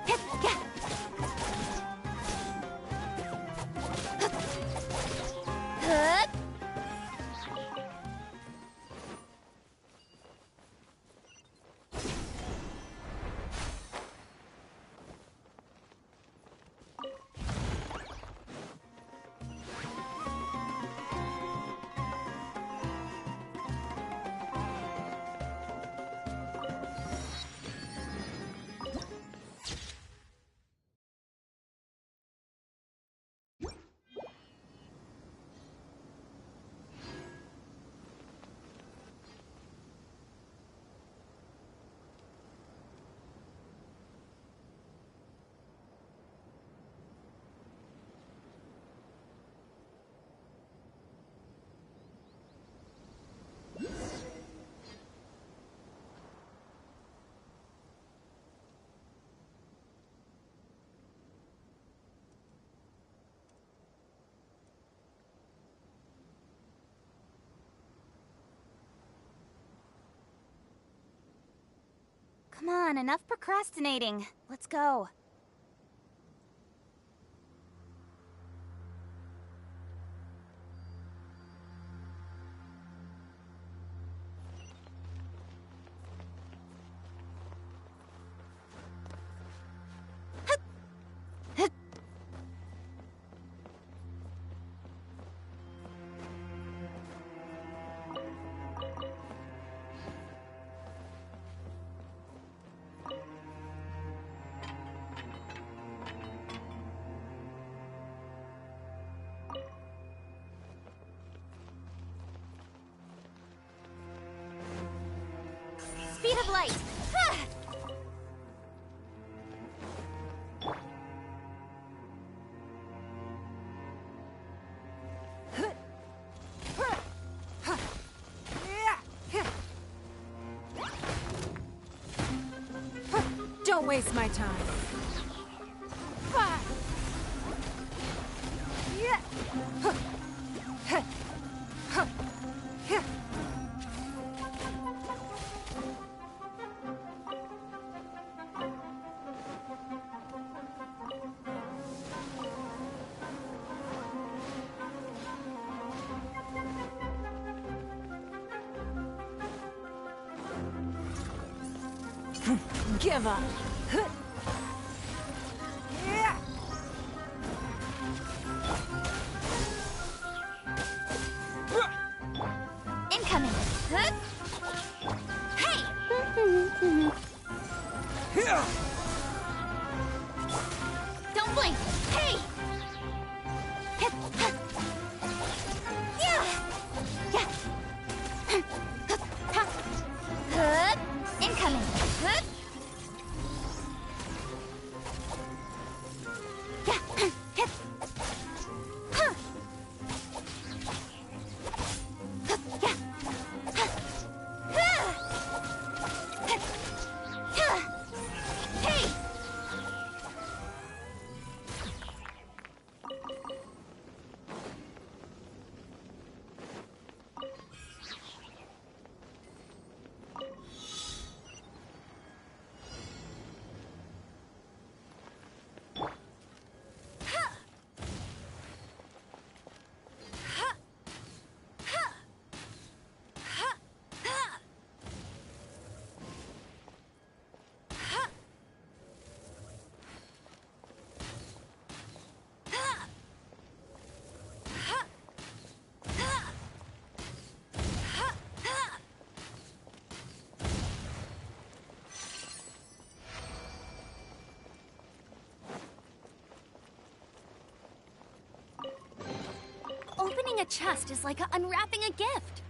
Hit, yeah. Hut. Come on, enough procrastinating. Let's go. Speed of light! Ah! Don't waste my time. Give up. Incoming! Hey! Don't blink! Hey! Hit! Hut. Yeah! Yeah! Hut. Ha. Hut. Incoming! Hut. Yeah! Hit! Huh. Hut. Yeah! Huh. Huh. Hit. Huh. Hey! Opening a chest is like unwrapping a gift.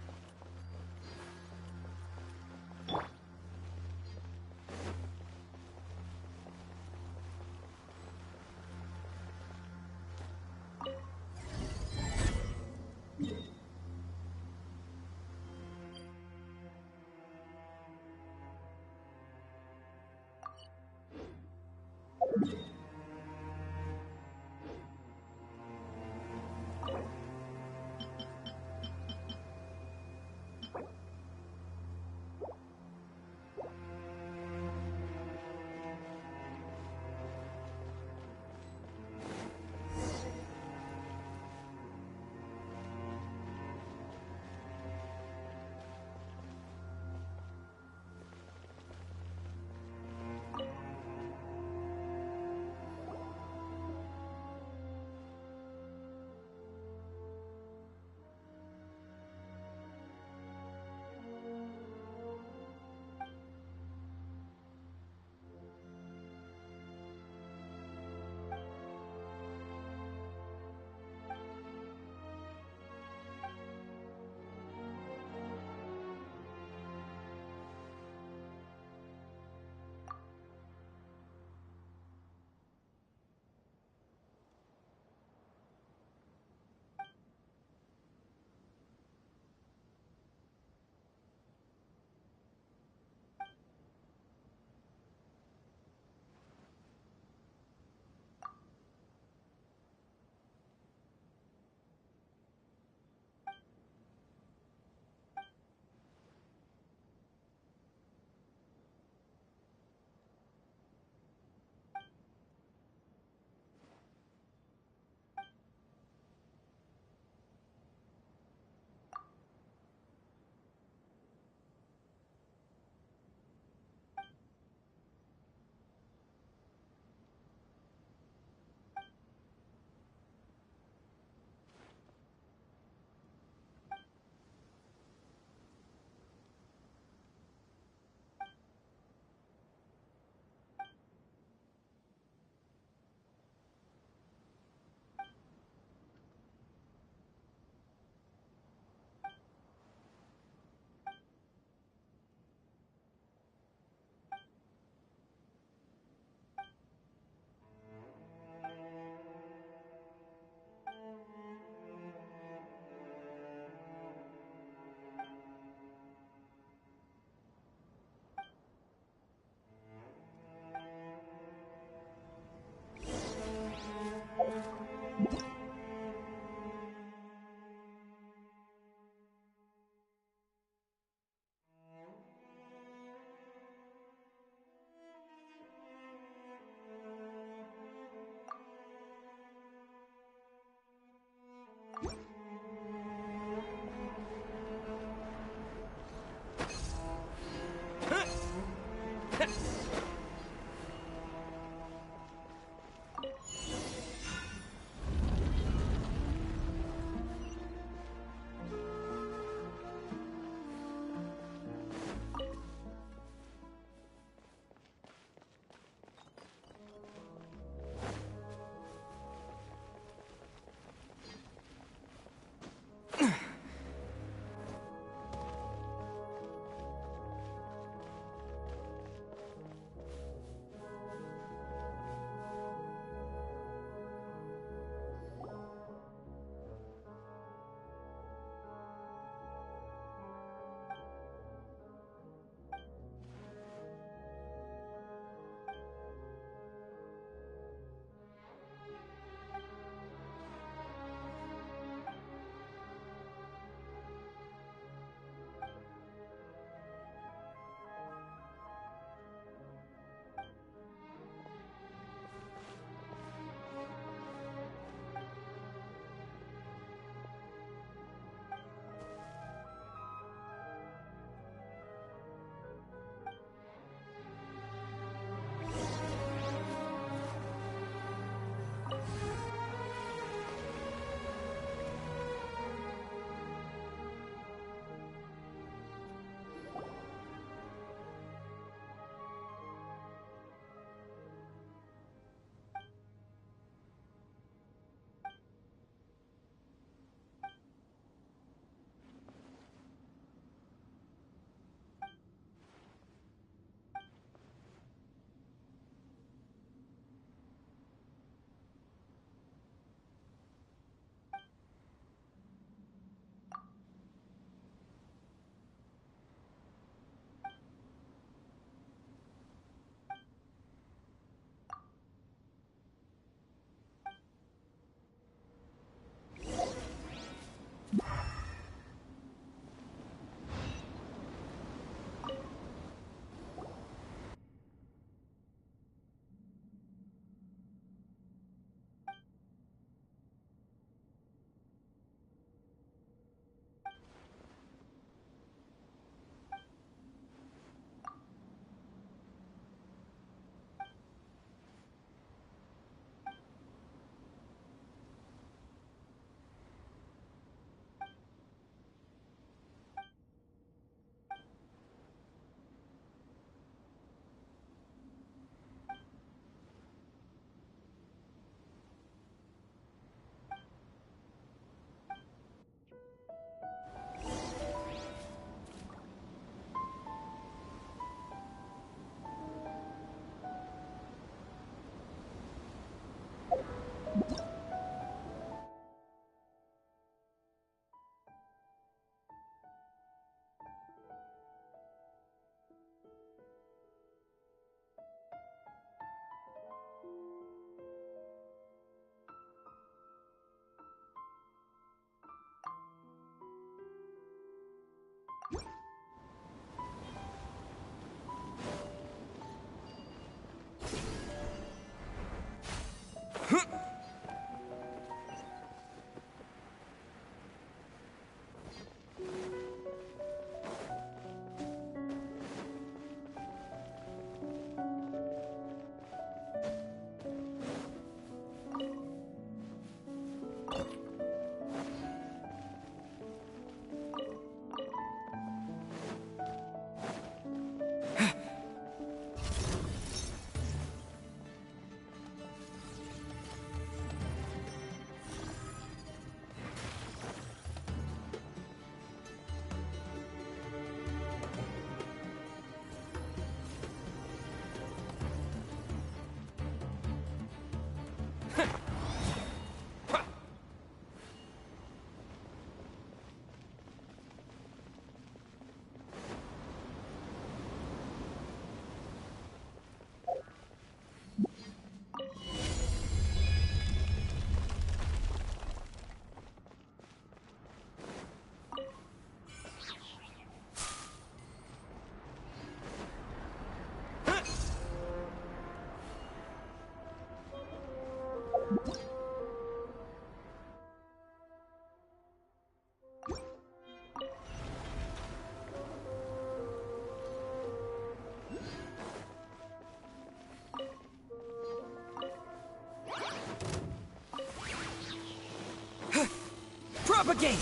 Propagate!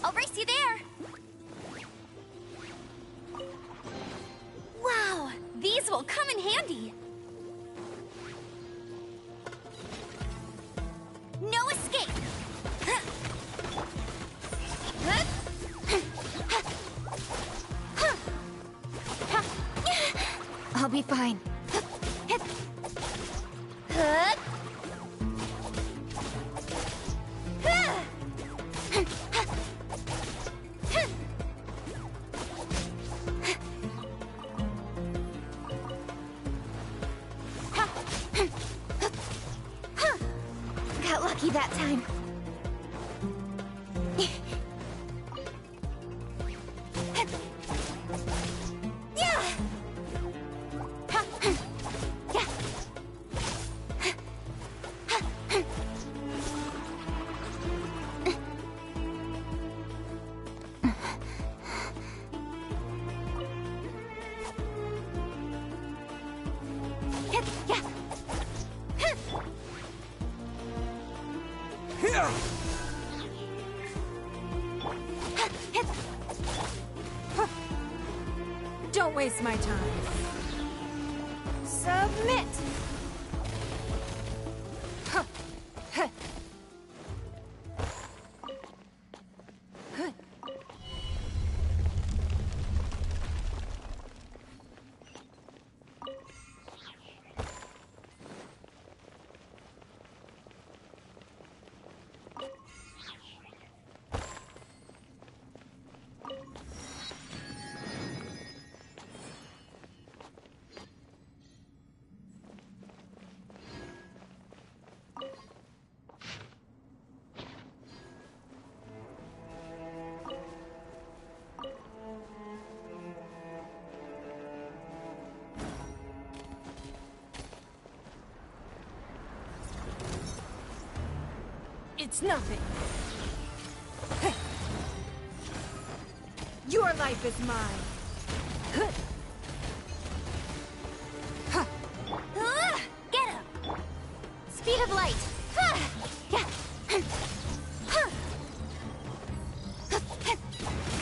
I'll race you there. Wow, these will come in handy. No escape. I'll be fine. Got lucky that time. Don't waste my time. Submit! It's nothing. Your life is mine. Get him! Speed of light.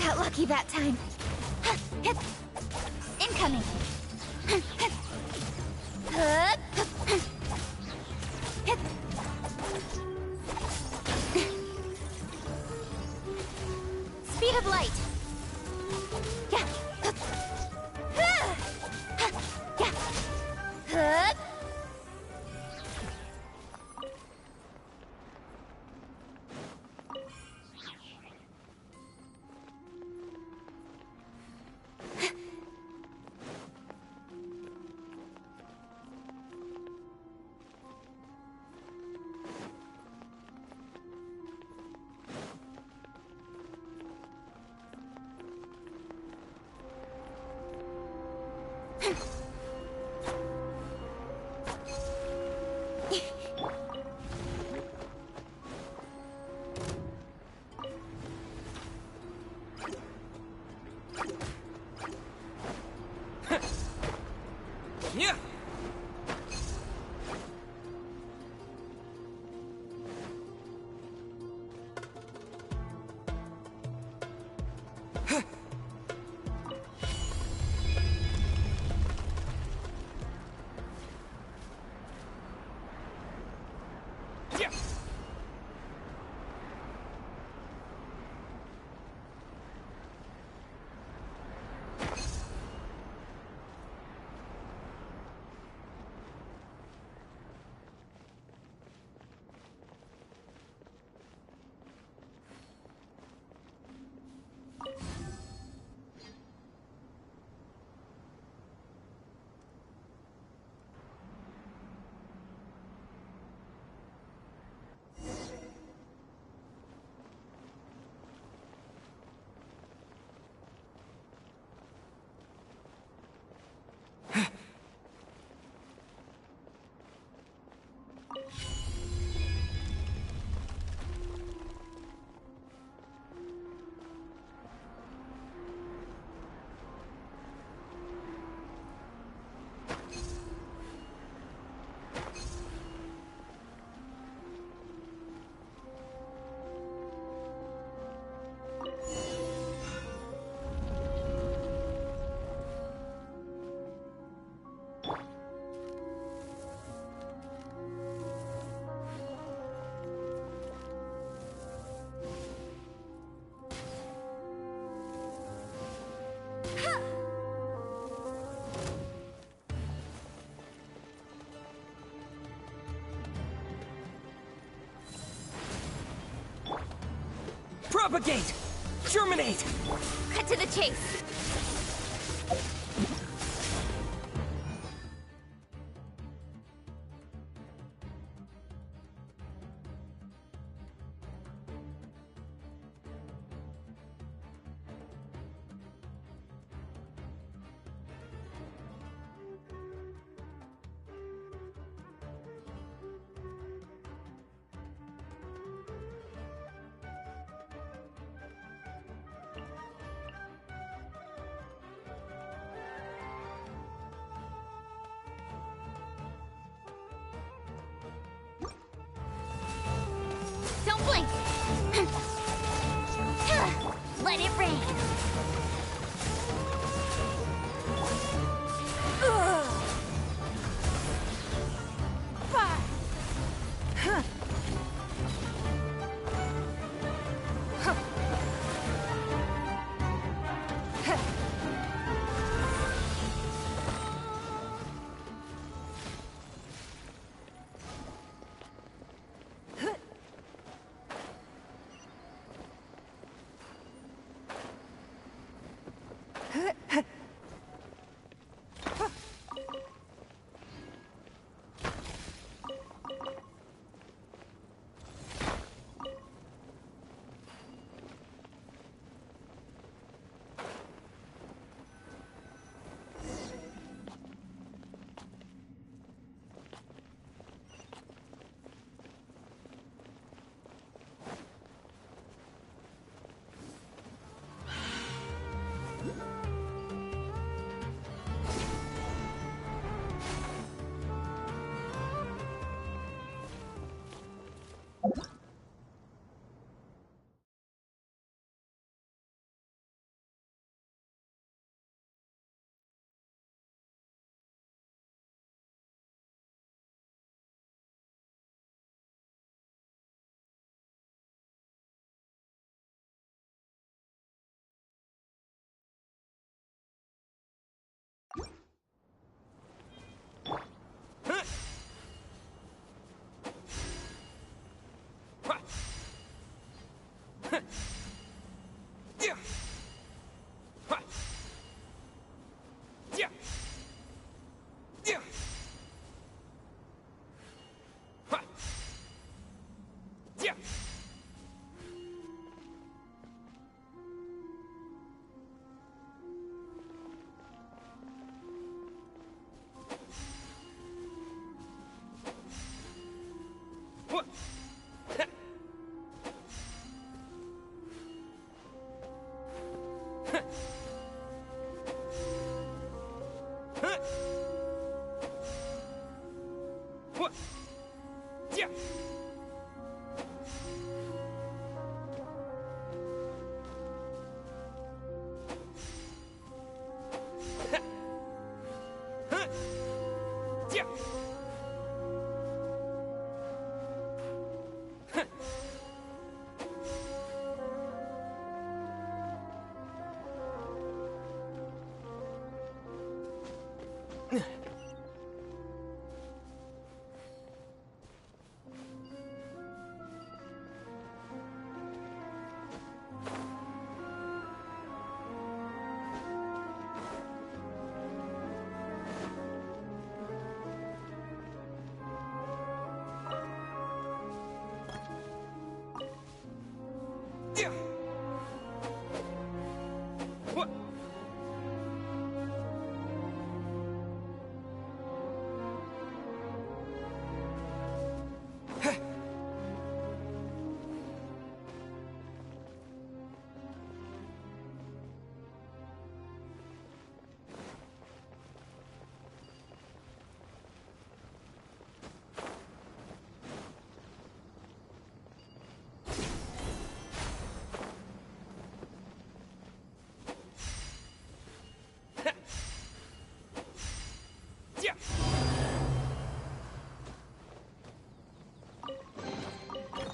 Got lucky that time. Incoming. Speed of light. Yeah. Propagate! Germinate! Cut to the chase! Don't blink! Let it rain!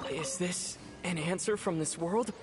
Is this an answer from this world?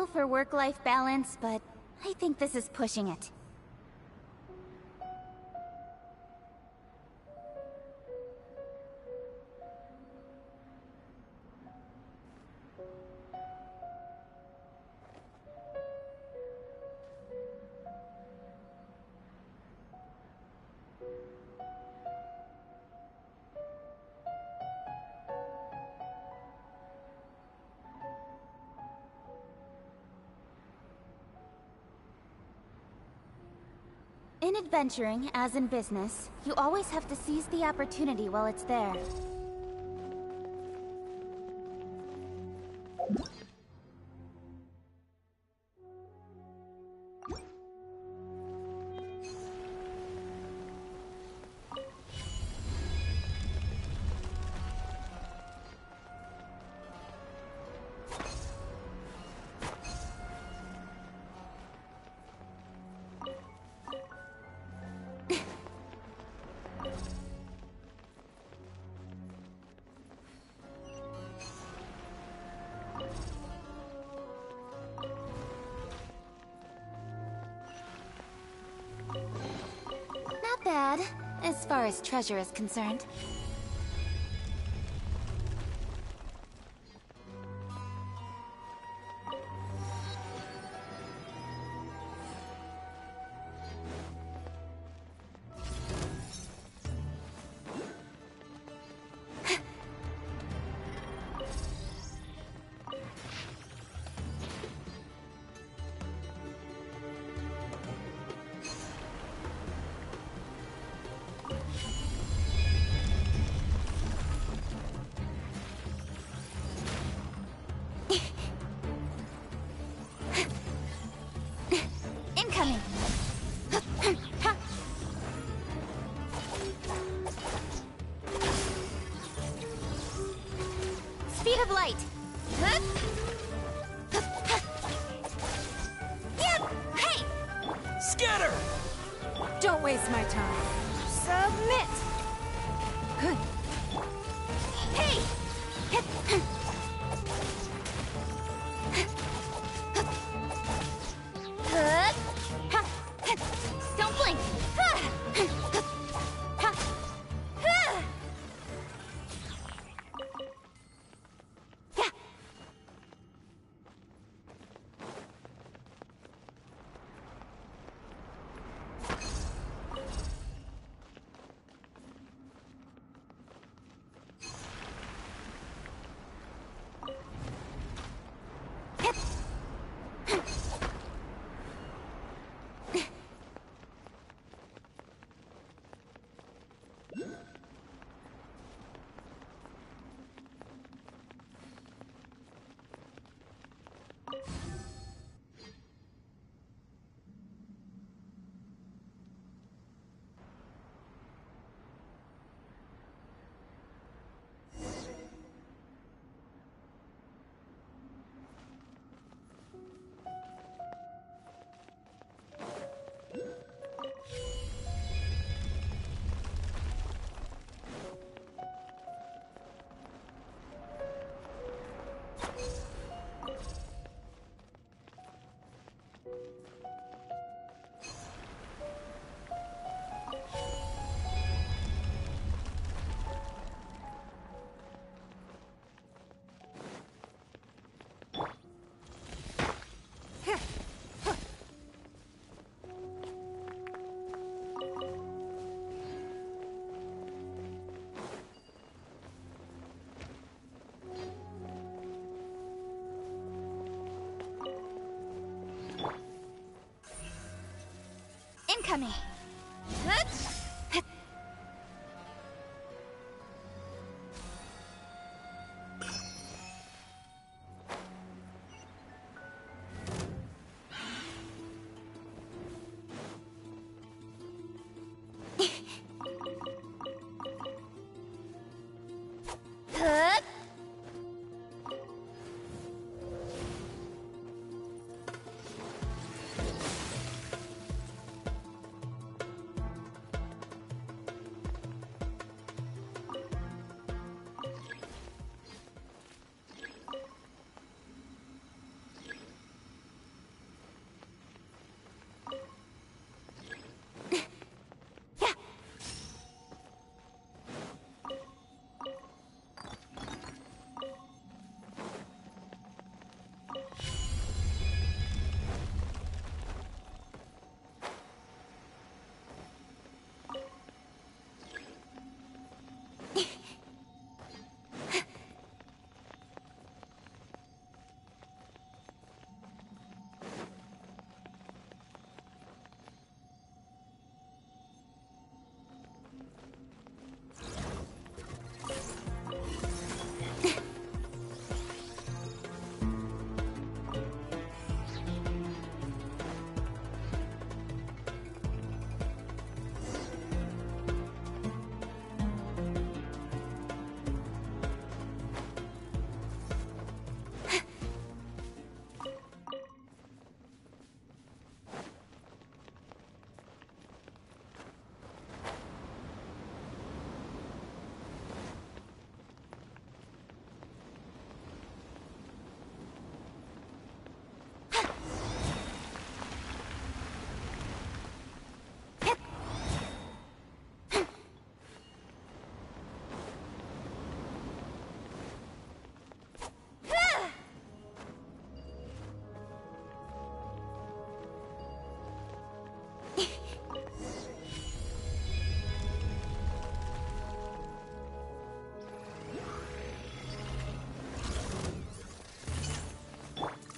all for work-life balance, but I think this is pushing it. In adventuring, as in business, you always have to seize the opportunity while it's there. Not bad, as far as treasure is concerned. Incoming! Speed of light! Hey! Scatter! Don't waste my time. Submit! Good. Hey! Don't blink! Incoming!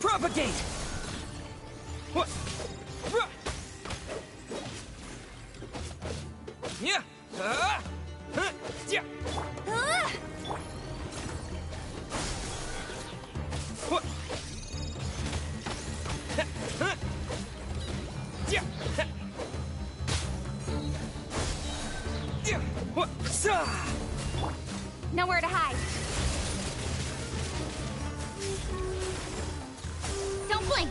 Propagate! What? Yeah! Yeah! What? Yeah! Yeah! What? Nowhere to hide. Don't blink.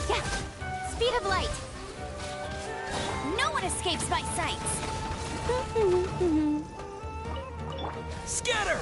Yeah. Speed of light. No one escapes my sights. Scatter!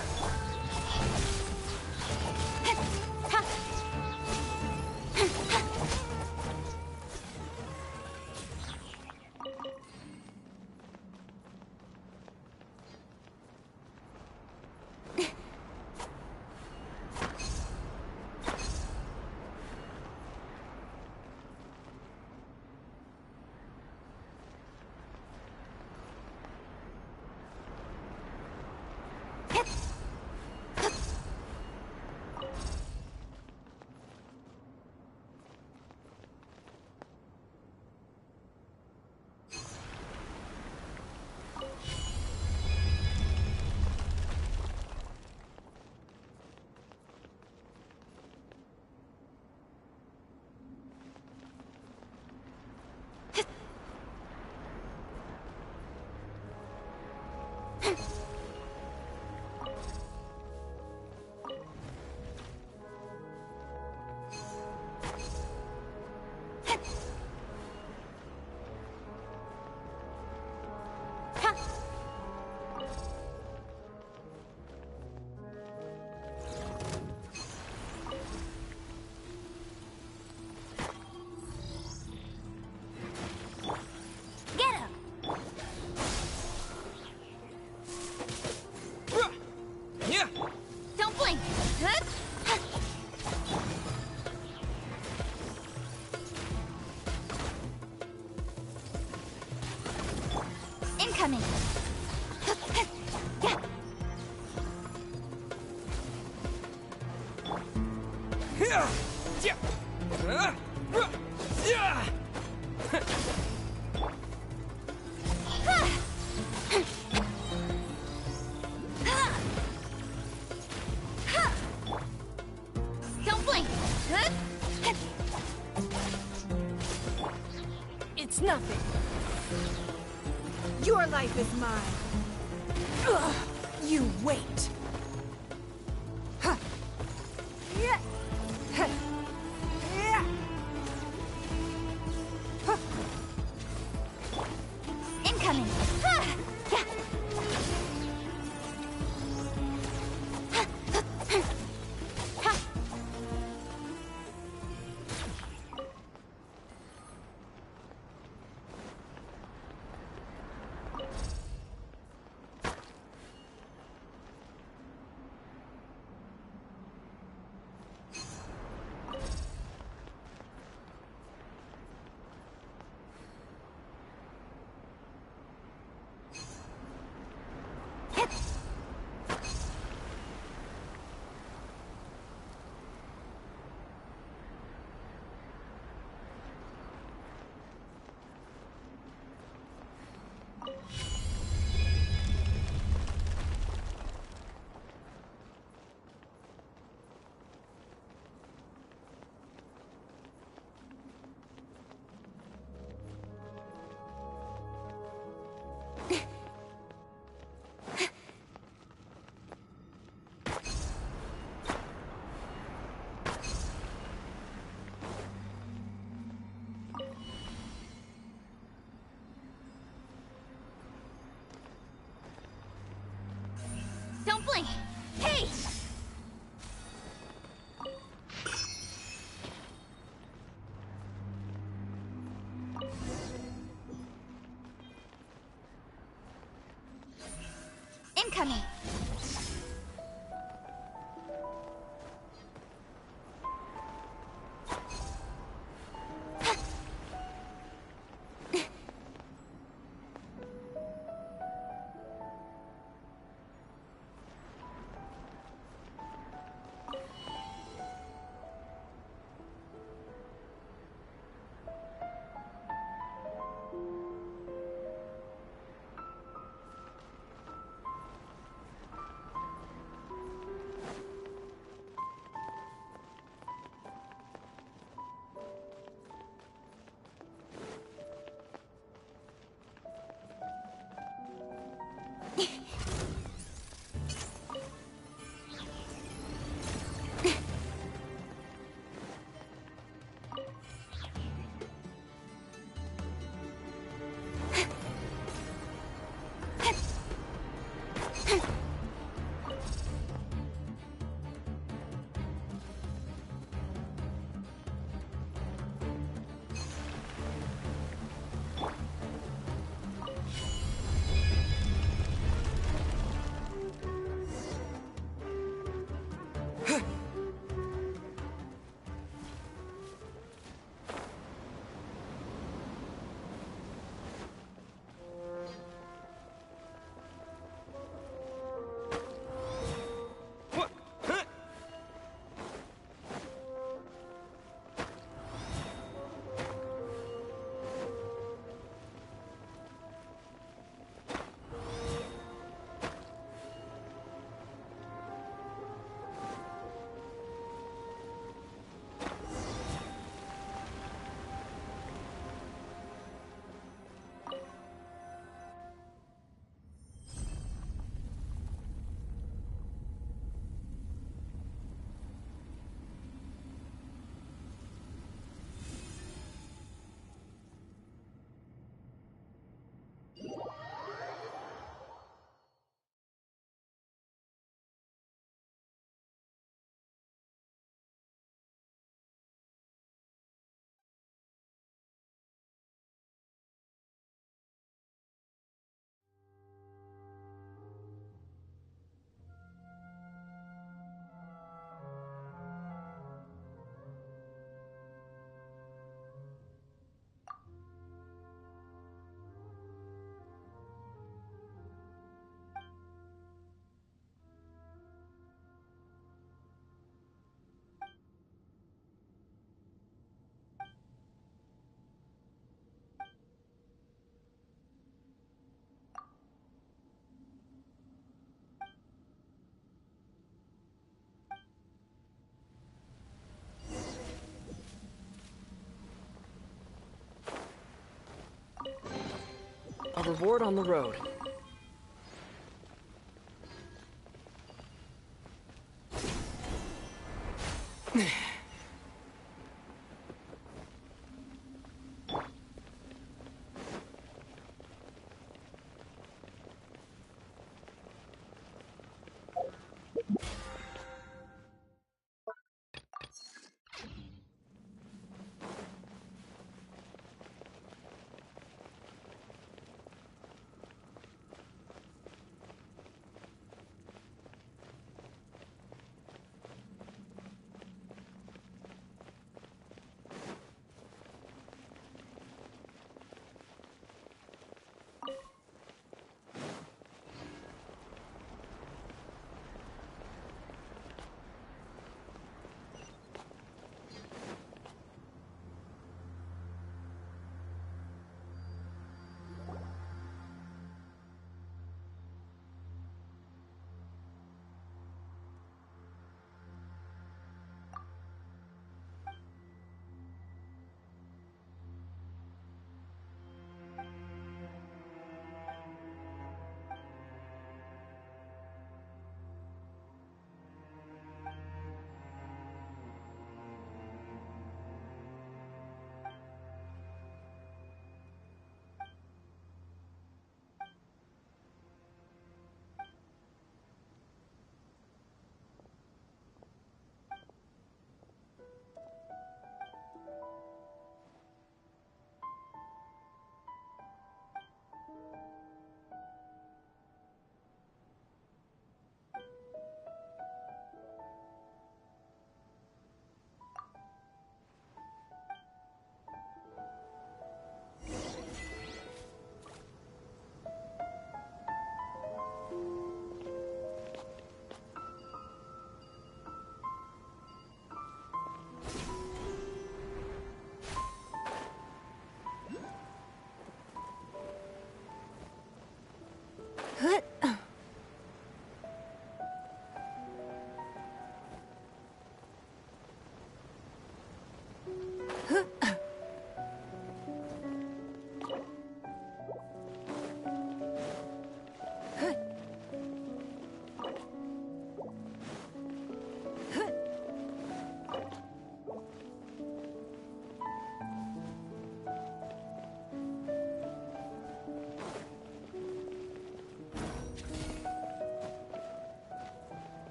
Don't blink. Incoming. Don't blink. It's nothing. Your life is mine. Ugh, you wait. Huh. Yeah. Huh. Yeah. Huh. Incoming. Yeah. Don't blink. Hey! Incoming. A reward on the road.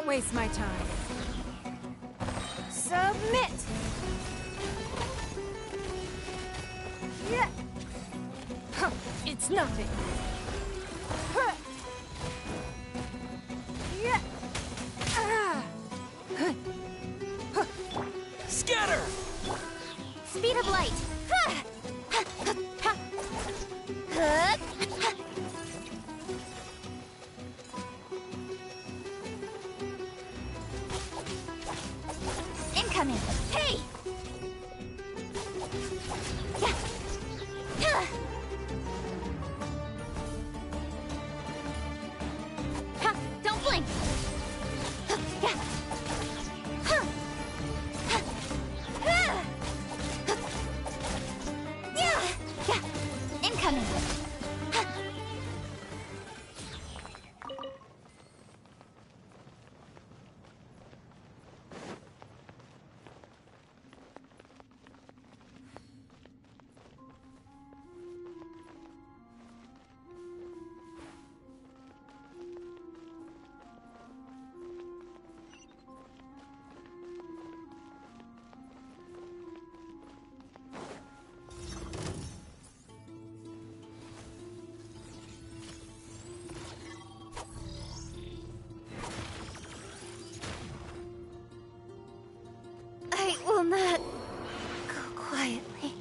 Don't waste my time. Submit! Yeah. Huh, it's nothing. Huh. Yeah. Ah. Huh. Huh. Scatter! Speed of light! Incoming! Hey! Don't blink! Incoming! I will not go quietly.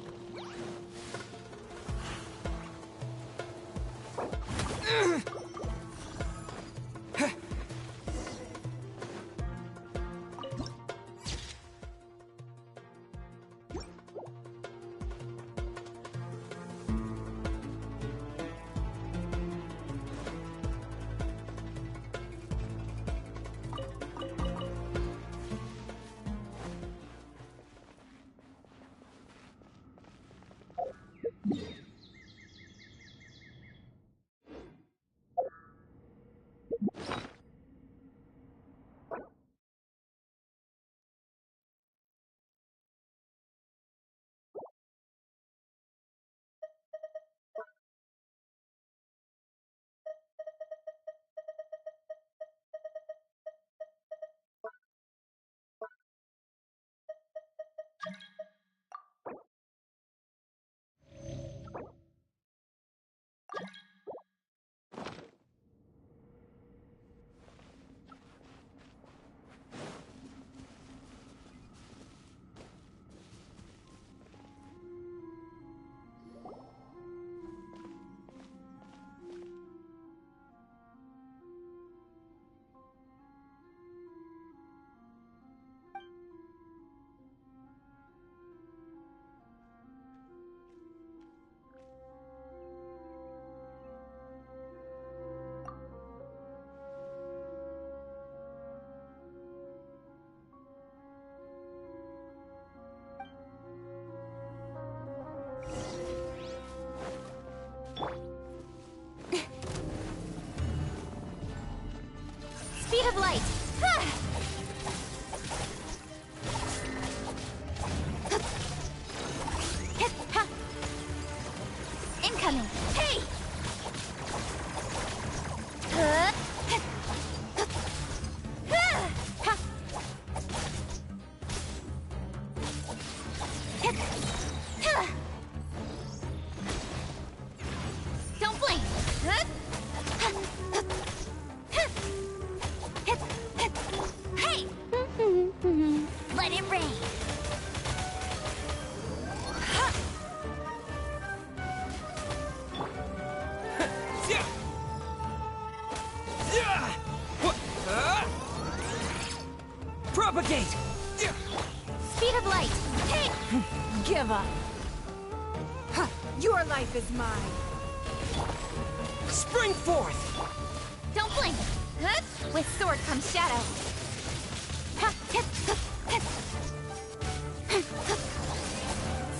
Speed of light! Incoming! Hey! Don't blink! Hey! Let it rain! Propagate! Speed of light! Hey! Give up. Huh, your life is mine. Spring forth! Don't blink! With sword comes shadow.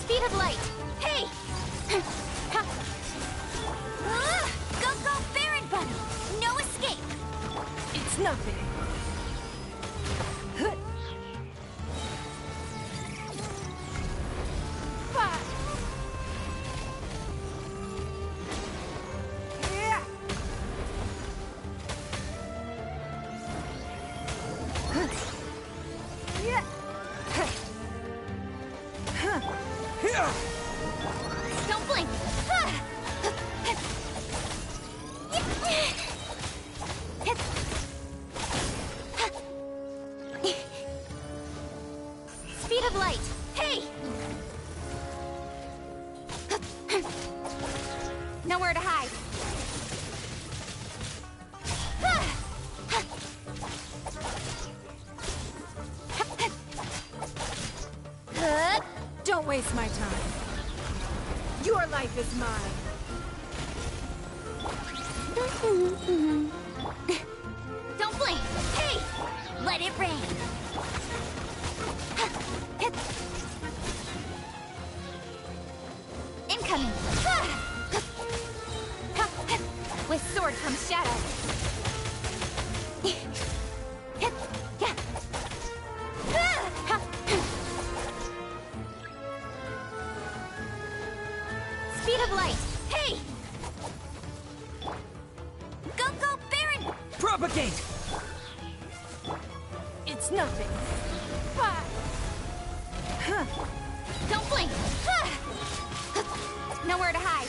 Speed of light! Hey! Go, go, Baron Bunny! No escape! It's nothing. Nowhere to hide. Don't waste my time. Your life is mine. Don't blink! Hey! Let it rain! Incoming! With sword comes shadow. Speed of light! Hey! Go, go, Baron! Propagate! It's nothing. Don't blink! Nowhere to hide.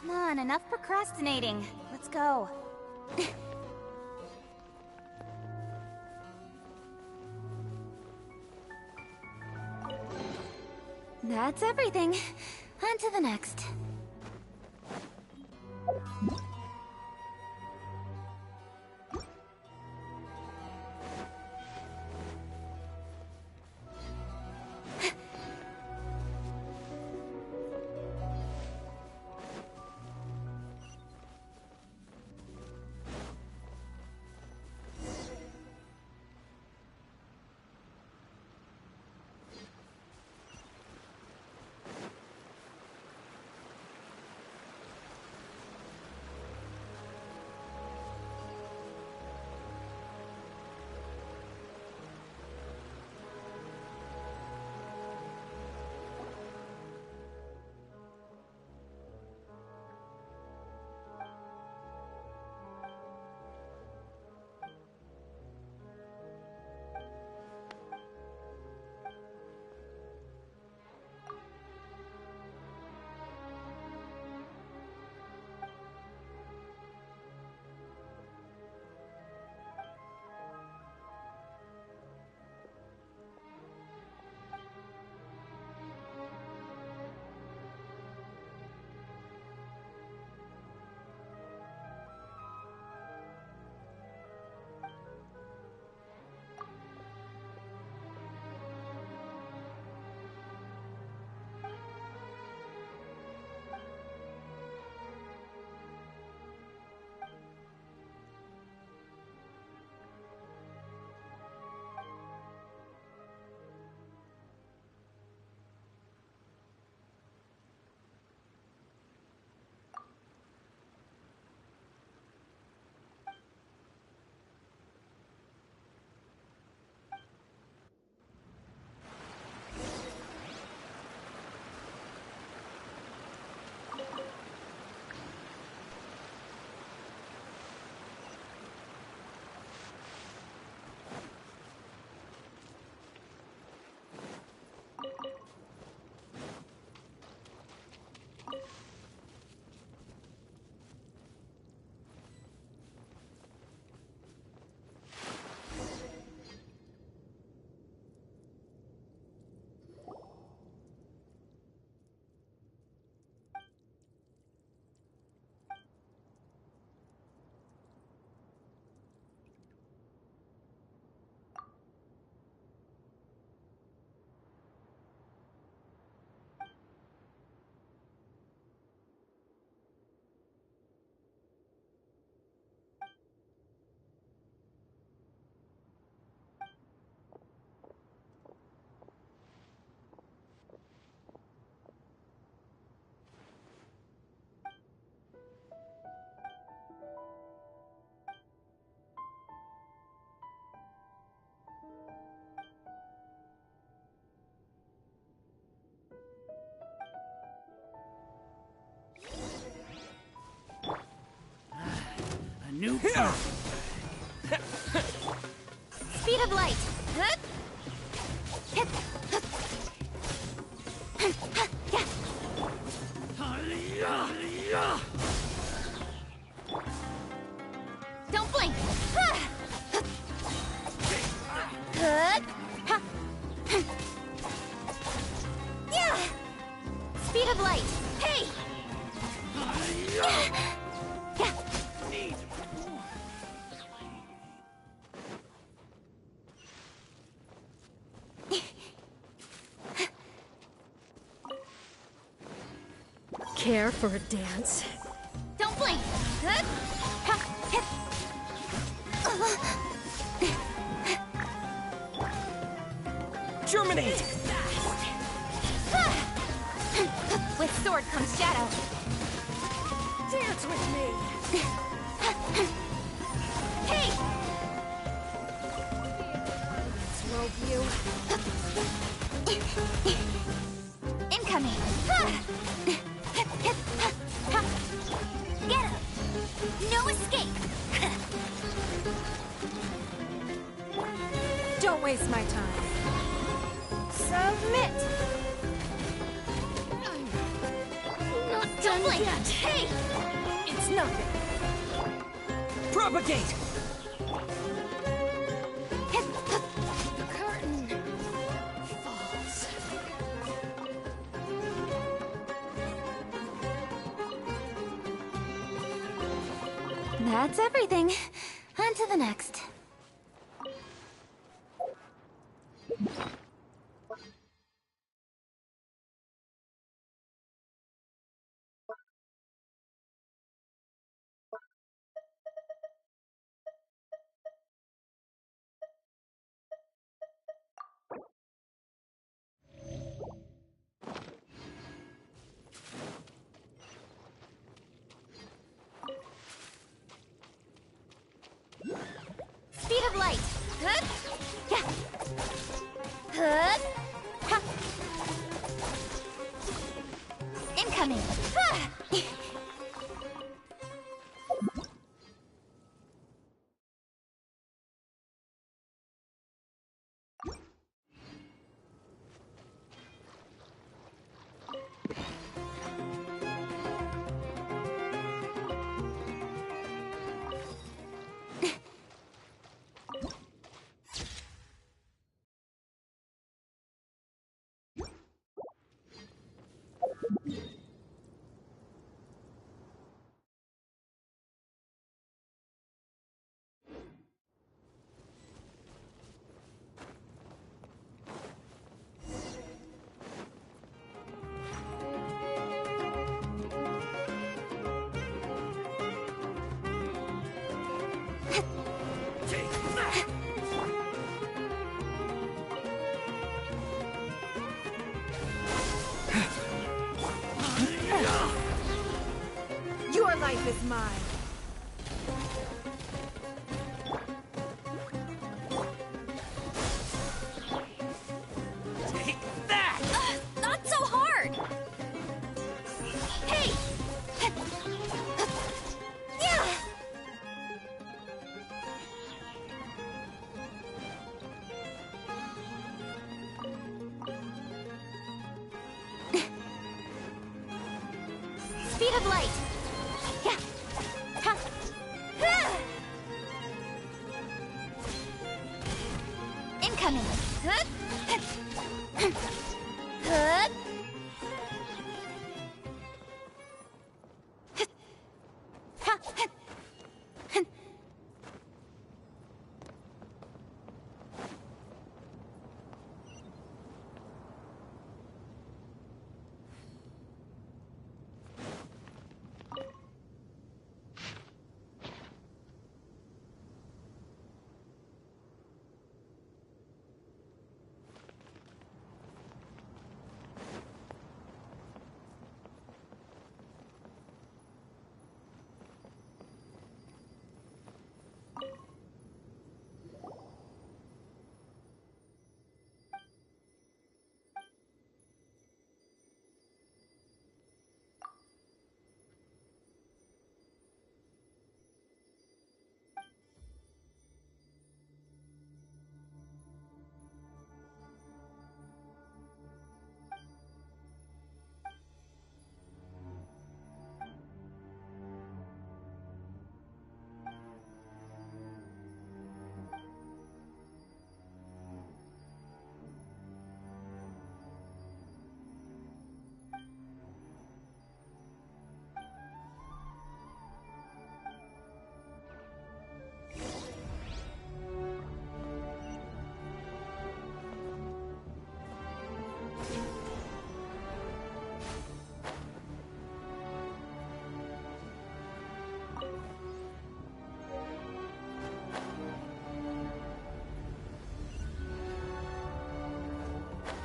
Come on, enough procrastinating. Let's go. That's everything. On to the next. A new Speed of light. Don't blink. Yeah. Speed of light. Hey. Care for a dance? Don't blink. Germinate! With sword comes shadow. Dance with me! Hey! Slow view. Incoming! Get him! No escape! Don't waste my time. Submit! Not done blink. yet. Hey! It's nothing. Propagate! The curtain falls. That's everything. On to the next. Speed of light. Hup. Yeah. Hup. Ha. Incoming. Ha. Your life is mine. Take that! Not so hard! Hey! Yeah! Speed of light! Yeah! Ha! Ah! Incoming! Hup! Hup! Hup! Ha!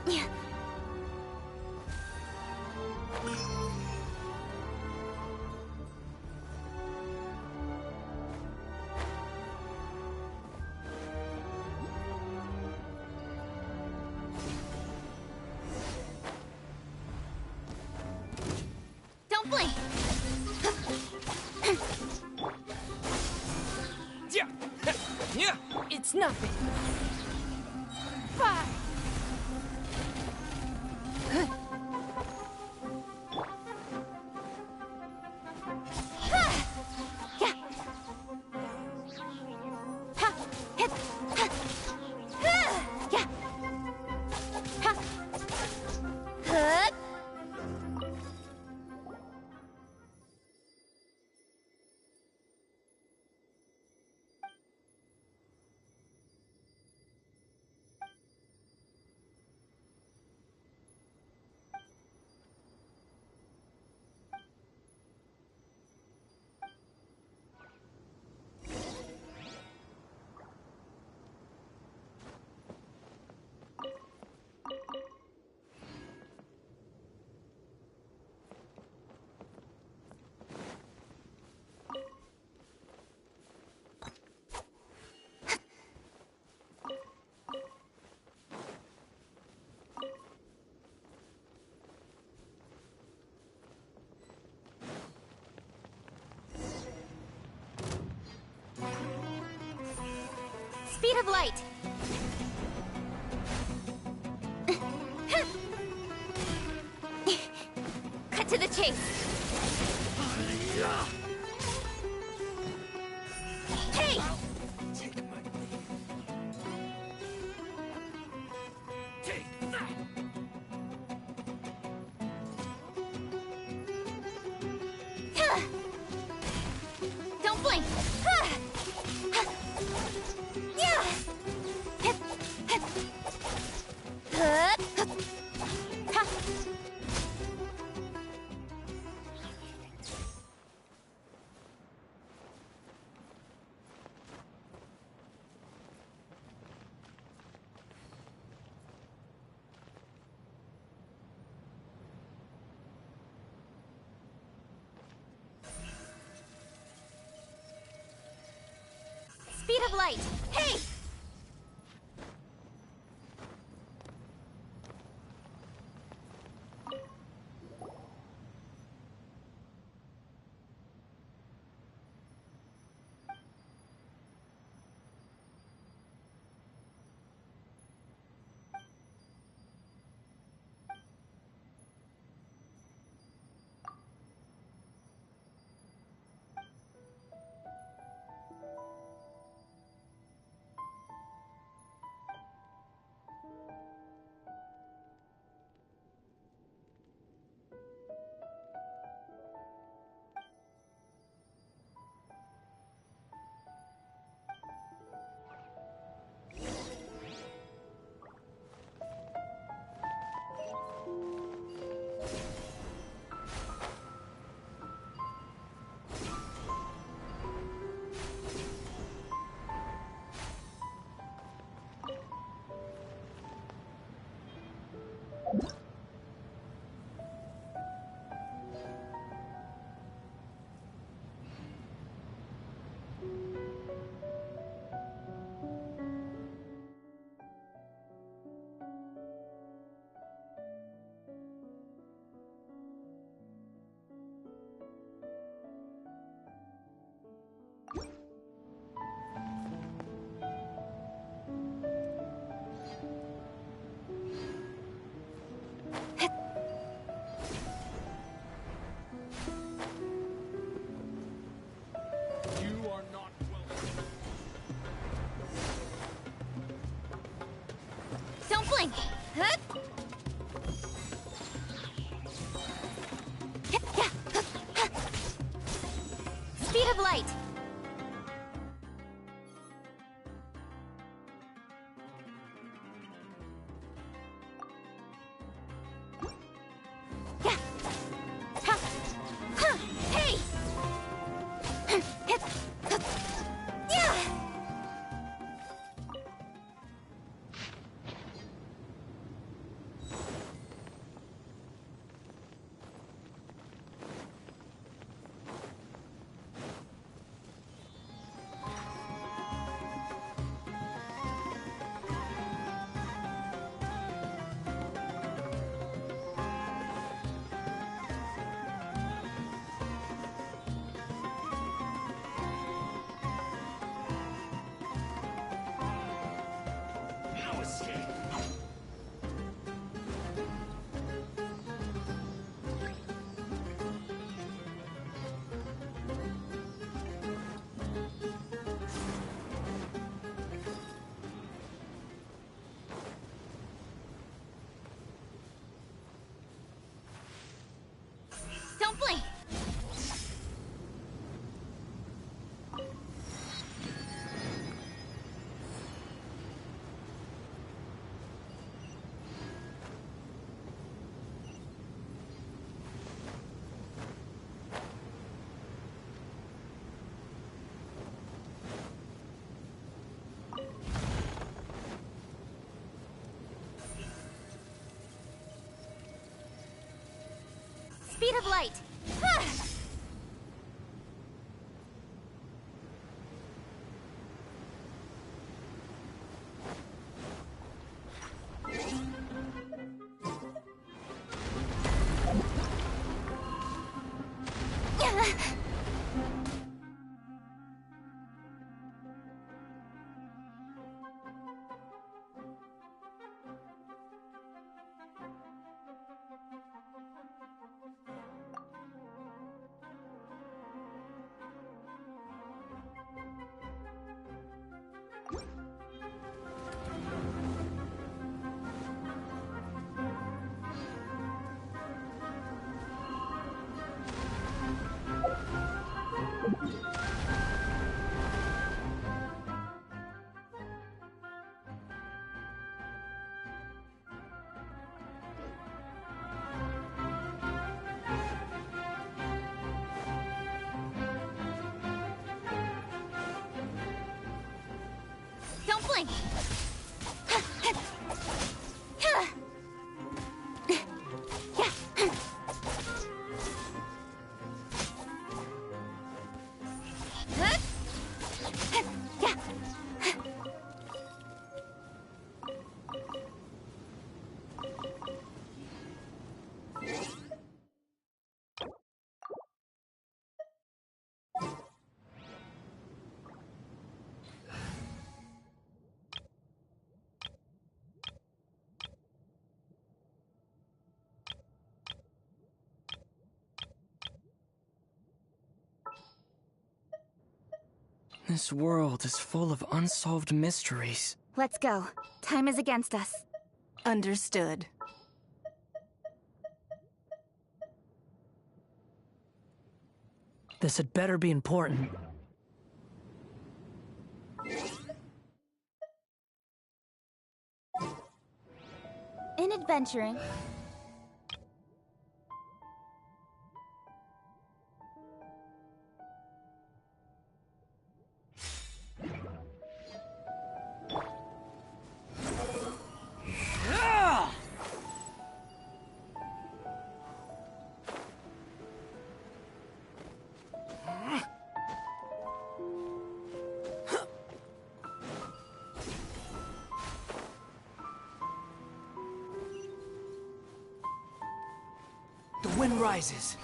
Yeah. Don't blink. Yeah. Yeah. It's nothing. Fire. Speed of light! Cut to the chase! Hey! Don't blink! Speed of light! Hey! Don't blink! Speed of light! Hey! Don't blink! Speed of light! healing! This world is full of unsolved mysteries. Let's go. Time is against us. Understood. This had better be important. In adventuring, The wind rises.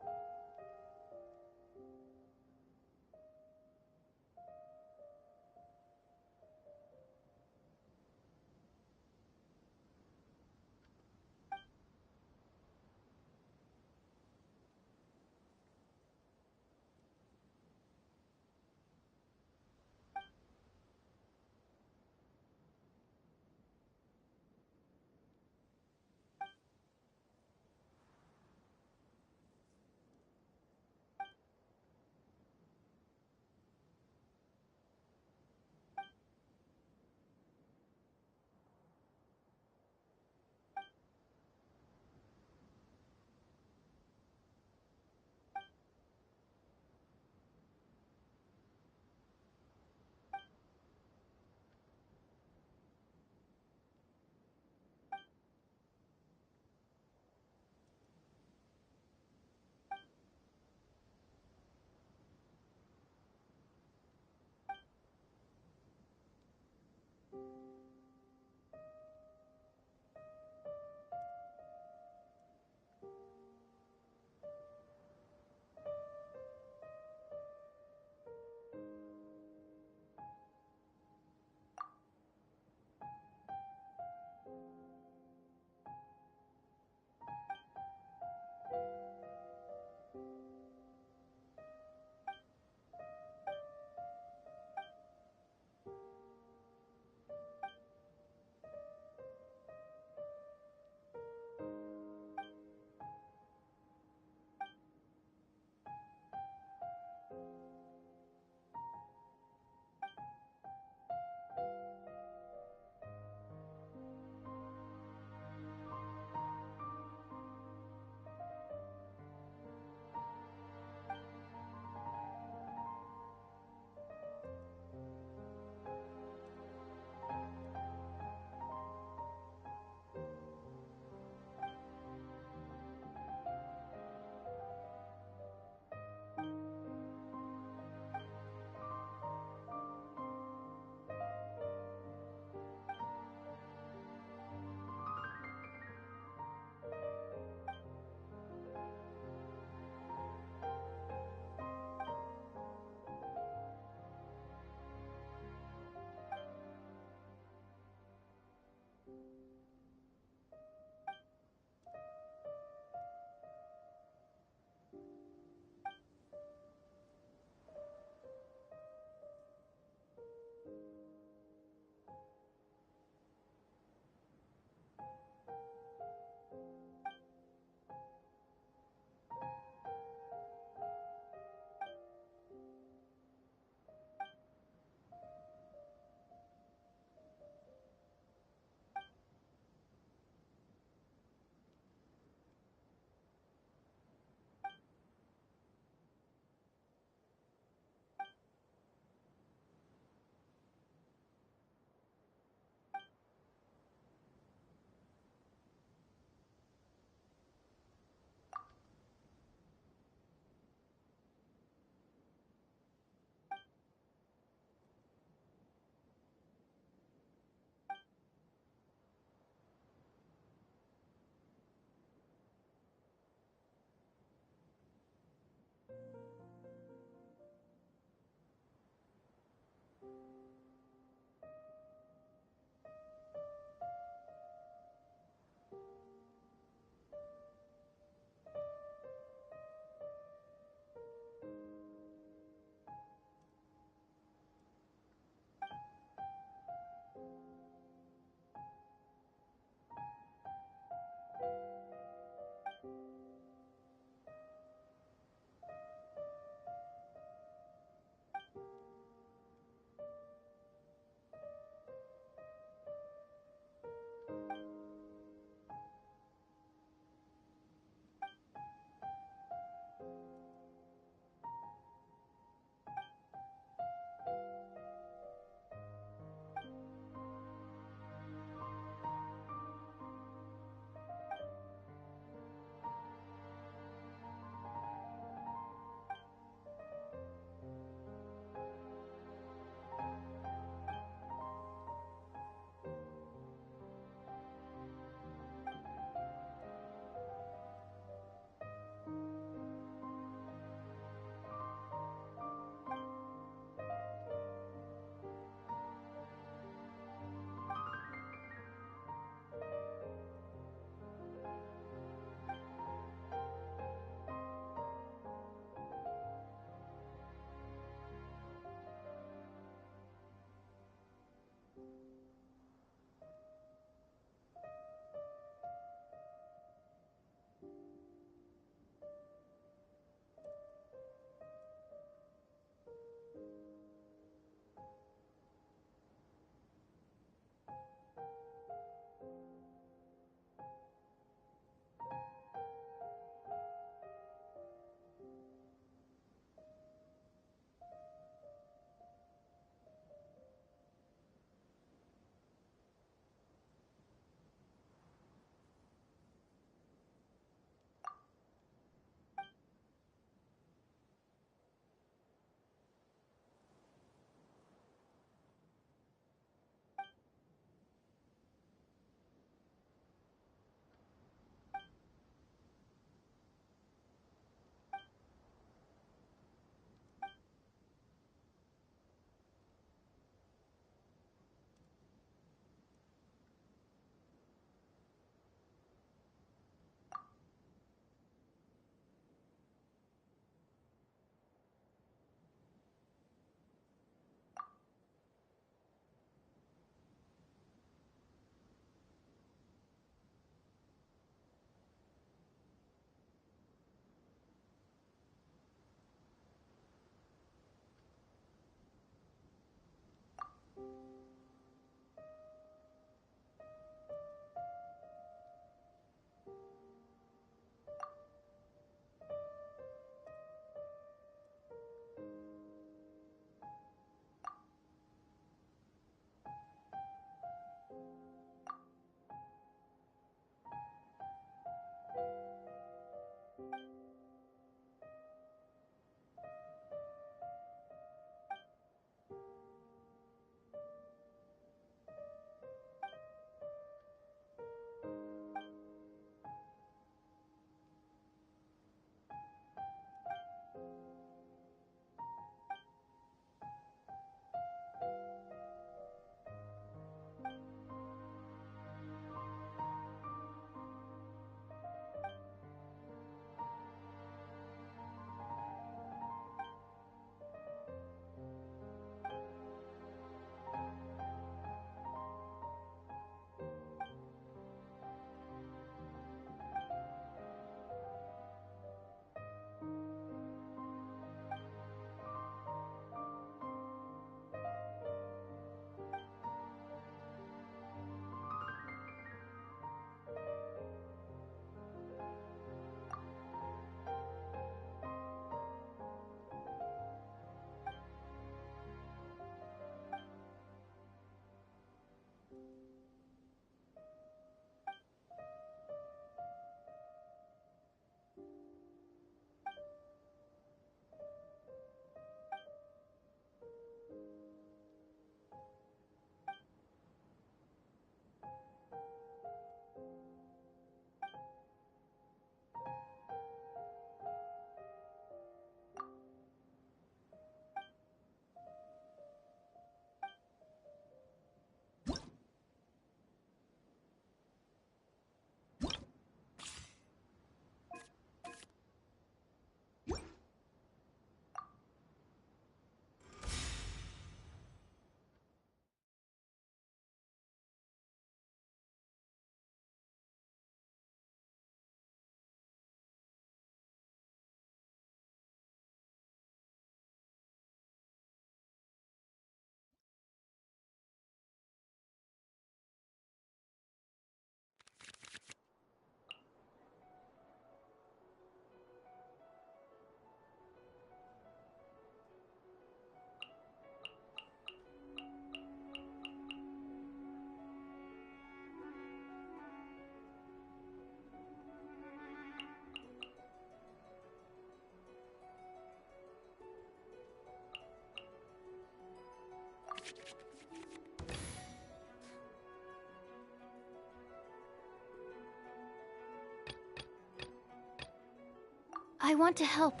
I want to help.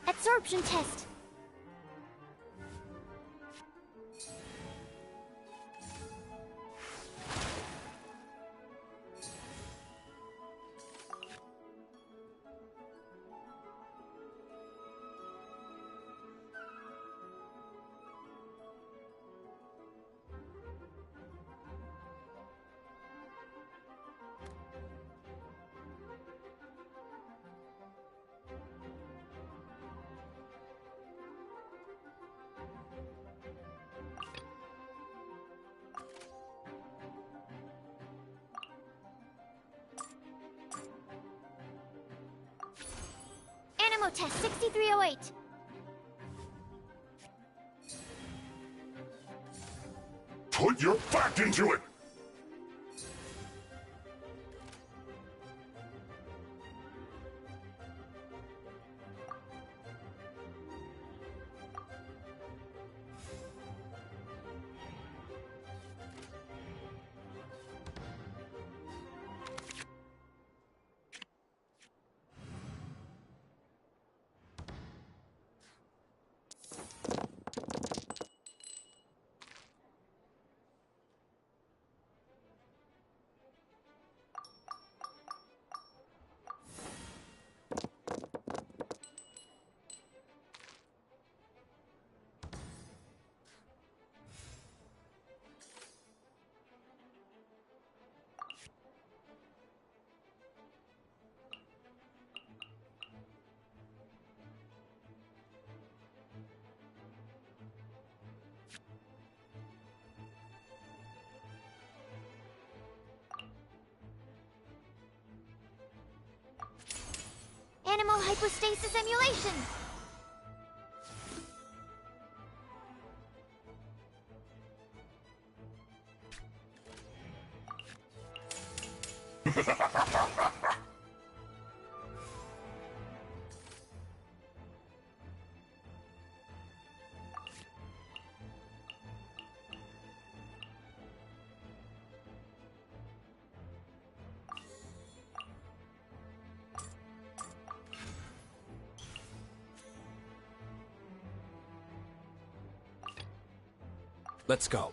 Absorption test. Ammo test 6308. Put your back into it! Animal hypostasis emulation. Let's go.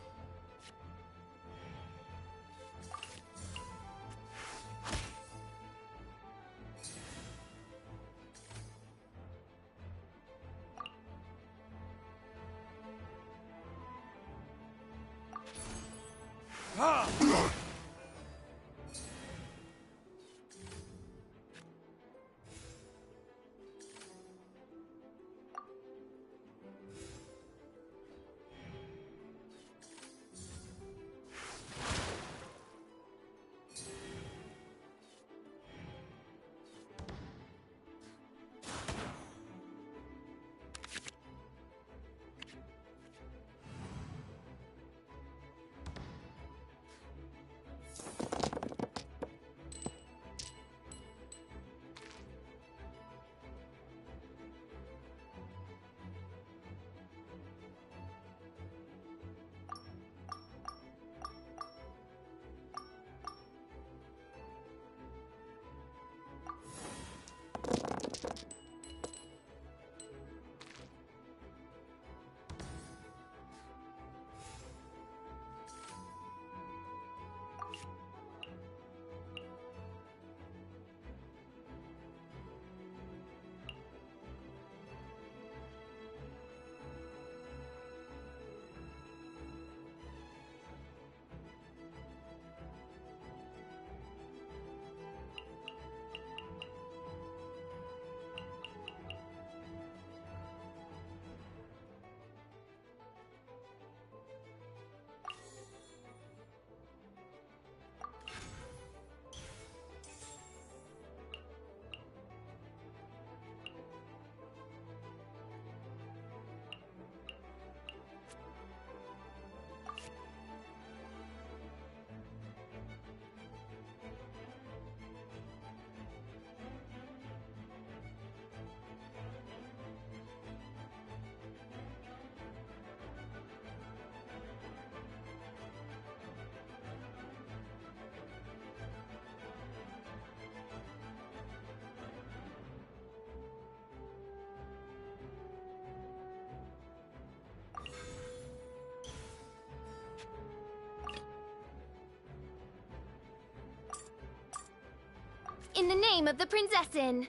In the name of the Prinzessin.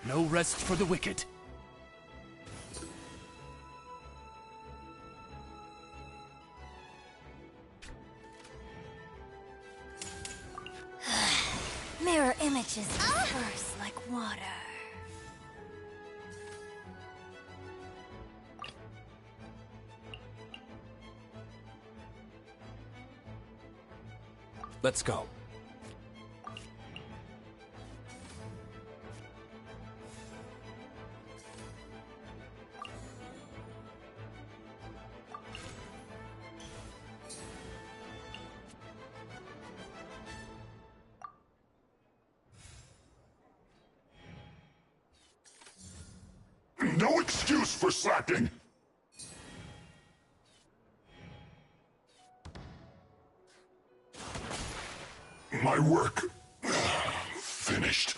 No rest for the wicked. Mirror images disperse like water. Let's go. No excuse for slacking! My work... finished.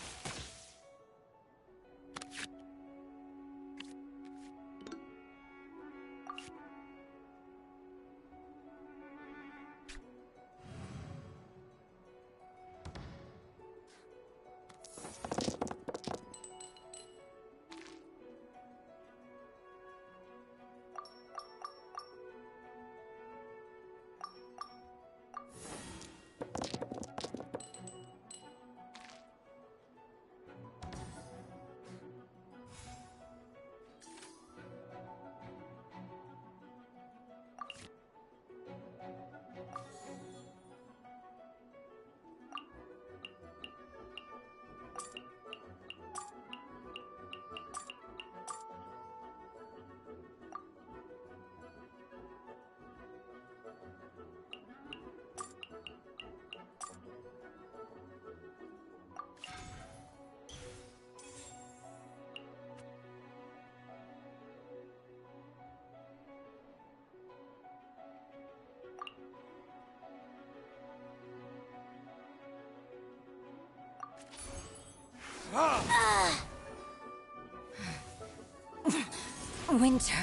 Winter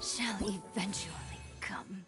shall eventually come.